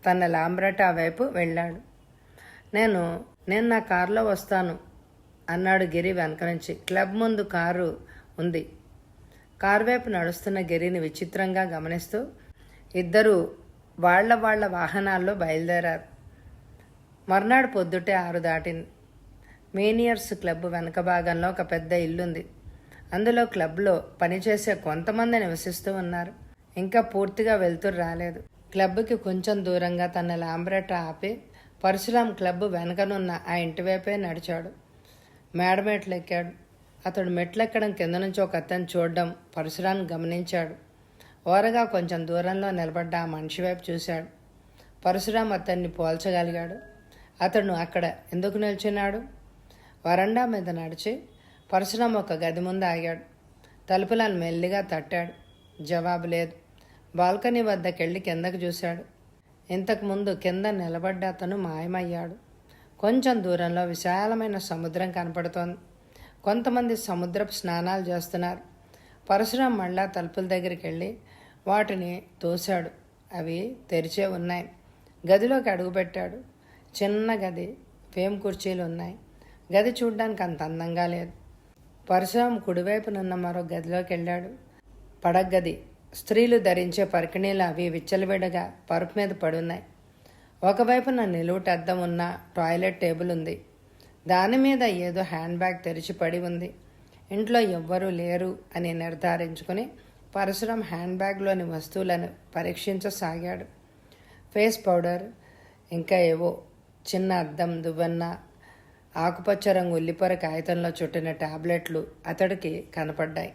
తన లాంబ్రటా వైపు వెళ్ళాడు. నేను నా కారులో వస్తాను అన్నాడు గిరి వెనక నుంచి. క్లబ్ ముందు కారు ఉంది. కారు వైపు నడుస్తున్న గిరిని విచిత్రంగా గమనిస్తూ ఇద్దరూ వాళ్ళ వాహనాల్లో బయలుదేరారు. మర్నాడు పొద్దుటే 6 దాటింది. మేనియర్స్ క్లబ్ వెనక భాగంలో ఒక పెద్ద ఇల్లుంది. అందులో క్లబ్లో పనిచేసే కొంతమంది నివసిస్తూ ఉన్నారు. ఇంకా పూర్తిగా వెళ్తురు రాలేదు. క్లబ్కి కొంచెం దూరంగా తన లాంబ్రెటా ఆపి పరశురాం క్లబ్ వెనకనున్న ఆ ఇంటి వైపే నడిచాడు. మేడమెట్లు ఎక్కాడు. అతడు మెట్లెక్కడం కింద నుంచి ఒక అతను చూడడం పరశురాం గమనించాడు. ఓరగా కొంచెం దూరంలో నిలబడ్డ ఆ మనిషి వైపు చూశాడు. పరశురాం అతన్ని పోల్చగలిగాడు. అతను అక్కడ ఎందుకు నిల్చున్నాడు? వరండా మీద నడిచి పరశురాం ఒక గది ముందు ఆగాడు. తలుపులను మెల్లిగా తట్టాడు. జవాబు లేదు. బాల్కనీ వద్దకెళ్ళి కిందకు చూశాడు. ఇంతకుముందు కింద నిలబడ్డ అతను మాయమయ్యాడు. కొంచెం దూరంలో విశాలమైన సముద్రం కనపడుతోంది. కొంతమంది సముద్రపు స్నానాలు చేస్తున్నారు. పరశురాం మళ్ళా తలుపుల దగ్గరికి వెళ్ళి వాటిని తోశాడు. అవి తెరిచే ఉన్నాయి. గదిలోకి అడుగుపెట్టాడు. చిన్న గది, వేం కుర్చీలు ఉన్నాయి. గది చూడ్డానికి అంత అందంగా లేదు. పరశురాం కుడివైపునున్న మరో గదిలోకి వెళ్ళాడు. పడగ్గది. స్త్రీలు ధరించే పరికిణీలు అవి విచ్చలవిడగా పరుపు మీద పడున్నాయి. ఒకవైపున నిలువుటద్దం ఉన్న టాయిలెట్ టేబుల్ ఉంది. దాని మీద ఏదో హ్యాండ్ బ్యాగ్ తెరిచి పడి ఉంది. ఇంట్లో ఎవ్వరూ లేరు అని నిర్ధారించుకుని పరశురాం హ్యాండ్ బ్యాగ్లోని వస్తువులను పరీక్షించసాగాడు. ఫేస్ పౌడర్, ఇంకా ఏవో చిన్న అద్దం, దువ్వెన్న, ఆకుపచ్చ రంగు ఉల్లిపొర కాగితంలో చుట్టిన టాబ్లెట్లు అతడికి కనపడ్డాయి.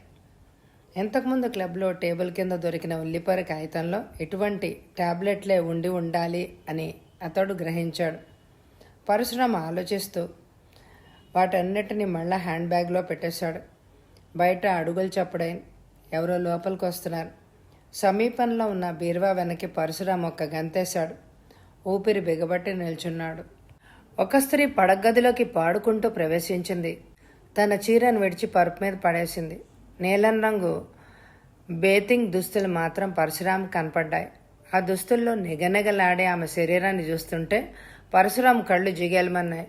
ఇంతకుముందు క్లబ్లో టేబుల్ కింద దొరికిన ఉల్లిపొర కాగితంలో ఎటువంటి టాబ్లెట్లే ఉండాలి అని అతడు గ్రహించాడు. పరశురాం ఆలోచిస్తూ వాటన్నిటినీ మళ్ళా హ్యాండ్ బ్యాగ్లో పెట్టేశాడు. బయట అడుగులు చప్పుడైన ఎవరో లోపలికి వస్తున్నారు. సమీపంలో ఉన్న బీరువా వెనక్కి పరశురాం ఒక్క గంతేశాడు. ఊపిరి బిగబట్టి నిల్చున్నాడు. ఒక స్త్రీ పడగదిలోకి పాడుకుంటూ ప్రవేశించింది. తన చీరను విడిచి పరుపు మీద పడేసింది. నీలం రంగు బేతింగ్ దుస్తులు మాత్రం పరశురాం కనపడ్డాయి. ఆ దుస్తుల్లో నిగనిగలాడే ఆమె శరీరాన్ని చూస్తుంటే పరశురాం కళ్ళు జిగేలమన్నాయి.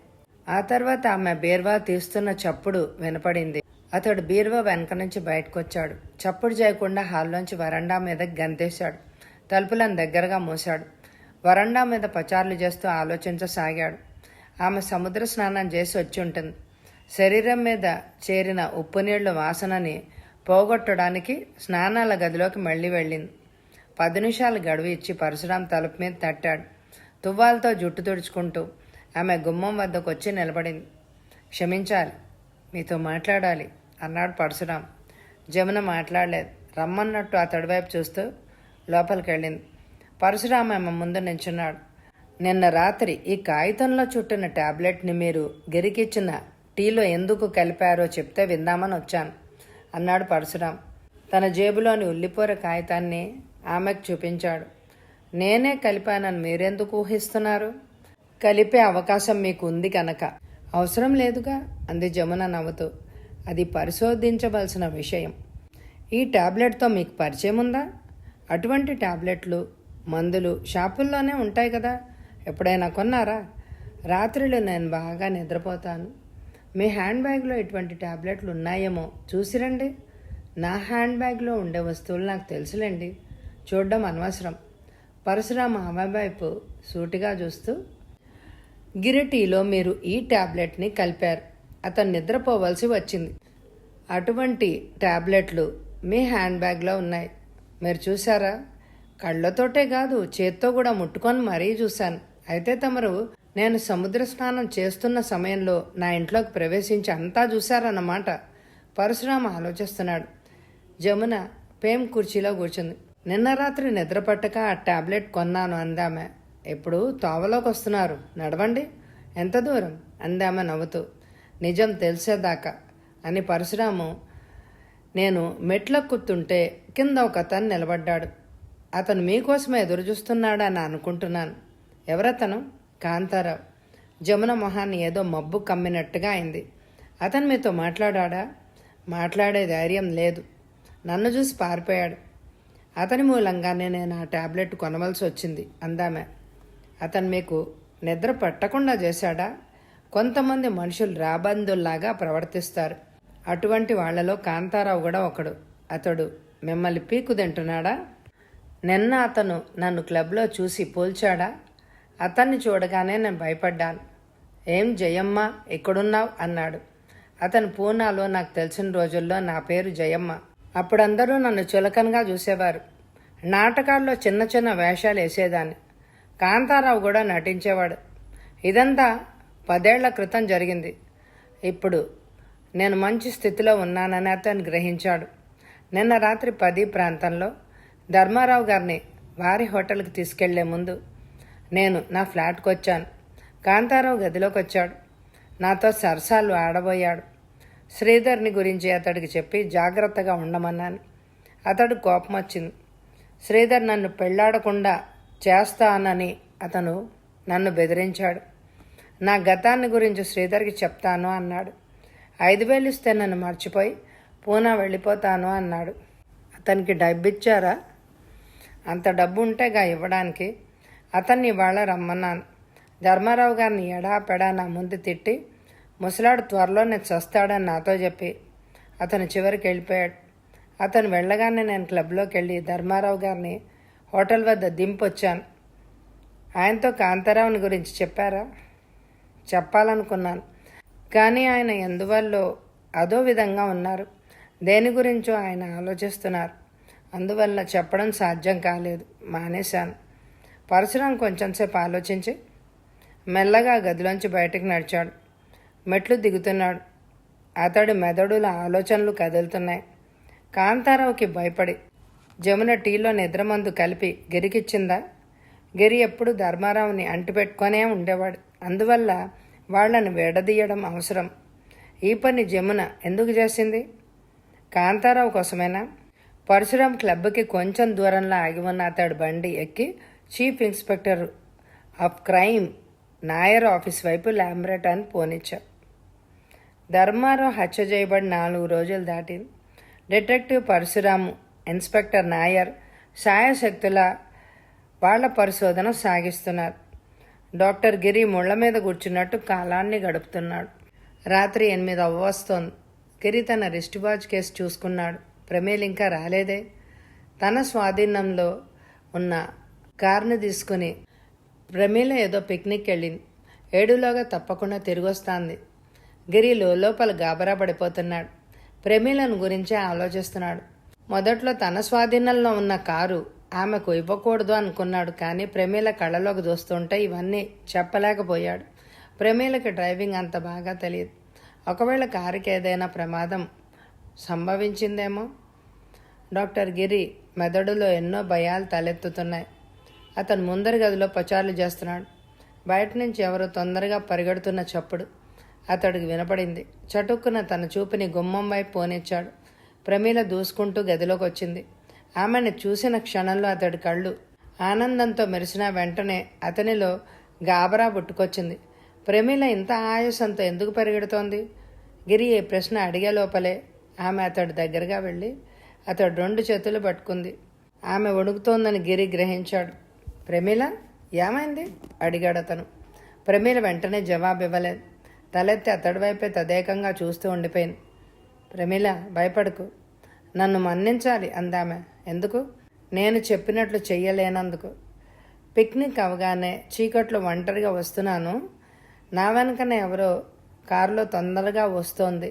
ఆ తర్వాత ఆమె బీరువా తీస్తున్న చప్పుడు వినపడింది. అతడు బీరువా వెనక నుంచి బయటకొచ్చాడు. చప్పుడు చేయకుండా హాల్లోంచి వరండా మీద గంతేశాడు. తలుపులను దగ్గరగా మూశాడు. వరండా మీద పచార్లు చేస్తూ ఆలోచించసాగాడు. ఆమె సముద్ర స్నానం చేసి వచ్చి ఉంటుంది. శరీరం మీద చేరిన ఉప్పు నీళ్ల వాసనని పోగొట్టడానికి స్నానాల గదిలోకి మళ్ళీ వెళ్ళింది. 10 నిమిషాలు గడువు ఇచ్చి పరశురాం తలుపు మీద తట్టాడు. తువ్వాలతో జుట్టు తుడుచుకుంటూ ఆమె గుమ్మం వద్దకు వచ్చి నిలబడింది. క్షమించాలి, మీతో మాట్లాడాలి అన్నాడు పరశురాం. జమున మాట్లాడలేదు. రమ్మన్నట్టు అతడి వైపు చూస్తూ లోపలికి వెళ్ళింది. పరశురాం ఆమె ముందు నించున్నాడు. నిన్న రాత్రి ఈ కాగితంలో చుట్టిన టాబ్లెట్ని మీరు గిరికిచ్చిన టీలో ఎందుకు కలిపారో చెప్తే విందామని వచ్చాను అన్నాడు పరశురాం. తన జేబులోని ఉల్లిపొర కాగితాన్ని ఆమెకు చూపించాడు. నేనే కలిపానని మీరెందుకు ఊహిస్తున్నారు? కలిపే అవకాశం మీకు ఉంది కనుక. అవసరం లేదుగా అంది జమున నవ్వుతూ. అది పరిశోధించవలసిన విషయం. ఈ టాబ్లెట్తో మీకు పరిచయం ఉందా? అటువంటి టాబ్లెట్లు, మందులు షాపుల్లోనే ఉంటాయి కదా, ఎప్పుడైనా కొన్నారా? రాత్రిలో నేను బాగా నిద్రపోతాను. మీ హ్యాండ్ బ్యాగ్లో ఇటువంటి టాబ్లెట్లు ఉన్నాయేమో చూసిరండి. నా హ్యాండ్ బ్యాగ్లో ఉండే వస్తువులు నాకు తెలుసులేండి, చూడడం అనవసరం. పరశురాం ఆమె వైపు సూటిగా చూస్తూ, గిరిటీలో మీరు ఈ టాబ్లెట్ని కలిపారు. అతను నిద్రపోవలసి వచ్చింది. అటువంటి టాబ్లెట్లు మీ హ్యాండ్ బ్యాగ్లో ఉన్నాయి. మీరు చూసారా? కళ్ళతోటే కాదు, చేత్తో కూడా ముట్టుకొని మరీ చూశాను అయితే తమరు నేను సముద్ర స్నానం చేస్తున్న సమయంలో నా ఇంట్లోకి ప్రవేశించి అంతా చూశారన్నమాట. పరశురామ ఆలోచిస్తున్నాడు. జమున పేం కుర్చీలో కూర్చుంది. నిన్న రాత్రి నిద్ర పట్టక ఆ టాబ్లెట్ కొన్నాను అందామె. ఇప్పుడు తోవలోకి వస్తున్నారు, నడవండి. ఎంత దూరం అందామె నవ్వుతూ. నిజం తెలిసేదాకా అని పరశురాము నేను మెట్లెక్కుతుంటే కింద ఒక అతను నిలబడ్డాడు. అతను మీకోసమే ఎదురు చూస్తున్నాడని అనుకుంటున్నాను. ఎవరతను? కాంతారావు. జమున మొహాన్ని ఏదో మబ్బు కమ్మినట్టుగా అయింది. అతను మీతో మాట్లాడా? మాట్లాడే ధైర్యం లేదు. నన్ను చూసి పారిపోయాడు. అతని మూలంగానే నేను ఆ టాబ్లెట్ కొనవలసి వచ్చింది అందామె. అతను మీకు నిద్ర పట్టకుండా చేశాడా? కొంతమంది మనుషులు రాబందుల్లాగా ప్రవర్తిస్తారు. అటువంటి వాళ్లలో కాంతారావు కూడా ఒకడు. అతడు మిమ్మల్ని పీకు తింటున్నాడా? నిన్న అతను నన్ను క్లబ్లో చూసి పోల్చాడా? అతన్ని చూడగానే నేను భయపడ్డాను. ఏం జయమ్మ ఎక్కడున్నావు అన్నాడు. అతను పూనాలో నాకు తెలిసిన రోజుల్లో నా పేరు జయమ్మ. అప్పుడందరూ నన్ను చులకనగా చూసేవారు. నాటకాల్లో చిన్న చిన్న వేషాలు వేసేదాన్ని. కాంతారావు కూడా నటించేవాడు. ఇదంతా 10 ఏళ్ల క్రితం జరిగింది. ఇప్పుడు నేను మంచి స్థితిలో ఉన్నానని అతను గ్రహించాడు. నిన్న రాత్రి 10 ప్రాంతంలో ధర్మారావు గారిని వారి హోటల్కి తీసుకెళ్లే ముందు నేను నా ఫ్లాట్కి వచ్చాను. కాంతారావు గదిలోకి వచ్చాడు. నాతో సరసాలు ఆడబోయాడు. శ్రీధర్ని గురించి అతడికి చెప్పి జాగ్రత్తగా ఉండమన్నాను. అతడు కోపం వచ్చింది. శ్రీధర్ నన్ను పెళ్లాడకుండా చేస్తానని అతను నన్ను బెదిరించాడు. నా గతాన్ని గురించి శ్రీధర్కి చెప్తాను అన్నాడు. 5,000 ఇస్తే నన్ను మర్చిపోయి పూనా వెళ్ళిపోతాను అన్నాడు. అతనికి డబ్బు ఇచ్చారా? అంత డబ్బు ఉంటేగా ఇవ్వడానికి. అతన్ని ఇవాళ రమ్మన్నాను. ధర్మారావు గారిని ఎడాపెడా నా ముందు తిట్టి ముసలాడు త్వరలోనే చస్తాడని నాతో చెప్పి అతను చివరికి వెళ్ళిపోయాడు. అతను వెళ్ళగానే నేను క్లబ్లోకి వెళ్ళి ధర్మారావు గారిని హోటల్ వద్ద దింపొచ్చాను. ఆయనతో కాంతారావుని గురించి చెప్పారా? చెప్పాలనుకున్నాను, కానీ ఆయన ఎందువల్లో అదో విధంగా ఉన్నారు. దేని గురించో ఆయన ఆలోచిస్తున్నారు. అందువల్ల చెప్పడం సాధ్యం కాలేదు, మానేశాను. పరశురాం కొంచెంసేపు ఆలోచించి మెల్లగా గదిలోంచి బయటకు నడిచాడు. మెట్లు దిగుతున్నాడు. అతడి మెదడుల ఆలోచనలు కదులుతున్నాయి. కాంతారావుకి భయపడి జమున టీలో నిద్రమందు కలిపి గిరికిచ్చిందా? గిరి ఎప్పుడు ధర్మారావుని అంటిపెట్టుకునే ఉండేవాడు. అందువల్ల వాళ్లను విడదీయడం అవసరం. ఈ పని జమున ఎందుకు చేసింది? కాంతారావు కోసమేనా? పరశురాం క్లబ్కి కొంచెం దూరంలో ఆగి ఉన్న అతడి బండి ఎక్కి chief inspector of crime Nair office వైపు లాంబ్రెట్ అని పోనిచ్చా. ధర్మారావు హత్య చేయబడి 4 రోజులు దాటింది. డిటెక్టివ్ పరశురాము, ఇన్స్పెక్టర్ నాయర్ శాయశక్తుల వాళ్ల పరిశోధన సాగిస్తున్నారు. డాక్టర్ గిరి ముళ్ల మీద కూర్చున్నట్టు కాలాన్ని గడుపుతున్నాడు. రాత్రి 8 అవ్వస్తోంది. గిరి తన రిస్ట్ వాచ్ కేసు చూసుకున్నాడు. ప్రమేల్ ఇంకా రాలేదే. తన స్వాధీనంలో ఉన్న కారుని తీసుకుని ప్రమీల ఏదో పిక్నిక్ వెళ్ళింది. 7లోగా తప్పకుండా తిరిగొస్తాంది. గిరి లోపల గాబరా పడిపోతున్నాడు. ప్రమీలను గురించే ఆలోచిస్తున్నాడు. మొదట్లో తన స్వాధీనంలో ఉన్న కారు ఆమెకు ఇవ్వకూడదు అనుకున్నాడు. కానీ ప్రమీల కళ్ళలోకి దూస్తుంటే ఇవన్నీ చెప్పలేకపోయాడు. ప్రమీలకి డ్రైవింగ్ అంత బాగా తెలియదు. ఒకవేళ కారుకి ఏదైనా ప్రమాదం సంభవించిందేమో. డాక్టర్ గిరి మెదడులో ఎన్నో భయాలు తలెత్తుతున్నాయి. అతను ముందరి గదిలో పచారులు చేస్తున్నాడు. బయట నుంచి ఎవరో తొందరగా పరిగెడుతున్న చప్పుడు అతడికి వినపడింది. చటుక్కున తన చూపుని గుమ్మం వైపు పోనిచ్చాడు. ప్రమీల దూసుకుంటూ గదిలోకి వచ్చింది. ఆమెను చూసిన క్షణంలో అతడి కళ్ళు ఆనందంతో మెరిసిన వెంటనే అతనిలో గాబరా పుట్టుకొచ్చింది. ప్రమీల ఇంత ఆయాసంతో ఎందుకు పరిగెడుతోంది? గిరి ఈ ప్రశ్న అడిగే లోపలే ఆమె అతడి దగ్గరగా వెళ్ళి అతడు 2 చేతులు పట్టుకుంది. ఆమె వణుకుతోందని గిరి గ్రహించాడు. ప్రమీల, ఏమైంది? అడిగాడు అతను. ప్రమీల వెంటనే జవాబు ఇవ్వలేదు. తలెత్తి అతడి వైపే తదేకంగా చూస్తూ ఉండిపోయింది. ప్రమీల, భయపడకు, నన్ను మన్నించాలి అందామె. ఎందుకు? నేను చెప్పినట్లు చెయ్యలేనందుకు. పిక్నిక్ అవగానే చీకట్లో ఒంటరిగా వస్తున్నాను. నా వెనకనే ఎవరో కారులో తొందరగా వస్తోంది.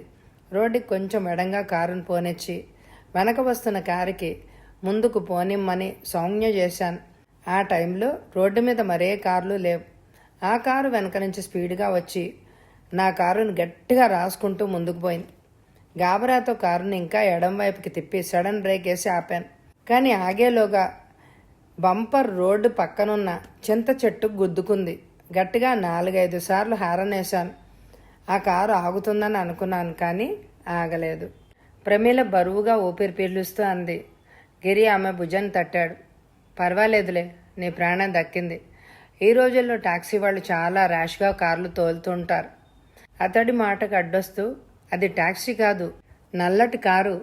రోడ్డుకి కొంచెం ఎడంగా కారును పోనిచ్చి వెనక వస్తున్న కారుకి ముందుకు పోనిమ్మని సౌజ్ఞ చేశాను. ఆ టైంలో రోడ్డు మీద మరే కార్లు లేవు. ఆ కారు వెనక నుంచి స్పీడ్గా వచ్చి నా కారుని గట్టిగా రాసుకుంటూ ముందుకు పోయింది. గాబరాతో కారుని ఇంకా ఎడం వైపుకి తిప్పి సడన్ బ్రేక్ వేసి ఆపాను. కానీ ఆగేలోగా బంపర్ రోడ్డు పక్కనున్న చింత చెట్టుకు గుద్దుకుంది. గట్టిగా 4-5 సార్లు హారన్ వేశాను. ఆ కారు ఆగుతుందని అనుకున్నాను, కానీ ఆగలేదు. ప్రమీల బరువుగా ఊపిరి పీలుస్తూ అంది. గిరి ఆమె భుజాన్ని తట్టాడు. పర్వాలేదులే, నీ ప్రాణం దక్కింది. ఈ రోజుల్లో టాక్సీ వాళ్ళు చాలా ర్యాష్గా కార్లు తోలుతుంటారు. అతడి మాటకు అడ్డొస్తూ, అది టాక్సీ కాదు, నల్లటి కారు.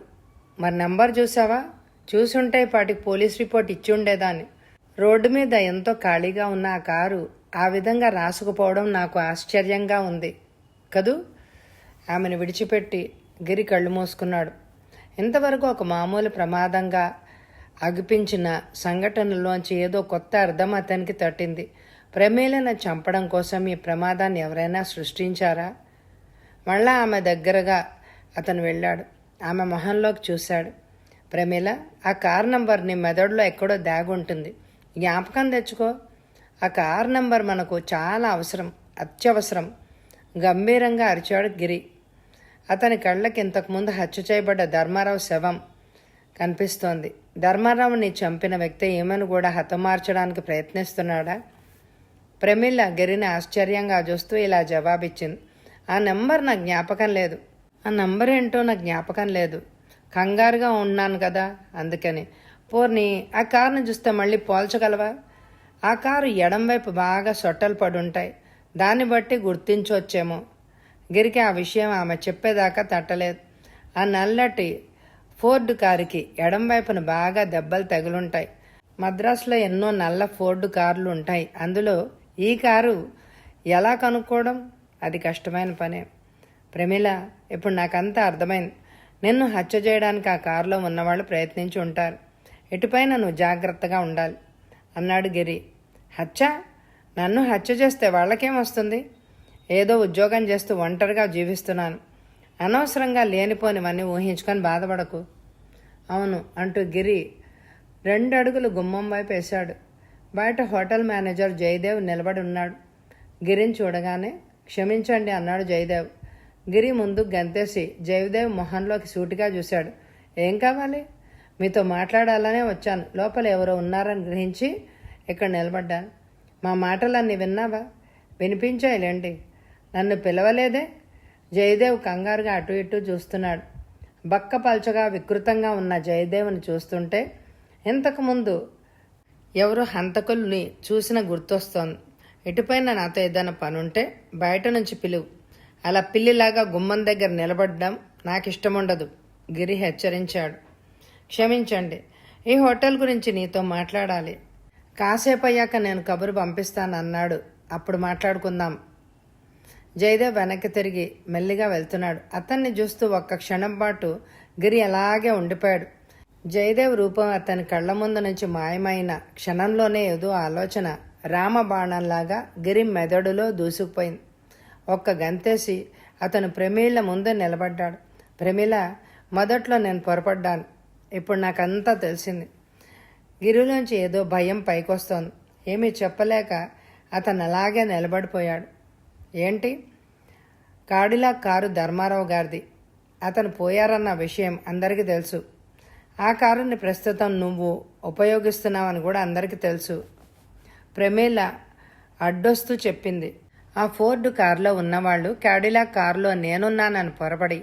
మరి నంబర్ చూసావా? చూసుంటే పాటికి పోలీస్ రిపోర్ట్ ఇచ్చి ఉండేదాన్ని. రోడ్డు మీద ఎంతో ఖాళీగా ఉన్న ఆ కారు ఆ విధంగా రాసుకుపోవడం నాకు ఆశ్చర్యంగా ఉంది కదూ. ఆమెను విడిచిపెట్టి గిరి కళ్ళు మూసుకున్నాడు. ఇంతవరకు ఒక మామూలు ప్రమాదంగా అగిపించిన సంఘటనలోంచి ఏదో కొత్త అర్థం అతనికి తట్టింది. ప్రమీలను చంపడం కోసం ఈ ప్రమాదాన్ని ఎవరైనా సృష్టించారా? మళ్ళా ఆమె దగ్గరగా అతను వెళ్ళాడు. ఆమె మొహంలోకి చూశాడు. ప్రమీల, ఆ కార్ నంబర్ నీ మెదడులో ఎక్కడో దాగుంటుంది. జ్ఞాపకం తెచ్చుకో. ఆ కార్ నంబర్ మనకు చాలా అవసరం, అత్యవసరం. గంభీరంగా అరిచాడు గిరి. అతని కళ్ళకి ఇంతకుముందు హత్య చేయబడ్డ ధర్మారావు శవం కనిపిస్తోంది. ధర్మారావుని చంపిన వ్యక్తి ఈమెను కూడా హతమార్చడానికి ప్రయత్నిస్తున్నాడా? ప్రమీల గిరిని ఆశ్చర్యంగా చూస్తూ ఇలా జవాబిచ్చింది. ఆ నెంబర్ నాకు జ్ఞాపకం లేదు. ఆ నంబర్ ఏంటో నాకు జ్ఞాపకం లేదు. కంగారుగా ఉన్నాను కదా, అందుకని. పోర్ని ఆ కారును చూస్తే మళ్ళీ పోల్చగలవా? ఆ కారు ఎడం వైపు బాగా సొట్టలు పడుంటాయి. దాన్ని బట్టి గుర్తించవచ్చేమో. గిరికి ఆ విషయం ఆమె చెప్పేదాకా తట్టలేదు. ఆ నల్లటి ఫోర్డ్ కారుకి ఎడం వైపున బాగా దెబ్బలు తగులుంటాయి. మద్రాసులో ఎన్నో నల్ల ఫోర్డ్ కార్లు ఉంటాయి. అందులో ఈ కారు ఎలా కనుక్కోవడం? అది కష్టమైన పనే. ప్రమీల, ఇప్పుడు నాకంతా అర్థమైంది. నిన్ను హత్య చేయడానికి ఆ కారులో ఉన్నవాళ్ళు ప్రయత్నించి ఉంటారు. ఇటుపైన నువ్వు జాగ్రత్తగా ఉండాలి అన్నాడు గిరి. హత్య? నన్ను హత్య చేస్తే వాళ్ళకేం వస్తుంది? ఏదో ఉద్యోగం చేస్తూ ఒంటరిగా జీవిస్తున్నాను. అనవసరంగా లేనిపోనివన్నీ ఊహించుకొని బాధపడకు. అవును అంటూ గిరి 2 అడుగులు గుమ్మం వైపు వేశాడు. బయట హోటల్ మేనేజర్ జయదేవ్ నిలబడి ఉన్నాడు. గిరిని చూడగానే క్షమించండి అన్నాడు జయదేవ్. గిరి ముందు గంతేసి జయదేవ్ మొహంలోకి సూటిగా చూశాడు. ఏం కావాలి? మీతో మాట్లాడాలనే వచ్చాను. లోపల ఎవరో ఉన్నారని గ్రహించి ఇక్కడ నిలబడ్డాను. మా మాటలన్నీ విన్నావా? వినిపించాయిలేండి. నన్ను పిలవలేదే? జయదేవ్ కంగారుగా అటు ఇటు చూస్తున్నాడు. బక్కపల్చగా వికృతంగా ఉన్న జయదేవ్ని చూస్తుంటే ఇంతకుముందు ఎవరో హంతకుల్ని చూసిన గుర్తొస్తోంది. ఇటుపైన నాతో ఏదైనా పనుంటే బయట నుంచి పిలువు. అలా పిల్లిలాగా గుమ్మం దగ్గర నిలబడ్డం నాకు ఇష్టముండదు, గిరి హెచ్చరించాడు. క్షమించండి, ఈ హోటల్ గురించి నీతో మాట్లాడాలి. కాసేపు అయ్యాక నేను కబురు పంపిస్తాను అన్నాడు. అప్పుడు మాట్లాడుకుందాం. జయదేవ్ వెనక్కి తిరిగి మెల్లిగా వెళ్తున్నాడు. అతన్ని చూస్తూ ఒక్క క్షణం పాటు గిరి అలాగే ఉండిపోయాడు. జయదేవ్ రూపం అతని కళ్ల ముందు నుంచి మాయమైన క్షణంలోనే ఏదో ఆలోచన రామబాణంలాగా గిరి మెదడులో దూసుకుపోయింది. ఒక్క గంతేసి అతను ప్రమీల ముందు నిలబడ్డాడు. ప్రమీల, మొదట్లో నేను పొరపడ్డాను. ఇప్పుడు నాకంతా తెలిసింది. గిరిలోంచి ఏదో భయం పైకొస్తోంది. ఏమీ చెప్పలేక అతను అలాగే నిలబడిపోయాడు. ఏంటి? కాడిలా కారు ధర్మారావు గారిది. అతను పోయారన్న విషయం అందరికీ తెలుసు. ఆ కారుని ప్రస్తుతం నువ్వు ఉపయోగిస్తున్నావని కూడా అందరికీ తెలుసు. ప్రమీల అడ్డొస్తూ చెప్పింది. ఆ ఫోర్డ్ కారులో ఉన్నవాళ్ళు క్యాడిలాక్ కారులో నేనున్నానని పొరపడి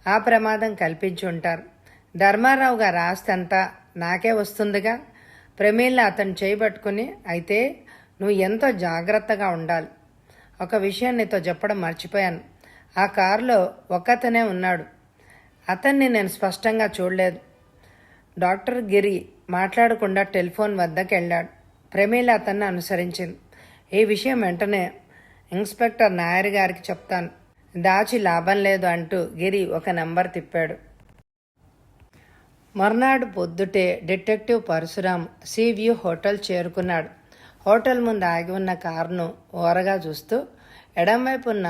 ఆ ప్రమాదం కల్పించి ఉంటారు. ధర్మారావు గారి ఆస్తి అంతా నాకే వస్తుందిగా. ప్రమీల అతను చేయబట్టుకుని, అయితే నువ్వు ఎంతో జాగ్రత్తగా ఉండాలి. ఒక విషయం నీతో చెప్పడం మర్చిపోయాను. ఆ కారులో ఒక్కతనే ఉన్నాడు. అతన్ని నేను స్పష్టంగా చూడలేదు. డాక్టర్ గిరి మాట్లాడకుండా టెలిఫోన్ వద్దకు వెళ్ళాడు. ప్రమీల అతన్ని అనుసరించింది. ఈ విషయం వెంటనే ఇన్స్పెక్టర్ నాయర్ గారికి చెప్తాను. దాచి లాభం లేదు అంటూ గిరి ఒక నెంబర్ తిప్పాడు. మర్నాడు పొద్దుటే డిటెక్టివ్ పరశురాం సీవ్యూ హోటల్ చేరుకున్నాడు. హోటల్ ముందు ఆగి ఉన్న కారును ఓరగా చూస్తూ ఎడంవైపు ఉన్న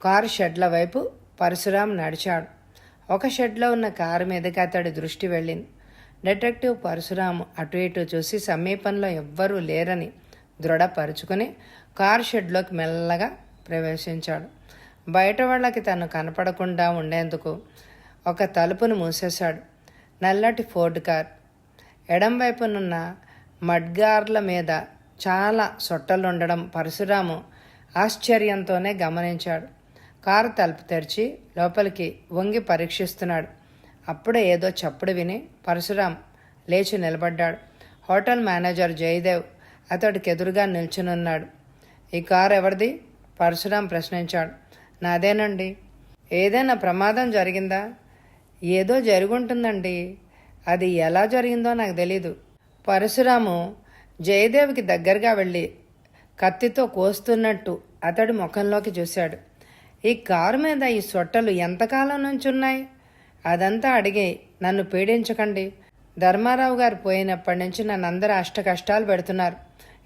కారు షెడ్ల వైపు పరశురాం నడిచాడు. ఒక షెడ్లో ఉన్న కారు మీదకి అతడి దృష్టి వెళ్ళింది. డిటెక్టివ్ పరశురాం అటు ఇటు చూసి సమీపంలో ఎవ్వరూ లేరని దృఢపరుచుకుని కారు షెడ్లోకి మెల్లగా ప్రవేశించాడు. బయట వాళ్ళకి తను కనపడకుండా ఉండేందుకు ఒక తలుపును మూసేశాడు. నల్లటి ఫోర్డ్ కార్. ఎడం వైపునున్న మడ్గార్ల మీద చాలా సొట్టలుండడం పరశురాము ఆశ్చర్యంతోనే గమనించాడు. కారు తలుపు తెరిచి లోపలికి వంగి పరీక్షిస్తున్నాడు. అప్పుడే ఏదో చప్పుడు విని పరశురాం లేచి నిలబడ్డాడు. హోటల్ మేనేజర్ జయదేవ్ అతడికి ఎదురుగా నిల్చునున్నాడు. ఈ కారు ఎవరిది? పరశురాం ప్రశ్నించాడు. నాదేనండి. ఏదైనా ప్రమాదం జరిగిందా? ఏదో జరుగుంటుందండి. అది ఎలా జరిగిందో నాకు తెలీదు. పరశురాము జయదేవ్కి దగ్గరగా వెళ్ళి కత్తితో కోస్తున్నట్టు అతడి ముఖంలోకి చూశాడు. ఈ కారు మీద ఈ సొట్టలు ఎంతకాలం నుంచి ఉన్నాయి? అదంతా అడిగి నన్ను పీడించకండి. ధర్మారావు గారు పోయినప్పటి నుంచి నన్ను అందరూ అష్ట కష్టాలు పెడుతున్నారు.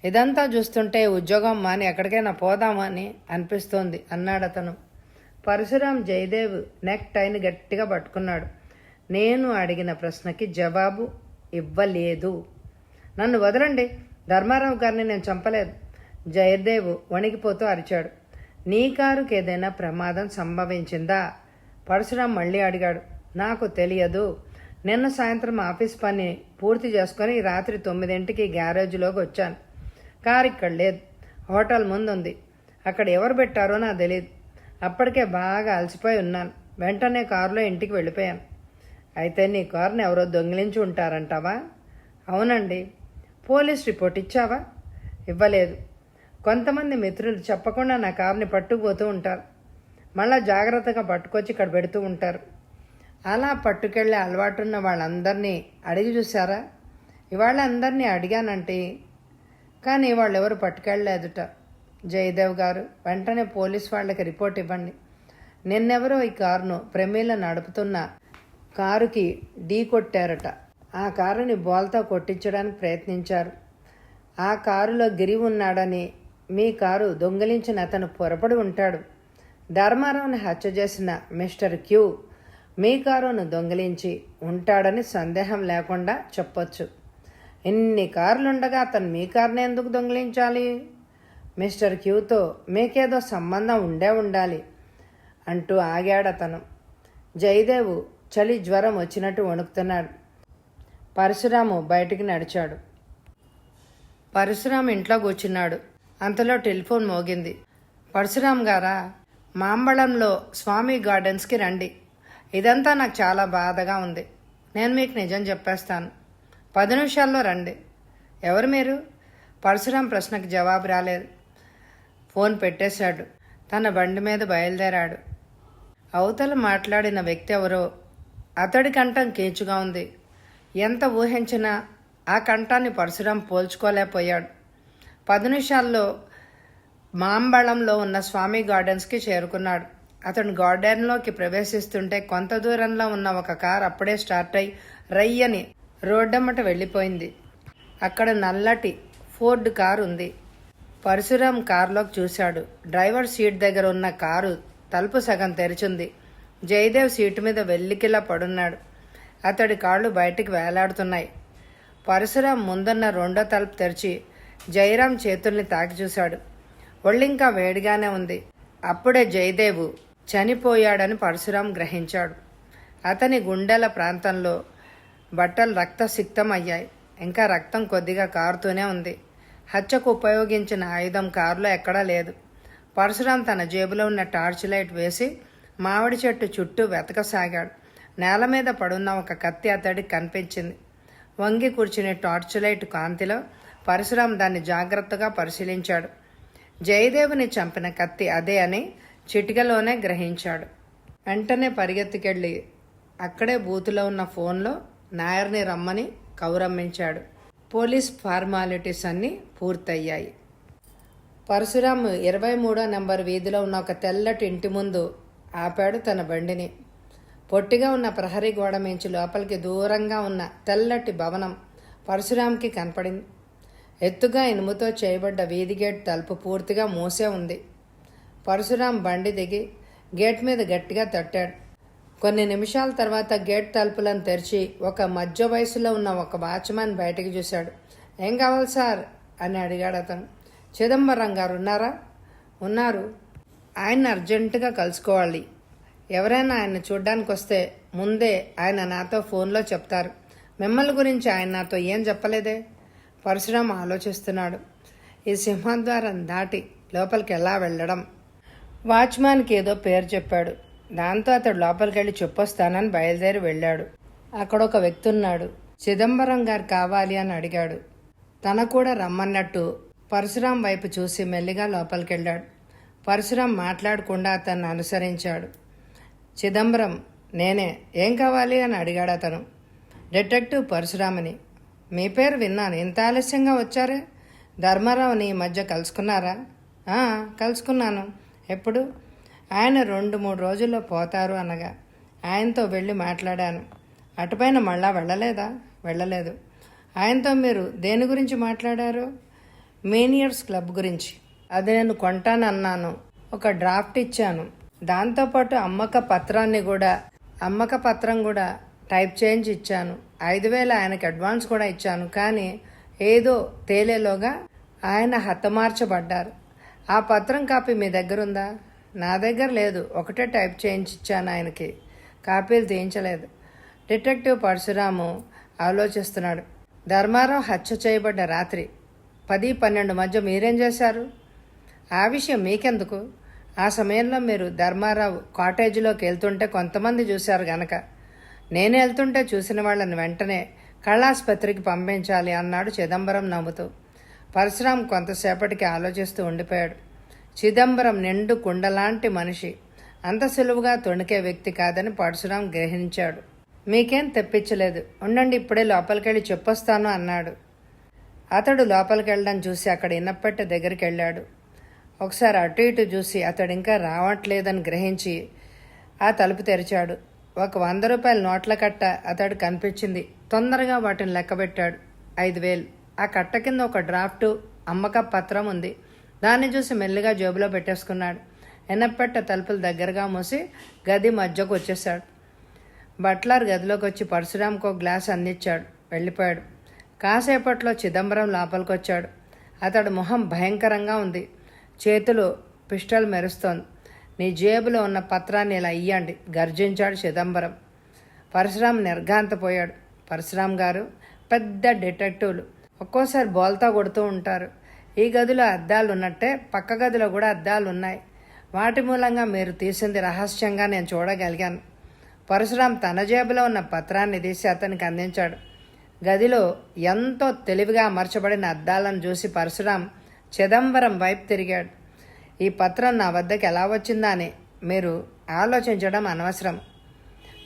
ఇదంతా చూస్తుంటే ఉద్యోగం మాని ఎక్కడికైనా పోదామని అనిపిస్తోంది అన్నాడు అతను. పరశురాం జయదేవ్ నెక్ టైని గట్టిగా పట్టుకున్నాడు. నేను అడిగిన ప్రశ్నకి జవాబు ఇవ్వలేదు. నన్ను వదలండి. ధర్మారావు గారిని నేను చంపలేదు. జయదేవ్ వణికిపోతూ అరిచాడు. నీ కారుకి ఏదైనా ప్రమాదం సంభవించిందా? పరశురాం మళ్ళీ అడిగాడు. నాకు తెలియదు. నిన్న సాయంత్రం ఆఫీస్ పని పూర్తి చేసుకుని రాత్రి 9ంటికి గ్యారేజ్లోకి వచ్చాను. కారు ఇక్కడ లేదు. హోటల్ ముందుంది. అక్కడ ఎవరు పెట్టారో నాకు తెలియదు. అప్పటికే బాగా అలసిపోయి ఉన్నాను. వెంటనే కారులో ఇంటికి వెళ్ళిపోయాను. అయితే నీ కారుని ఎవరో దొంగిలించి ఉంటారంటావా? అవునండి. పోలీస్ రిపోర్ట్ ఇచ్చావా? ఇవ్వలేదు. కొంతమంది మిత్రులు చెప్పకుండా నా కారుని పట్టుకుపోతూ ఉంటారు. మళ్ళా జాగ్రత్తగా పట్టుకొచ్చి ఇక్కడ పెడుతూ ఉంటారు. అలా పట్టుకెళ్ళే అలవాటున్న వాళ్ళందరినీ అడిగి చూసారా? ఇవాళ అందరినీ అడిగానంటే కానీ వాళ్ళెవరు పట్టుకెళ్ళలేదుట. జయదేవ్ గారు వెంటనే పోలీస్ వాళ్ళకి రిపోర్ట్ ఇవ్వండి. నిన్నెవరో ఈ కారును ప్రమీల నడుపుతున్న కారుకి ఢీ కొట్టారట. ఆ కారుని బోల్తా కొట్టించడానికి ప్రయత్నించారు. ఆ కారులో గిరి ఉన్నాడని, మీ కారు దొంగిలించిన అతను పొరపడి ఉంటాడు. ధర్మారావుని హత్య చేసిన మిస్టర్ క్యూ మీ కారును దొంగిలించి ఉంటాడని సందేహం లేకుండా చెప్పొచ్చు. ఇన్ని కార్లుండగా అతను మీ కారుని ఎందుకు దొంగిలించాలి? మిస్టర్ క్యూతో మీకేదో సంబంధం ఉండాలి అంటూ ఆగాడతను. జయదేవు చలి జ్వరం వచ్చినట్టు వణుకుతున్నాడు. పరశురాము బయటికి నడిచాడు. పరశురాము ఇంట్లో కూర్చున్నాడు. అంతలో టెలిఫోన్ మోగింది. పరశురాం గారా, మాంబళంలో స్వామి గార్డెన్స్కి రండి. ఇదంతా నాకు చాలా బాధగా ఉంది. నేను మీకు నిజం చెప్పేస్తాను. 10 నిమిషాల్లో రండి. ఎవరు మీరు? పరశురాం ప్రశ్నకు జవాబు రాలేదు. ఫోన్ పెట్టేశాడు. తన బండి మీద బయలుదేరాడు. అవతల మాట్లాడిన వ్యక్తి ఎవరో. అతడి కంఠం కేచుగా ఉంది. ఎంత ఊహించినా ఆ కంఠాన్ని పరశురాం పోల్చుకోలేకపోయాడు. 10 నిమిషాల్లో మాంబళంలో ఉన్న స్వామి గార్డెన్స్కి చేరుకున్నాడు. అతను గార్డెన్లోకి ప్రవేశిస్తుంటే కొంత దూరంలో ఉన్న ఒక కారు అప్పుడే స్టార్ట్ అయి రయ్యని రోడ్డమ్మట వెళ్ళిపోయింది. అక్కడ నల్లటి ఫోర్డ్ కారు ఉంది. పరశురాం కారులోకి చూశాడు. డ్రైవర్ సీట్ దగ్గర ఉన్న కారు తలుపు సగం తెరిచింది. జయదేవ్ సీటు మీద వెల్లికిలా పడున్నాడు. అతడి కాళ్ళు బయటికి వేలాడుతున్నాయి. పరశురాం ముందున్న రెండో తలుపు తెరిచి జయరాం చేతుల్ని తాకి చూశాడు. ఒళ్ళింకా వేడిగానే ఉంది. అప్పుడే జయదేవు చనిపోయాడని పరశురాం గ్రహించాడు. అతని గుండెల ప్రాంతంలో బట్టలు రక్తసిక్తం అయ్యాయి. ఇంకా రక్తం కొద్దిగా కారుతూనే ఉంది. హత్యకు ఉపయోగించిన ఆయుధం కారులో ఎక్కడా లేదు. పరశురాం తన జేబులో ఉన్న టార్చ్ లైట్ వేసి మామిడి చెట్టు చుట్టూ వెతకసాగాడు. నేల మీద పడున్న ఒక కత్తి అతడికి కనిపించింది. వంగి కూర్చునే టార్చ్ లైట్ కాంతిలో పరశురాం దాన్ని జాగ్రత్తగా పరిశీలించాడు. జయదేవుని చంపిన కత్తి అదే అని చిటికలోనే గ్రహించాడు. వెంటనే పరిగెత్తుకెళ్ళి అక్కడే బూతులో ఉన్న ఫోన్లో నాయర్ని రమ్మని కౌరమ్మించాడు. పోలీస్ ఫార్మాలిటీస్ అన్నీ పూర్తయ్యాయి. పరశురాం 23వ నెంబర్ వీధిలో ఉన్న ఒక తెల్లటి ఇంటి ముందు ఆపాడు తన బండిని. పొట్టిగా ఉన్న ప్రహరీ గోడ మించి లోపలికి దూరంగా ఉన్న తెల్లటి భవనం పరశురాంకి కనపడింది. ఎత్తుగా ఇనుముతో చేయబడ్డ వీధి గేట్ తలుపు పూర్తిగా మూసే ఉంది. పరశురాం బండి దిగి గేట్ మీద గట్టిగా తట్టాడు. కొన్ని నిమిషాల తర్వాత గేట్ తలుపులను తెరిచి ఒక మధ్య వయసులో ఉన్న ఒక వాచ్మెన్ బయటికి చూశాడు. ఏం కావాలి సార్ అని అడిగాడు అతను. చిదంబరం గారు ఉన్నారా? ఉన్నారు. ఆయన అర్జెంటుగా కలుసుకోవాలి. ఎవరైనా ఆయన చూడ్డానికి వస్తే ముందే ఆయన నాతో ఫోన్లో చెప్తారు. మిమ్మల్ని గురించి ఆయన నాతో ఏం చెప్పలేదే? పరశురాం ఆలోచిస్తున్నాడు. ఈ సింహద్వారం దాటి లోపలికి ఎలా వెళ్ళడం? వాచ్మాన్కి ఏదో పేరు చెప్పాడు. దాంతో అతడు లోపలికి వెళ్ళి చెప్పొస్తానని బయలుదేరి వెళ్ళాడు. అక్కడ ఒక వ్యక్తి ఉన్నాడు. చిదంబరం గారు కావాలి అని అడిగాడు. తన కూడా రమ్మన్నట్టు పరశురాం వైపు చూసి మెల్లిగా లోపలికెళ్ళాడు. పరశురాం మాట్లాడకుండా అతన్ని అనుసరించాడు. చిదంబరం, నేనే. ఏం కావాలి అని అడిగాడు అతను. డిటెక్టివ్ పరశురామని. మీ పేరు విన్నాను. ఇంత ఆలస్యంగా వచ్చారే? ధర్మారావుని ఈ మధ్య కలుసుకున్నారా? కలుసుకున్నాను. ఎప్పుడు? ఆయన 2-3 రోజుల్లో పోతారు అనగా ఆయనతో వెళ్ళి మాట్లాడాను. అటుపైన మళ్ళా వెళ్ళలేదా? వెళ్ళలేదు. ఆయనతో మీరు దేని గురించి మాట్లాడారు? మేనియర్స్ క్లబ్ గురించి. అది నేను కొంటానన్నాను. ఒక డ్రాఫ్ట్ ఇచ్చాను. దాంతోపాటు అమ్మక పత్రం కూడా టైప్ చేయించి ఇచ్చాను. 5,000 ఆయనకి అడ్వాన్స్ కూడా ఇచ్చాను. కానీ ఏదో తేలేలోగా ఆయన హతమార్చబడ్డారు. ఆ పత్రం కాపీ మీ దగ్గర ఉందా? నా దగ్గర లేదు. ఒకటే టైప్ చేయించి ఇచ్చాను ఆయనకి. కాపీలు తీయించలేదు. డిటెక్టివ్ పరశురాము ఆలోచిస్తున్నాడు. ధర్మారావు హత్య చేయబడ్డ రాత్రి 10-12 మధ్య మీరేం చేశారు? ఆ విషయం మీకెందుకు? ఆ సమయంలో మీరు ధర్మారావు కాటేజీలోకి వెళ్తుంటే కొంతమంది చూశారు గనక. నేను వెళ్తుంటే చూసిన వాళ్ళని వెంటనే కళాసుపత్రికి పంపించాలి అన్నాడు చిదంబరం నవ్వుతూ. పరశురాం కొంతసేపటికి ఆలోచిస్తూ ఉండిపోయాడు. చిదంబరం నిండు కుండలాంటి మనిషి. అంత సులువుగా తొణికే వ్యక్తి కాదని పరశురాం గ్రహించాడు. మీకేం తెప్పించలేదు, ఉండండి, ఇప్పుడే లోపలికెళ్ళి చెప్పొస్తాను అన్నాడు. అతడు లోపలికెళ్ళడం చూసి అక్కడ ఇనప్పెట్టె దగ్గరికి వెళ్ళాడు. ఒకసారి అటు ఇటు చూసి అతడు ఇంకా రావట్లేదని గ్రహించి ఆ తలుపు తెరిచాడు. ఒక 100 రూపాయల నోట్ల కట్ట అతడు కనిపించింది. తొందరగా వాటిని లెక్కబెట్టాడు. 5,000. ఆ కట్ట కింద ఒక డ్రాఫ్టు అమ్మక పత్రం ఉంది. దాన్ని చూసి మెల్లిగా జేబులో పెట్టేసుకున్నాడు. ఎనప్పెట్ట తలుపులు దగ్గరగా మూసి గది మధ్యకు వచ్చేశాడు. బట్లర్ గదిలోకి వచ్చి పరశురాంకు ఒక గ్లాస్ అందించాడు. వెళ్ళిపోయాడు. కాసేపట్లో చిదంబరం లోపలికొచ్చాడు. అతడు మొహం భయంకరంగా ఉంది. చేతిలో పిస్టల్ మెరుస్తోంది. నీ జేబులో ఉన్న పత్రాన్ని ఇలా ఇయ్యండి, గర్జించాడు చిదంబరం. పరశురాం నిర్ఘాంతపోయాడు. పరశురాం గారు పెద్ద డిటెక్టివ్లు. ఒక్కోసారి బోల్తా కొడుతూ ఉంటారు. ఈ గదిలో అద్దాలు ఉన్నట్టే పక్క గదిలో కూడా అద్దాలు ఉన్నాయి. వాటి మూలంగా మీరు తీసింది రహస్యంగా నేను చూడగలిగాను. పరశురాం తన జేబులో ఉన్న పత్రాన్ని తీసి అతనికి అందించాడు. గదిలో ఎంతో తెలివిగా అమర్చబడిన అద్దాలను చూసి పరశురాం చిదంబరం వైపు తిరిగాడు. ఈ పత్రం నా వద్దకు ఎలా వచ్చిందా అని మీరు ఆలోచించడం అనవసరం.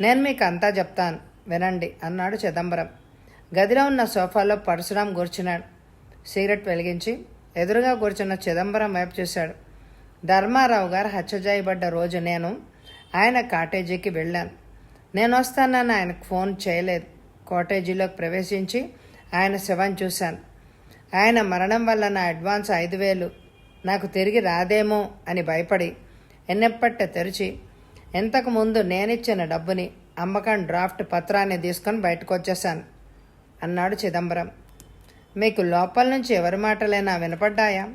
నేను మీకు అంతా చెప్తాను, వినండి అన్నాడు చిదంబరం. గదిలో ఉన్న సోఫాలో పరశురాం కూర్చున్నాడు. సిగరెట్ వెలిగించి ఎదురుగా కూర్చున్న చిదంబరం వైపు చూశాడు. ధర్మారావు గారు హత్య చేయబడ్డ రోజు నేను ఆయన కాటేజీకి వెళ్ళాను. నేను వస్తానని ఆయనకు ఫోన్ చేయలేదు. కాటేజీలోకి ప్రవేశించి ఆయన శవం చూశాను. ఆయన మరణం వల్ల నా అడ్వాన్స్ 5,000 నాకు తిరిగి రాదేమో అని భయపడి ఎన్నెప్పట్ట తెరిచి ఇంతకు ముందు నేనిచ్చిన డబ్బుని అమ్మకం డ్రాఫ్ట్ పత్రాన్ని తీసుకొని బయటకు వచ్చేశాను అన్నాడు చిదంబరం. మీకు లోపల నుంచి ఎవరి మాటలైనా వినపడ్డాయా?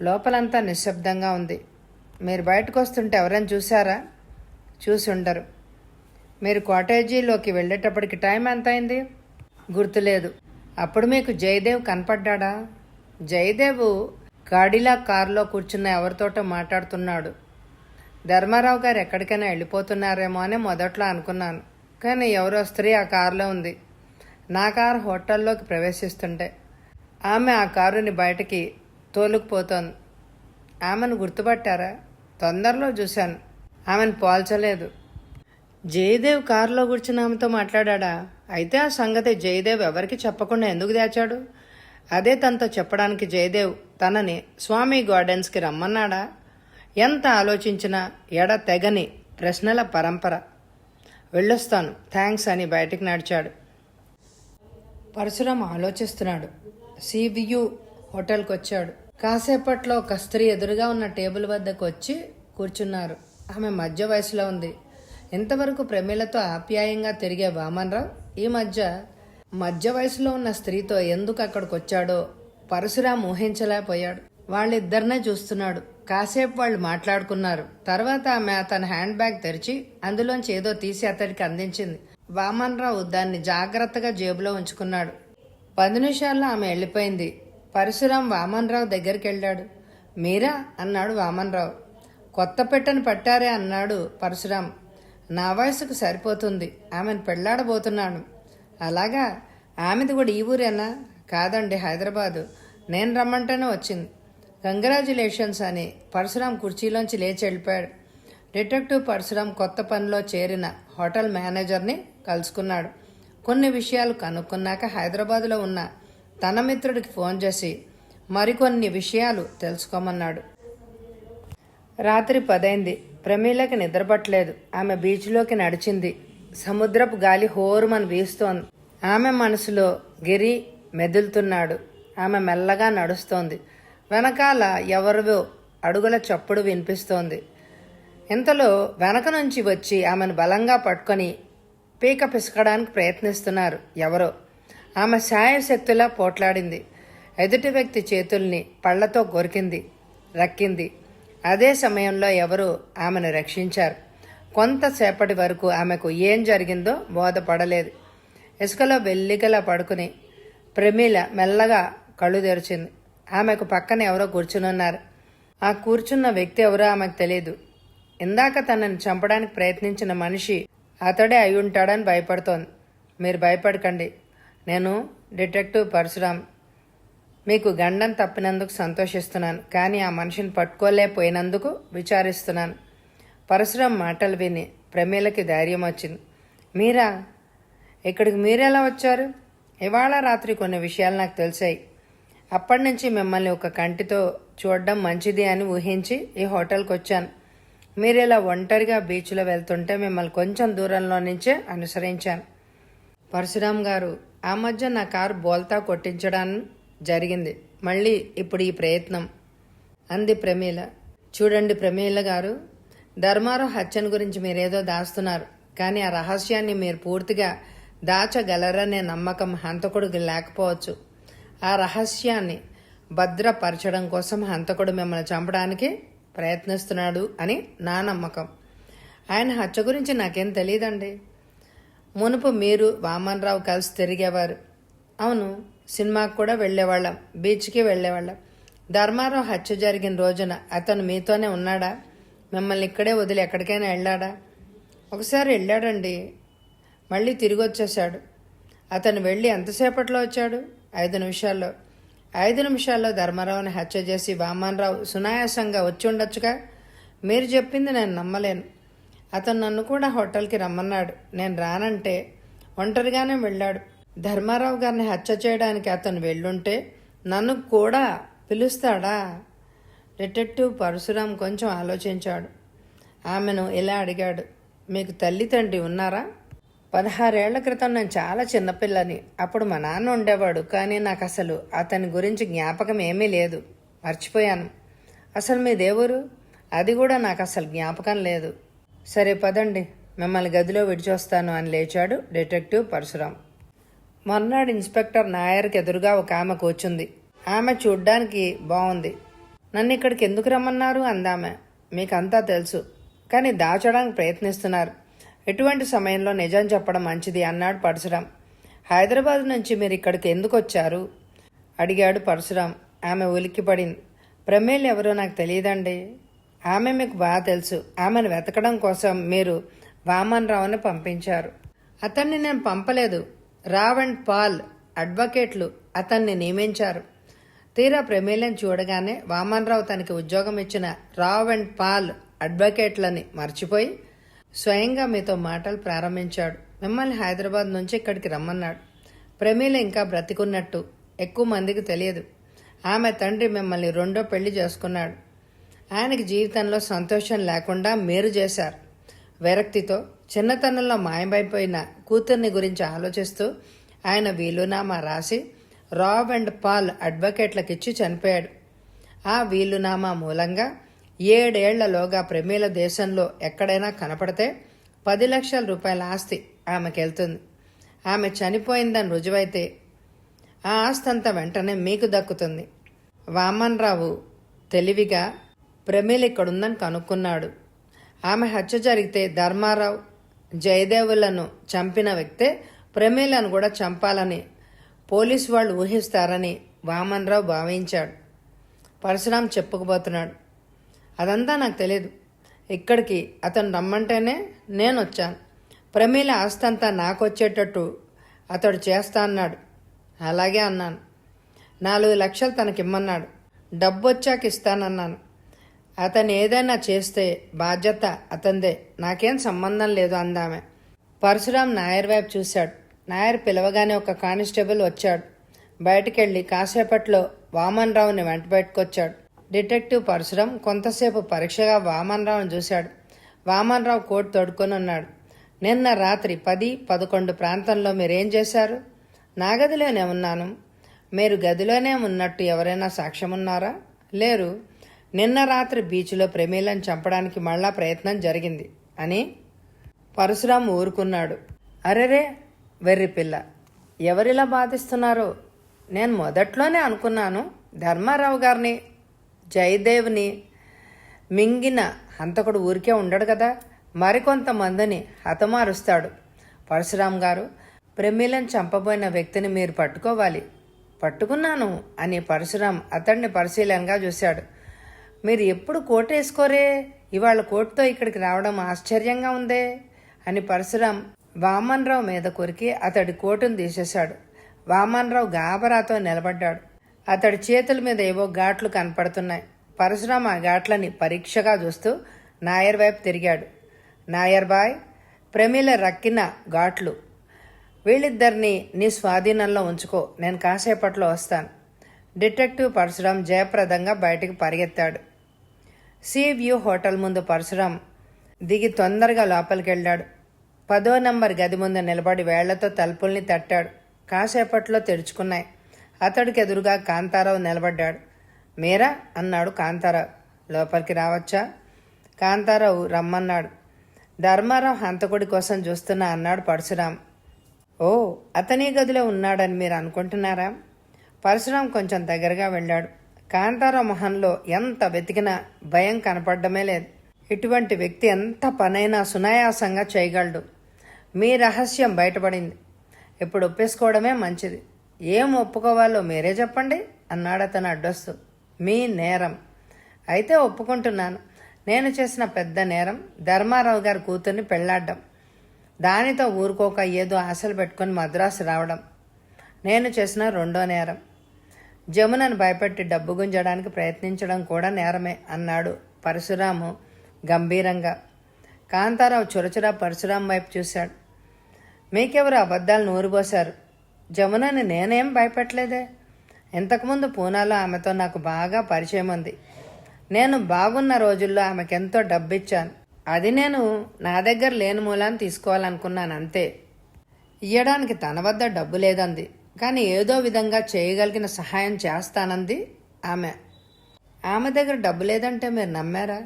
లోపలంతా నిశ్శబ్దంగా ఉంది. మీరు బయటకు వస్తుంటే ఎవరైనా చూశారా? చూసి ఉండరు. మీరు కాటేజీలోకి వెళ్ళేటప్పటికి టైం ఎంత అయింది? గుర్తులేదు. అప్పుడు మీకు జయదేవ్ కనపడ్డా? జయదేవ్ గాడిలా కారులో కూర్చున్న ఎవరితోటో మాట్లాడుతున్నాడు. ధర్మారావు గారు ఎక్కడికైనా వెళ్ళిపోతున్నారేమో అని మొదట్లో అనుకున్నాను. కానీ ఎవరో స్త్రీ ఆ కారులో ఉంది. నా కారు హోటల్లోకి ప్రవేశిస్తుంటే ఆమె ఆ కారుని బయటకి తోలుకుపోతోంది. ఆమెను గుర్తుపట్టారా? తొందరలో చూశాను. ఆమెను పోల్చలేదు. జయదేవ్ కారులో కూర్చుని ఆమెతో మాట్లాడా? అయితే ఆ సంగతి జయదేవ్ ఎవరికి చెప్పకుండా ఎందుకు దాచాడు? అదే తనతో చెప్పడానికి జయదేవ్ తనని స్వామి గార్డెన్స్కి రమ్మన్నాడా? ఎంత ఆలోచించినా తెగని ప్రశ్నల పరంపర. వెళ్ళొస్తాను, థ్యాంక్స్ అని బయటికి నడిచాడు. పరశురాం ఆలోచిస్తున్నాడు. సివియు హోటల్కి వచ్చాడు. కాసేపట్లో ఒక స్త్రీ ఎదురుగా ఉన్న టేబుల్ వద్దకు వచ్చి కూర్చున్నారు. ఆమె మధ్య వయసులో ఉంది. ఇంతవరకు ప్రమీలతో ఆప్యాయంగా తిరిగే వామన్రావు ఈ మధ్య వయసులో ఉన్న స్త్రీతో ఎందుకు అక్కడికి వచ్చాడో పరశురాం ఊహించలేకపోయాడు. వాళ్ళిద్దరినే చూస్తున్నాడు. కాసేపు వాళ్ళు మాట్లాడుకున్నారు. తర్వాత ఆమె తన హ్యాండ్ బ్యాగ్ తెరిచి అందులోంచి ఏదో తీసి అతడికి అందించింది. వామన్రావు దాన్ని జాగ్రత్తగా జేబులో ఉంచుకున్నాడు. 10 నిమిషాల్లో ఆమె వెళ్ళిపోయింది. పరశురాం వామన్రావు దగ్గరికి వెళ్ళాడు. మీరా అన్నాడు వామన్రావు. కొత్త పెట్టెను పట్టారే అన్నాడు పరశురాం. నా వయసుకు సరిపోతుంది, ఆమెను పెళ్లాడబోతున్నాను. అలాగా, ఆమెది కూడా ఈ ఊరేనా? కాదండి, హైదరాబాదు. నేను రమ్మంటేనే వచ్చింది. కంగ్రాచ్యులేషన్స్ అని పరశురాం కుర్చీలోంచి లేచి వెళ్ళిపోయాడు. డిటెక్టివ్ పరశురాం కొత్త పనిలో చేరిన హోటల్ మేనేజర్ని కలుసుకున్నాడు. కొన్ని విషయాలు కనుక్కున్నాక హైదరాబాదులో ఉన్న తన మిత్రుడికి ఫోన్ చేసి మరికొన్ని విషయాలు తెలుసుకోమన్నాడు. రాత్రి 10 అయింది. ప్రమీలకి నిద్రపట్టలేదు. ఆమె బీచ్లోకి నడిచింది. సముద్రపు గాలి హోరుమని వీస్తోంది. ఆమె మనసులో గిరి మెదులుతున్నాడు. ఆమె మెల్లగా నడుస్తోంది. వెనకాల ఎవరివో అడుగుల చప్పుడు వినిపిస్తోంది. ఇంతలో వెనక నుంచి వచ్చి ఆమెను బలంగా పట్టుకొని పీక పిసకడానికి ప్రయత్నిస్తున్నారు ఎవరో. ఆమె శాయశక్తిలా పోట్లాడింది. ఎదుటి వ్యక్తి చేతుల్ని పళ్లతో కొరికింది, రక్కింది. అదే సమయంలో ఎవరో ఆమెను రక్షించారు. కొంతసేపటి వరకు ఆమెకు ఏం జరిగిందో బోధపడలేదు. ఇసుకలో వెల్లికలా పడుకుని ప్రమీల మెల్లగా కళ్ళు తెరిచింది. ఆమెకు పక్కన ఎవరో కూర్చునున్నారు. ఆ కూర్చున్న వ్యక్తి ఎవరో ఆమెకు తెలియదు. ఇందాక తనని చంపడానికి ప్రయత్నించిన మనిషి అతడే అయి ఉంటాడని భయపడుతోంది. మీరు భయపడకండి, నేను డిటెక్టివ్ పరశురాం. మీకు గండం తప్పినందుకు సంతోషిస్తున్నాను, కానీ ఆ మనిషిని పట్టుకోలేకపోయినందుకు విచారిస్తున్నాను. పరశురాం మాటలు విని ప్రమీలకి ధైర్యం వచ్చింది. మీరా? ఇక్కడికి మీరెలా వచ్చారు? ఇవాళ రాత్రి కొన్ని విషయాలు నాకు తెలిసాయి. అప్పటి నుంచి మిమ్మల్ని ఒక కంటితో చూడడం మంచిది అని ఊహించి ఈ హోటల్కి వచ్చాను. మీరు ఇలా ఒంటరిగా బీచ్లో వెళ్తుంటే మిమ్మల్ని కొంచెం దూరంలో నుంచే అనుసరించాను. పరశురాం గారు, ఆ మధ్య నా కారు బోల్తా కొట్టించడానికి జరిగింది. మళ్ళీ ఇప్పుడు ఈ ప్రయత్నం అంది ప్రమీల. చూడండి ప్రమీల గారు, ధర్మారావు హత్యను గురించి మీరేదో దాస్తున్నారు. కానీ ఆ రహస్యాన్ని మీరు పూర్తిగా దాచగలరనే నమ్మకం హంతకుడికి లేకపోవచ్చు. ఆ రహస్యాన్ని భద్రపరచడం కోసం హంతకుడు మిమ్మల్ని చంపడానికి ప్రయత్నిస్తున్నాడు అని నా నమ్మకం. ఆయన హత్య గురించి నాకేం తెలియదండి. మునుపు మీరు వామన్రావు కలిసి తిరిగేవారు. అవును, సినిమాకు కూడా వెళ్ళేవాళ్ళం, బీచ్కి వెళ్ళేవాళ్ళం. ధర్మారావు హత్య జరిగిన రోజున అతను మీతోనే ఉన్నాడా? మిమ్మల్ని ఇక్కడే వదిలి ఎక్కడికైనా వెళ్ళాడా? ఒకసారి వెళ్ళాడండి, మళ్ళీ తిరిగి వచ్చేశాడు. అతను వెళ్ళి ఎంతసేపట్లో వచ్చాడు? 5 నిమిషాల్లో. 5 నిమిషాల్లో ధర్మారావుని హత్య చేసి వామన్రావు సునాయాసంగా వచ్చి ఉండొచ్చుగా. మీరు చెప్పింది నేను నమ్మలేను. అతను నన్ను కూడా హోటల్కి రమ్మన్నాడు. నేను రానంటే ఒంటరిగానే వెళ్ళాడు. ధర్మారావు గారిని హత్య చేయడానికి అతను వెళ్ళుంటే నన్ను కూడా పిలుస్తాడా? డిటెక్టివ్ పరశురాం కొంచెం ఆలోచించాడు. ఆమెను ఇలా అడిగాడు. మీకు తల్లి తండ్రి ఉన్నారా? 16 ఏళ్ల క్రితం నేను చాలా చిన్నపిల్లని. అప్పుడు మా నాన్న ఉండేవాడు, కానీ నాకు అసలు అతని గురించి జ్ఞాపకం ఏమీ లేదు. మర్చిపోయాను. అసలు మీ దేవురు? అది కూడా నాకు అసలు జ్ఞాపకం లేదు. సరే పదండి, మిమ్మల్ని గదిలో విడిచొస్తాను అని లేచాడు డిటెక్టివ్ పరశురాం. మర్నాడు ఇన్స్పెక్టర్ నాయర్కి ఎదురుగా ఒక ఆమె కూర్చుంది. ఆమె చూడ్డానికి బాగుంది. నన్ను ఇక్కడికి ఎందుకు రమ్మన్నారు అందామె. మీకంతా తెలుసు, కానీ దాచడానికి ప్రయత్నిస్తున్నారు. ఎటువంటి సమయంలో నిజం చెప్పడం మంచిది అన్నాడు పరశురాం. హైదరాబాద్ నుంచి మీరు ఇక్కడికి ఎందుకు వచ్చారు అడిగాడు పరశురాం. ఆమె ఉలిక్కిపడింది. ప్రమేల్ ఎవరో నాకు తెలియదండి. ఆమె మీకు బాగా తెలుసు. ఆమెను వెతకడం కోసం మీరు వామన్రావుని పంపించారు. అతన్ని నేను పంపలేదు. రావ్ అండ్ పాల్ అడ్వకేట్లు అతన్ని నియమించారు. తీరా ప్రమేలను చూడగానే వామన్రావు తనకి ఉద్యోగం ఇచ్చిన రావ్ అండ్ పాల్ అడ్వకేట్లని మర్చిపోయి స్వయంగా మీతో మాటలు ప్రారంభించాడు. మిమ్మల్ని హైదరాబాద్ నుంచి ఇక్కడికి రమ్మన్నాడు. ప్రమీల ఇంకా బ్రతికున్నట్టు ఎక్కువ మందికి తెలియదు. ఆమె తండ్రి మిమ్మల్ని 2వ పెళ్లి చేసుకున్నాడు. ఆయనకి జీవితంలో సంతోషం లేకుండా మీరు చేశారు. విరక్తితో చిన్నతనంలో మాయమైపోయిన కూతుర్ని గురించి ఆలోచిస్తూ ఆయన వీలునామా రాసి రావ్ అండ్ పాల్ అడ్వకేట్లకిచ్చి చనిపోయాడు. ఆ వీలునామా మూలంగా 7 ఏళ్లలోగా ప్రమీల దేశంలో ఎక్కడైనా కనపడితే 10 లక్షల రూపాయల ఆస్తి ఆమెకెళ్తుంది. ఆమె చనిపోయిందని రుజువైతే ఆ ఆస్తి అంతా వెంటనే మీకు దక్కుతుంది. వామన్రావు తెలివిగా ప్రమీల ఇక్కడుందని కనుక్కున్నాడు. ఆమె హత్య జరిగితే ధర్మారావు, జయదేవులను చంపిన వ్యక్తే ప్రమీలను కూడా చంపాలని పోలీసు వాళ్ళు ఊహిస్తారని వామన్ రావు భావించాడు. పరశురాం చెప్పుకుపోతున్నాడు. అదంతా నాకు తెలియదు. ఇక్కడికి అతను రమ్మంటేనే నేను వచ్చాను. ప్రమీల ఆస్తంతా నాకు వచ్చేటట్టు అతడు చేస్తా అన్నాడు. అలాగే అన్నాను. 4 లక్షలు తనకిమ్మన్నాడు. డబ్బు వచ్చాక ఇస్తానన్నాను. అతను ఏదైనా చేస్తే బాధ్యత అతందే, నాకేం సంబంధం లేదు అందామె. పరశురాం నాయర్ వైపు చూశాడు. నాయర్ పిలవగానే ఒక కానిస్టేబుల్ వచ్చాడు. బయటికెళ్ళి కాసేపట్లో వామన్ రావుని వెంట పెట్టుకొచ్చాడు. డిటెక్టివ్ పరశురాం కొంతసేపు పరీక్షగా వామన్ రావుని చూశాడు. వామన్ రావు కోట్ తొడుక్కొని ఉన్నాడు. నిన్న రాత్రి 10-11 ప్రాంతంలో మీరేం చేశారు? నా గదిలోనే ఉన్నాను. మీరు గదిలోనే ఉన్నట్టు ఎవరైనా సాక్ష్యం ఉన్నారా? లేరు. నిన్న రాత్రి బీచ్లో ప్రమీలను చంపడానికి మళ్ళా ప్రయత్నం జరిగింది అని పరశురాం ఊరుకున్నాడు. అరెరే వెర్రి పిల్ల, ఎవరిలా బాధిస్తున్నారో? నేను మొదట్లోనే అనుకున్నాను. ధర్మారావు గారిని, జయదేవ్ని మింగిన హంతకుడు ఊరికే ఉండడు కదా, మరికొంతమందిని హతమారుస్తాడు. పరశురాం గారు, ప్రమీలను చంపబోయిన వ్యక్తిని మీరు పట్టుకోవాలి. పట్టుకున్నాను అని పరశురాం అతడిని పరిశీలనగా చూశాడు. మీరు ఎప్పుడు కోట్ వేసుకోరే? ఇవాళ కోట్తో ఇక్కడికి రావడం ఆశ్చర్యంగా ఉందే అని పరశురాం వామన్ రావు మీద కొరికి అతడి కోటును తీసేశాడు. వామన్ రావు గాబరాతో నిలబడ్డాడు. అతడి చేతుల మీద ఏవో ఘాట్లు కనపడుతున్నాయి. పరశురాం ఆ ఘాట్లని పరీక్షగా చూస్తూ నాయర్ వైపు తిరిగాడు. నాయర్ బాయ్, ప్రమీల రక్కిన ఘాట్లు. వీళ్ళిద్దరినీ నీ స్వాధీనంలో ఉంచుకో, నేను కాసేపట్లో వస్తాను. డిటెక్టివ్ పరశురాం జయప్రదంగా బయటికి పరిగెత్తాడు. సీ వ్యూ హోటల్ ముందు పరశురాం దిగి తొందరగా లోపలికెళ్ళాడు. 10వ నంబర్ గది ముందు నిలబడి వేళ్లతో తలుపుల్ని తట్టాడు. కాసేపట్లో తెరుచుకున్నాయి. అతడికి ఎదురుగా కాంతారావు నిలబడ్డాడు. మీరా అన్నాడు కాంతారావు. లోపలికి రావచ్చా? కాంతారావు రమ్మన్నాడు. ధర్మారావు హంతకుడి కోసం చూస్తున్నా అన్నాడు పరశురాం. ఓ, అతని గదిలో ఉన్నాడని మీరు అనుకుంటున్నారా? పరశురాం కొంచెం దగ్గరగా వెళ్ళాడు. కాంతారావు మొహంలో ఎంత వెతికినా భయం కనపడమే లేదు. ఇటువంటి వ్యక్తి ఎంత పనైనా సునాయాసంగా చేయగలడు. మీ రహస్యం బయటపడింది. ఇప్పుడు ఒప్పేసుకోవడమే మంచిది. ఏం ఒప్పుకోవాలో మీరే చెప్పండి అన్నాడు అతను అడ్డొస్తూ. మీ నేరం అయితే ఒప్పుకుంటున్నాను. నేను చేసిన పెద్ద నేరం ధర్మారావు గారి కూతుర్ని పెళ్లాడ్డం. దానితో ఊరుకోక ఏదో ఆశలు పెట్టుకుని మద్రాసు రావడం నేను చేసిన 2వ నేరం. జమునను భయపెట్టి డబ్బు గుంజడానికి ప్రయత్నించడం కూడా నేరమే అన్నాడు పరశురాము గంభీరంగా. కాంతారావు చురచురా పరశురాం వైపు చూశాడు. మీకెవరు అబద్ధాలు నూరుపోశారు? జమునని నేనేం భయపెట్టలేదే. ఇంతకుముందు పూనాలో ఆమెతో నాకు బాగా పరిచయం ఉంది. నేను బాగున్న రోజుల్లో ఆమెకెంతో డబ్బిచ్చాను. అది నేను నా దగ్గర లేని మూలాన్ని తీసుకోవాలనుకున్నాను అంతే. ఇయ్యడానికి తన వద్ద డబ్బు లేదంది, కానీ ఏదో విధంగా చేయగలిగిన సహాయం చేస్తానంది ఆమె. ఆమె దగ్గర డబ్బు లేదంటే మీరు నమ్మారా?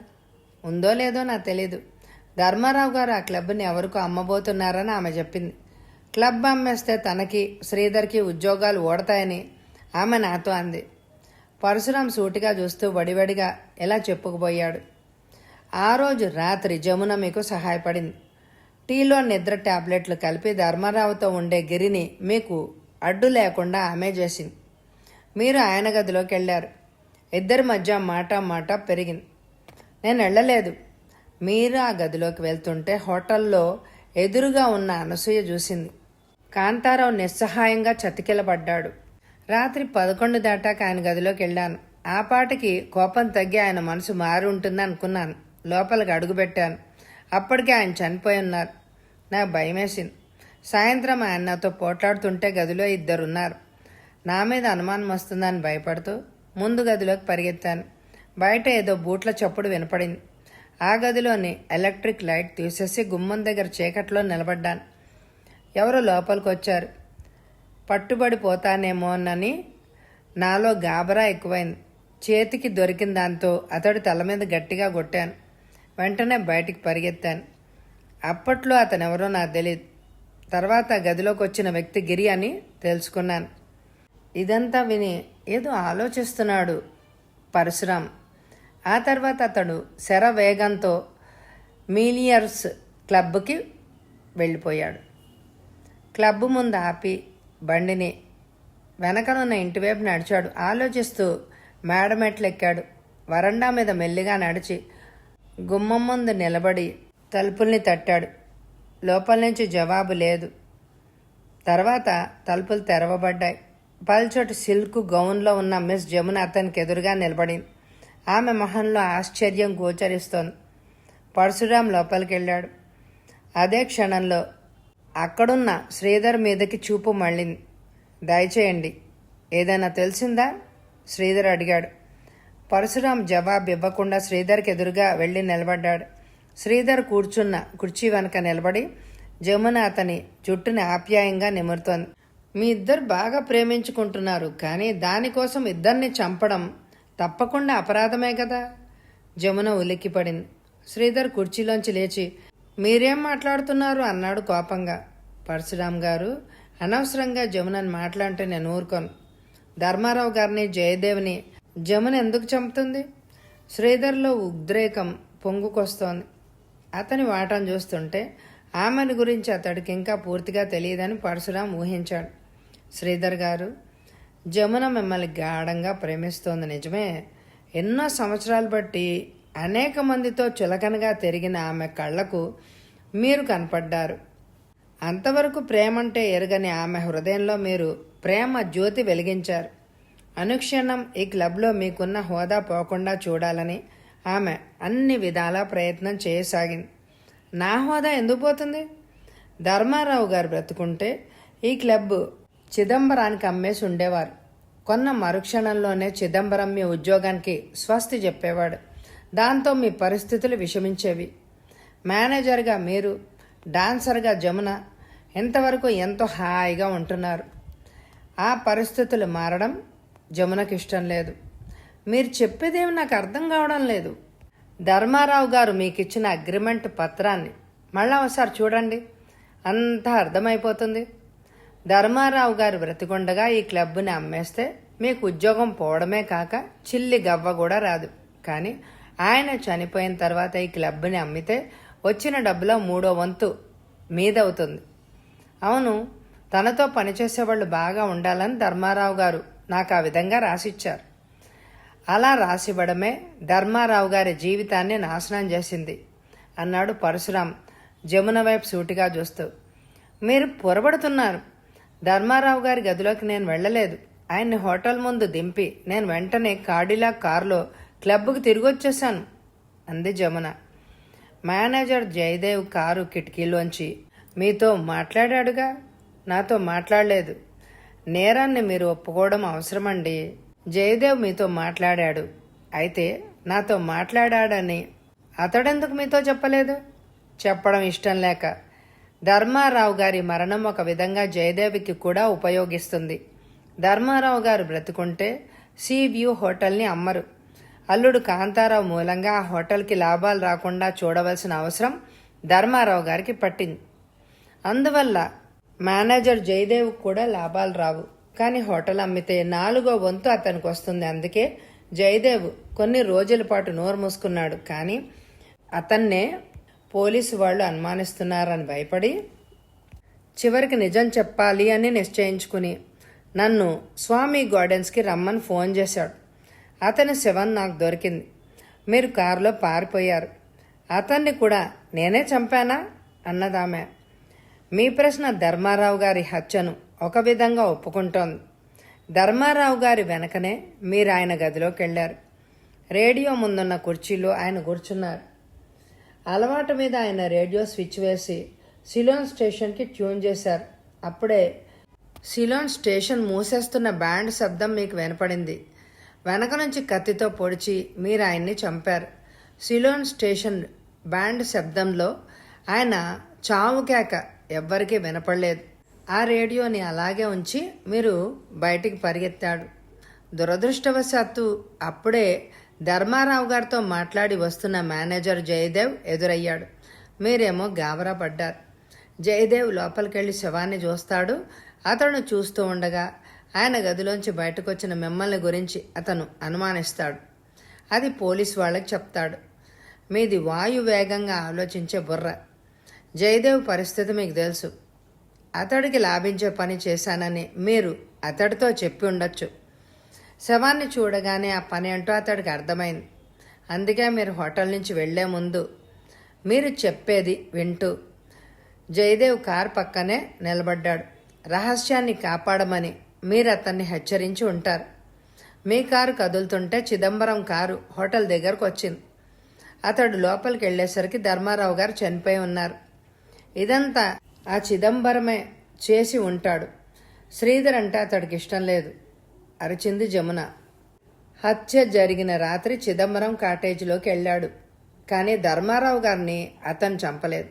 ఉందో లేదో నాకు తెలీదు. ధర్మారావు గారు ఆ క్లబ్ని ఎవరికో అమ్మబోతున్నారని ఆమె చెప్పింది. క్లబ్ అమ్మేస్తే తనకి, శ్రీధర్కి ఉద్యోగాలు ఓడతాయని ఆమె నాతో అంది. పరశురాం సూటిగా చూస్తూ వడివడిగా ఎలా చెప్పుకుపోయాడు. ఆ రోజు రాత్రి జమున మీకు సహాయపడింది. టీలో నిద్ర టాబ్లెట్లు కలిపి ధర్మారావుతో ఉండే గిరిని మీకు అడ్డు లేకుండా ఆమె చేసింది. మీరు ఆయన గదిలోకి వెళ్ళారు. ఇద్దరి మధ్య మాట పెరిగింది. నేను వెళ్ళలేదు. మీరు ఆ గదిలోకి వెళ్తుంటే హోటల్లో ఎదురుగా ఉన్న అనసూయ చూసింది. కాంతారావు నిస్సహాయంగా చతికిలబడ్డాడు. రాత్రి 11 దాటాక ఆయన గదిలోకి వెళ్ళాను. ఆ పాటికి కోపం తగ్గి ఆయన మనసు మారి ఉంటుంది అనుకున్నాను. లోపలికి అడుగుపెట్టాను. అప్పటికే ఆయన చనిపోయి ఉన్నారు. నాకు భయమేసింది. సాయంత్రం ఆయన నాతో పోట్లాడుతుంటే గదిలో 2 ఉన్నారు. నా మీద అనుమానం వస్తుందని భయపడుతూ ముందు గదిలోకి పరిగెత్తాను. బయట ఏదో బూట్ల చప్పుడు వినపడింది. ఆ గదిలోని ఎలక్ట్రిక్ లైట్ తీసేసి గుమ్మం దగ్గర చీకట్లో నిలబడ్డాను. ఎవరో లోపలికి వచ్చారు. పట్టుబడిపోతానేమోనని నాలో గాబరా ఎక్కువైంది. చేతికి దొరికిన దాంతో అతడి తల మీద గట్టిగా కొట్టాను. వెంటనే బయటికి పరిగెత్తాను. అప్పట్లో అతనెవరో నాకు తెలియదు. తర్వాత గదిలోకి వచ్చిన వ్యక్తి గిరి అని తెలుసుకున్నాను. ఇదంతా విని ఏదో ఆలోచిస్తున్నాడు పరశురాం. ఆ తర్వాత అతడు శర వేగంతో మిలియర్స్ క్లబ్కి వెళ్ళిపోయాడు. క్లబ్ ముందు ఆపి బండిని వెనకనున్న ఇంటివైపు నడిచాడు. ఆలోచిస్తూ మేడమెట్లెక్కాడు. వరండా మీద మెల్లిగా నడిచి గుమ్మం ముందు నిలబడి తలుపుల్ని తట్టాడు. లోపల నుంచి జవాబు లేదు. తర్వాత తలుపులు తెరవబడ్డాయి. పల్చటి సిల్క్ గౌన్లో ఉన్న మిస్ జమున అతనికి ఎదురుగా నిలబడింది. ఆమె మొహంలో ఆశ్చర్యం గోచరిస్తోంది. పరశురాం లోపలికి వెళ్ళాడు. అదే క్షణంలో అక్కడున్న శ్రీధర్ మీదకి చూపు మళ్ళింది. దయచేయండి, ఏదైనా తెలిసిందా? శ్రీధర్ అడిగాడు. పరశురాం జవాబు ఇవ్వకుండా శ్రీధర్కి ఎదురుగా వెళ్ళి నిలబడ్డాడు. శ్రీధర్ కూర్చున్న కుర్చీ వెనక నిలబడి జమున అతని జుట్టుని ఆప్యాయంగా నిమురుతోంది. మీ ఇద్దరు బాగా ప్రేమించుకుంటున్నారు, కానీ దానికోసం ఇద్దరిని చంపడం తప్పకుండా అపరాధమే కదా? జమున ఉలిక్కిపడింది. శ్రీధర్ కుర్చీలోంచి లేచి మీరేం మాట్లాడుతున్నారు అన్నాడు కోపంగా. పరశురాం గారు, అనవసరంగా జమునని మాట్లాడితే నేను ఊరుకోను. ధర్మారావు గారిని జయదేవ్ని జమున ఎందుకు చంపుతుంది? శ్రీధర్లో ఉద్రేకం పొంగుకొస్తోంది. అతని వాటం చూస్తుంటే ఆమెను గురించి అతడికి ఇంకా పూర్తిగా తెలియదని పరశురాం ఊహించాడు. శ్రీధర్ గారు, జమున మిమ్మల్ని గాఢంగా ప్రేమిస్తోంది నిజమే. ఎన్నో సంవత్సరాలు బట్టి అనేక మందితో చులకనగా తిరిగిన ఆమె కళ్లకు మీరు కనపడ్డారు. అంతవరకు ప్రేమంటే ఎరగని ఆమె హృదయంలో మీరు ప్రేమ జ్యోతి వెలిగించారు. అనుక్షణం ఈ క్లబ్లో మీకున్న హోదా పోకుండా చూడాలని ఆమె అన్ని విధాలా ప్రయత్నం చేయసాగింది. నా హోదా ఎందుకు పోతుంది? ధర్మారావు గారు బ్రతుకుంటే ఈ క్లబ్ చిదంబరానికి అమ్మేసి ఉండేవారు. కొన్న మరుక్షణంలోనే చిదంబరం మీ ఉద్యోగానికి స్వస్తి చెప్పేవాడు. దాంతో మీ పరిస్థితులు విషమించేవి. మేనేజర్గా మీరు, డాన్సర్గా జమున ఇంతవరకు ఎంతో హాయిగా ఉంటున్నారు. ఆ పరిస్థితులు మారడం జమునకి ఇష్టం లేదు. మీరు చెప్పేదేమి నాకు అర్థం కావడం లేదు. ధర్మారావు గారు మీకు ఇచ్చిన అగ్రిమెంట్ పత్రాన్ని మళ్ళా ఒకసారి చూడండి, అంతా అర్థమైపోతుంది. ధర్మారావు గారు బ్రతికొండగా ఈ క్లబ్ని అమ్మేస్తే మీకు ఉద్యోగం పోవడమే కాక చిల్లి గవ్వ కూడా రాదు. కానీ ఆయన చనిపోయిన తర్వాత ఈ క్లబ్ని అమ్మితే వచ్చిన డబ్బులో 3వ వంతు మీదవుతుంది. అవును, తనతో పనిచేసేవాళ్ళు బాగా ఉండాలని ధర్మారావు గారు నాకు ఆ విధంగా రాసిచ్చారు. అలా రాసివ్వడమే ధర్మారావు గారి జీవితాన్ని నాశనం చేసింది అన్నాడు పరశురాం జమున వైపు సూటిగా చూస్తూ. మీరు పొరబడుతున్నారు. ధర్మారావు గారి గదిలోకి నేను వెళ్ళలేదు. ఆయన్ని హోటల్ ముందు దింపి నేను వెంటనే కాడిలా కారులో క్లబ్కు తిరిగి వచ్చేశాను అంది జమున. మేనేజర్ జయదేవ్ కారు కిటికీలోంచి మీతో మాట్లాడాడుగా? నాతో మాట్లాడలేదు. నేరాన్ని మీరు ఒప్పుకోవడం అవసరమండి. జయదేవ్ మీతో మాట్లాడాడు. అయితే నాతో మాట్లాడాడని అతడెందుకు మీతో చెప్పలేదు? చెప్పడం ఇష్టం లేక. ధర్మారావు గారి మరణం ఒక విధంగా జయదేవికి కూడా ఉపయోగిస్తుంది. ధర్మారావు గారు బ్రతుకుంటే సీ వ్యూ హోటల్ని అమ్మరు. అల్లుడు కాంతారావు మూలంగా ఆ హోటల్కి లాభాలు రాకుండా చూడవలసిన అవసరం ధర్మారావు గారికి పట్టింది. అందువల్ల మేనేజర్ జయదేవ్ కూడా లాభాలు రావు. కానీ హోటల్ అమ్మితే 4వ వంతు అతనికి వస్తుంది. అందుకే జయదేవ్ కొన్ని రోజుల పాటు నోరు మూసుకున్నాడు. కానీ అతన్నే పోలీసు వాళ్ళు అనుమానిస్తున్నారని భయపడి చివరికి నిజం చెప్పాలి అని నిశ్చయించుకుని నన్ను స్వామి గార్డెన్స్కి రమ్మని ఫోన్ చేశాడు. అతని శవం నాకు దొరికింది. మీరు కారులో పారిపోయారు. అతన్ని కూడా నేనే చంపానా అన్నదామె. మీ ప్రశ్న ధర్మారావు గారి హత్యను ఒక విధంగా ఒప్పుకుంటోంది. ధర్మారావు గారి వెనకనే మీరు ఆయన గదిలోకి వెళ్ళారు. రేడియో ముందున్న కుర్చీలో ఆయన కూర్చున్నారు. అలవాటు మీద ఆయన రేడియో స్విచ్ వేసి సిలోన్ స్టేషన్కి ట్యూన్ చేశారు. అప్పుడే సిలోన్ స్టేషన్ మూసేస్తున్న బ్యాండ్ శబ్దం మీకు వినపడింది. వెనక నుంచి కత్తితో పొడిచి మీరు ఆయన్ని చంపారు. సిలోన్ స్టేషన్ బ్యాండ్ శబ్దంలో ఆయన చావు కేక ఎవ్వరికీ వినపడలేదు. ఆ రేడియోని అలాగే ఉంచి మీరు బయటికి పరిగెత్తాడు. దురదృష్టవశాత్తు అప్పుడే ధర్మారావు గారితో మాట్లాడి వస్తున్న మేనేజర్ జయదేవ్ ఎదురయ్యాడు. మీరేమో గాబరా పడ్డారు. జయదేవ్ లోపలికెళ్ళి శవాన్ని చూస్తాడు. అతను చూస్తూ ఉండగా ఆయన గదిలోంచి బయటకు వచ్చిన మిమ్మల్ని గురించి అతను అనుమానిస్తాడు. అది పోలీస్ వాళ్ళకి చెప్తాడు. మీది వాయు వేగంగా ఆలోచించే బుర్ర. జయదేవ్ పరిస్థితి మీకు తెలుసు. అతడికి లాభించే పని చేశానని మీరు అతడితో చెప్పి ఉండొచ్చు. శవాన్ని చూడగానే ఆ పని అంటూ అతడికి అర్థమైంది. అందుకే మీరు హోటల్ నుంచి వెళ్లే ముందు మీరు చెప్పేది వింటూ జయదేవ్ కారు పక్కనే నిలబడ్డాడు. రహస్యాన్ని కాపాడమని మీరు అతన్ని హెచ్చరించి ఉంటారు. మీ కారు కదులుతుంటే చిదంబరం కారు హోటల్ దగ్గరకు వచ్చింది. అతడు లోపలికి వెళ్లేసరికి ధర్మారావు గారు చనిపోయి ఉన్నారు. ఇదంతా ఆ చిదంబరమే చేసి ఉంటాడు. శ్రీధర్ అంటే అతడికి ఇష్టం లేదు, అరిచింది జమున. హత్య జరిగిన రాత్రి చిదంబరం కాటేజీలోకి వెళ్ళాడు. కానీ ధర్మారావు గారిని అతను చంపలేదు.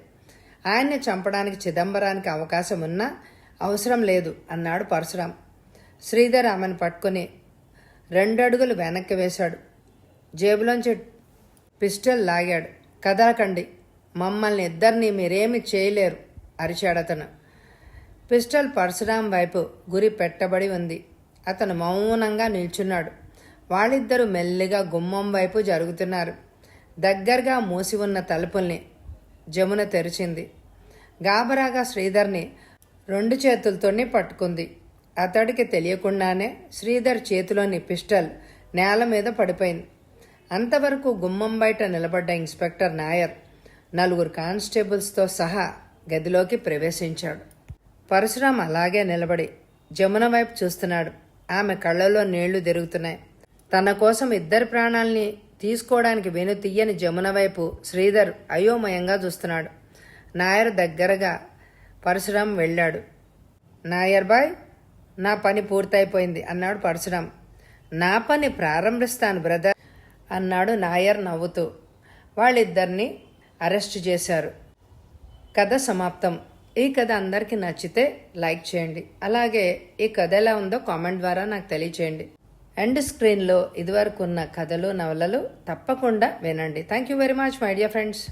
ఆయన్ని చంపడానికి చిదంబరానికి అవకాశం ఉన్నా అవసరం లేదు అన్నాడు పరశురాం. శ్రీధర్ ఆమెను పట్టుకుని 2 అడుగులు వెనక్కి వేశాడు. జేబులోంచి పిస్టల్ లాగాడు. కదలకండి, మమ్మల్ని ఇద్దరినీ మీరేమి చేయలేరు అరిచాడతను. పిస్టల్ పరశురాం వైపు గురి పెట్టబడి ఉంది. అతను మౌనంగా నిల్చున్నాడు. వాళ్ళిద్దరూ మెల్లిగా గుమ్మం వైపు జరుగుతున్నారు. దగ్గరగా మూసి ఉన్న తలుపుల్ని జమున తెరిచింది. గాబరాగా శ్రీధర్ని 2 చేతులతోనే పట్టుకుంది. అతడికి తెలియకుండానే శ్రీధర్ చేతిలోని పిస్టల్ నేల మీద పడిపోయింది. అంతవరకు గుమ్మం బయట నిలబడ్డ ఇన్స్పెక్టర్ నాయర్ 4 కానిస్టేబుల్స్తో సహా గదిలోకి ప్రవేశించాడు. పరశురాం అలాగే నిలబడి జమున వైపు చూస్తున్నాడు. ఆమె కళ్ళలో నీళ్లు తిరుగుతున్నాయి. తన కోసం 2 ప్రాణాల్ని తీసుకోవడానికి వెను తీయని జమున వైపు శ్రీధర్ అయోమయంగా చూస్తున్నాడు. నాయర్ దగ్గరగా పరశురాం వెళ్ళాడు. నాయర్ బాయ్, నా పని పూర్తయిపోయింది అన్నాడు పరశురాం. నా పని ప్రారంభిస్తాను బ్రదర్ అన్నాడు నాయర్ నవ్వుతూ. వాళ్ళిద్దరినీ అరెస్టు చేశారు. కథ సమాప్తం. ఈ కథ అందరికీ నచ్చితే లైక్ చేయండి. అలాగే ఈ కథ ఎలా ఉందో కామెంట్ ద్వారా నాకు తెలియచేయండి. ఎండ్ స్క్రీన్లో ఇదివరకు ఉన్న కథలు నవలలు తప్పకుండా వినండి. Thank you very much my dear friends.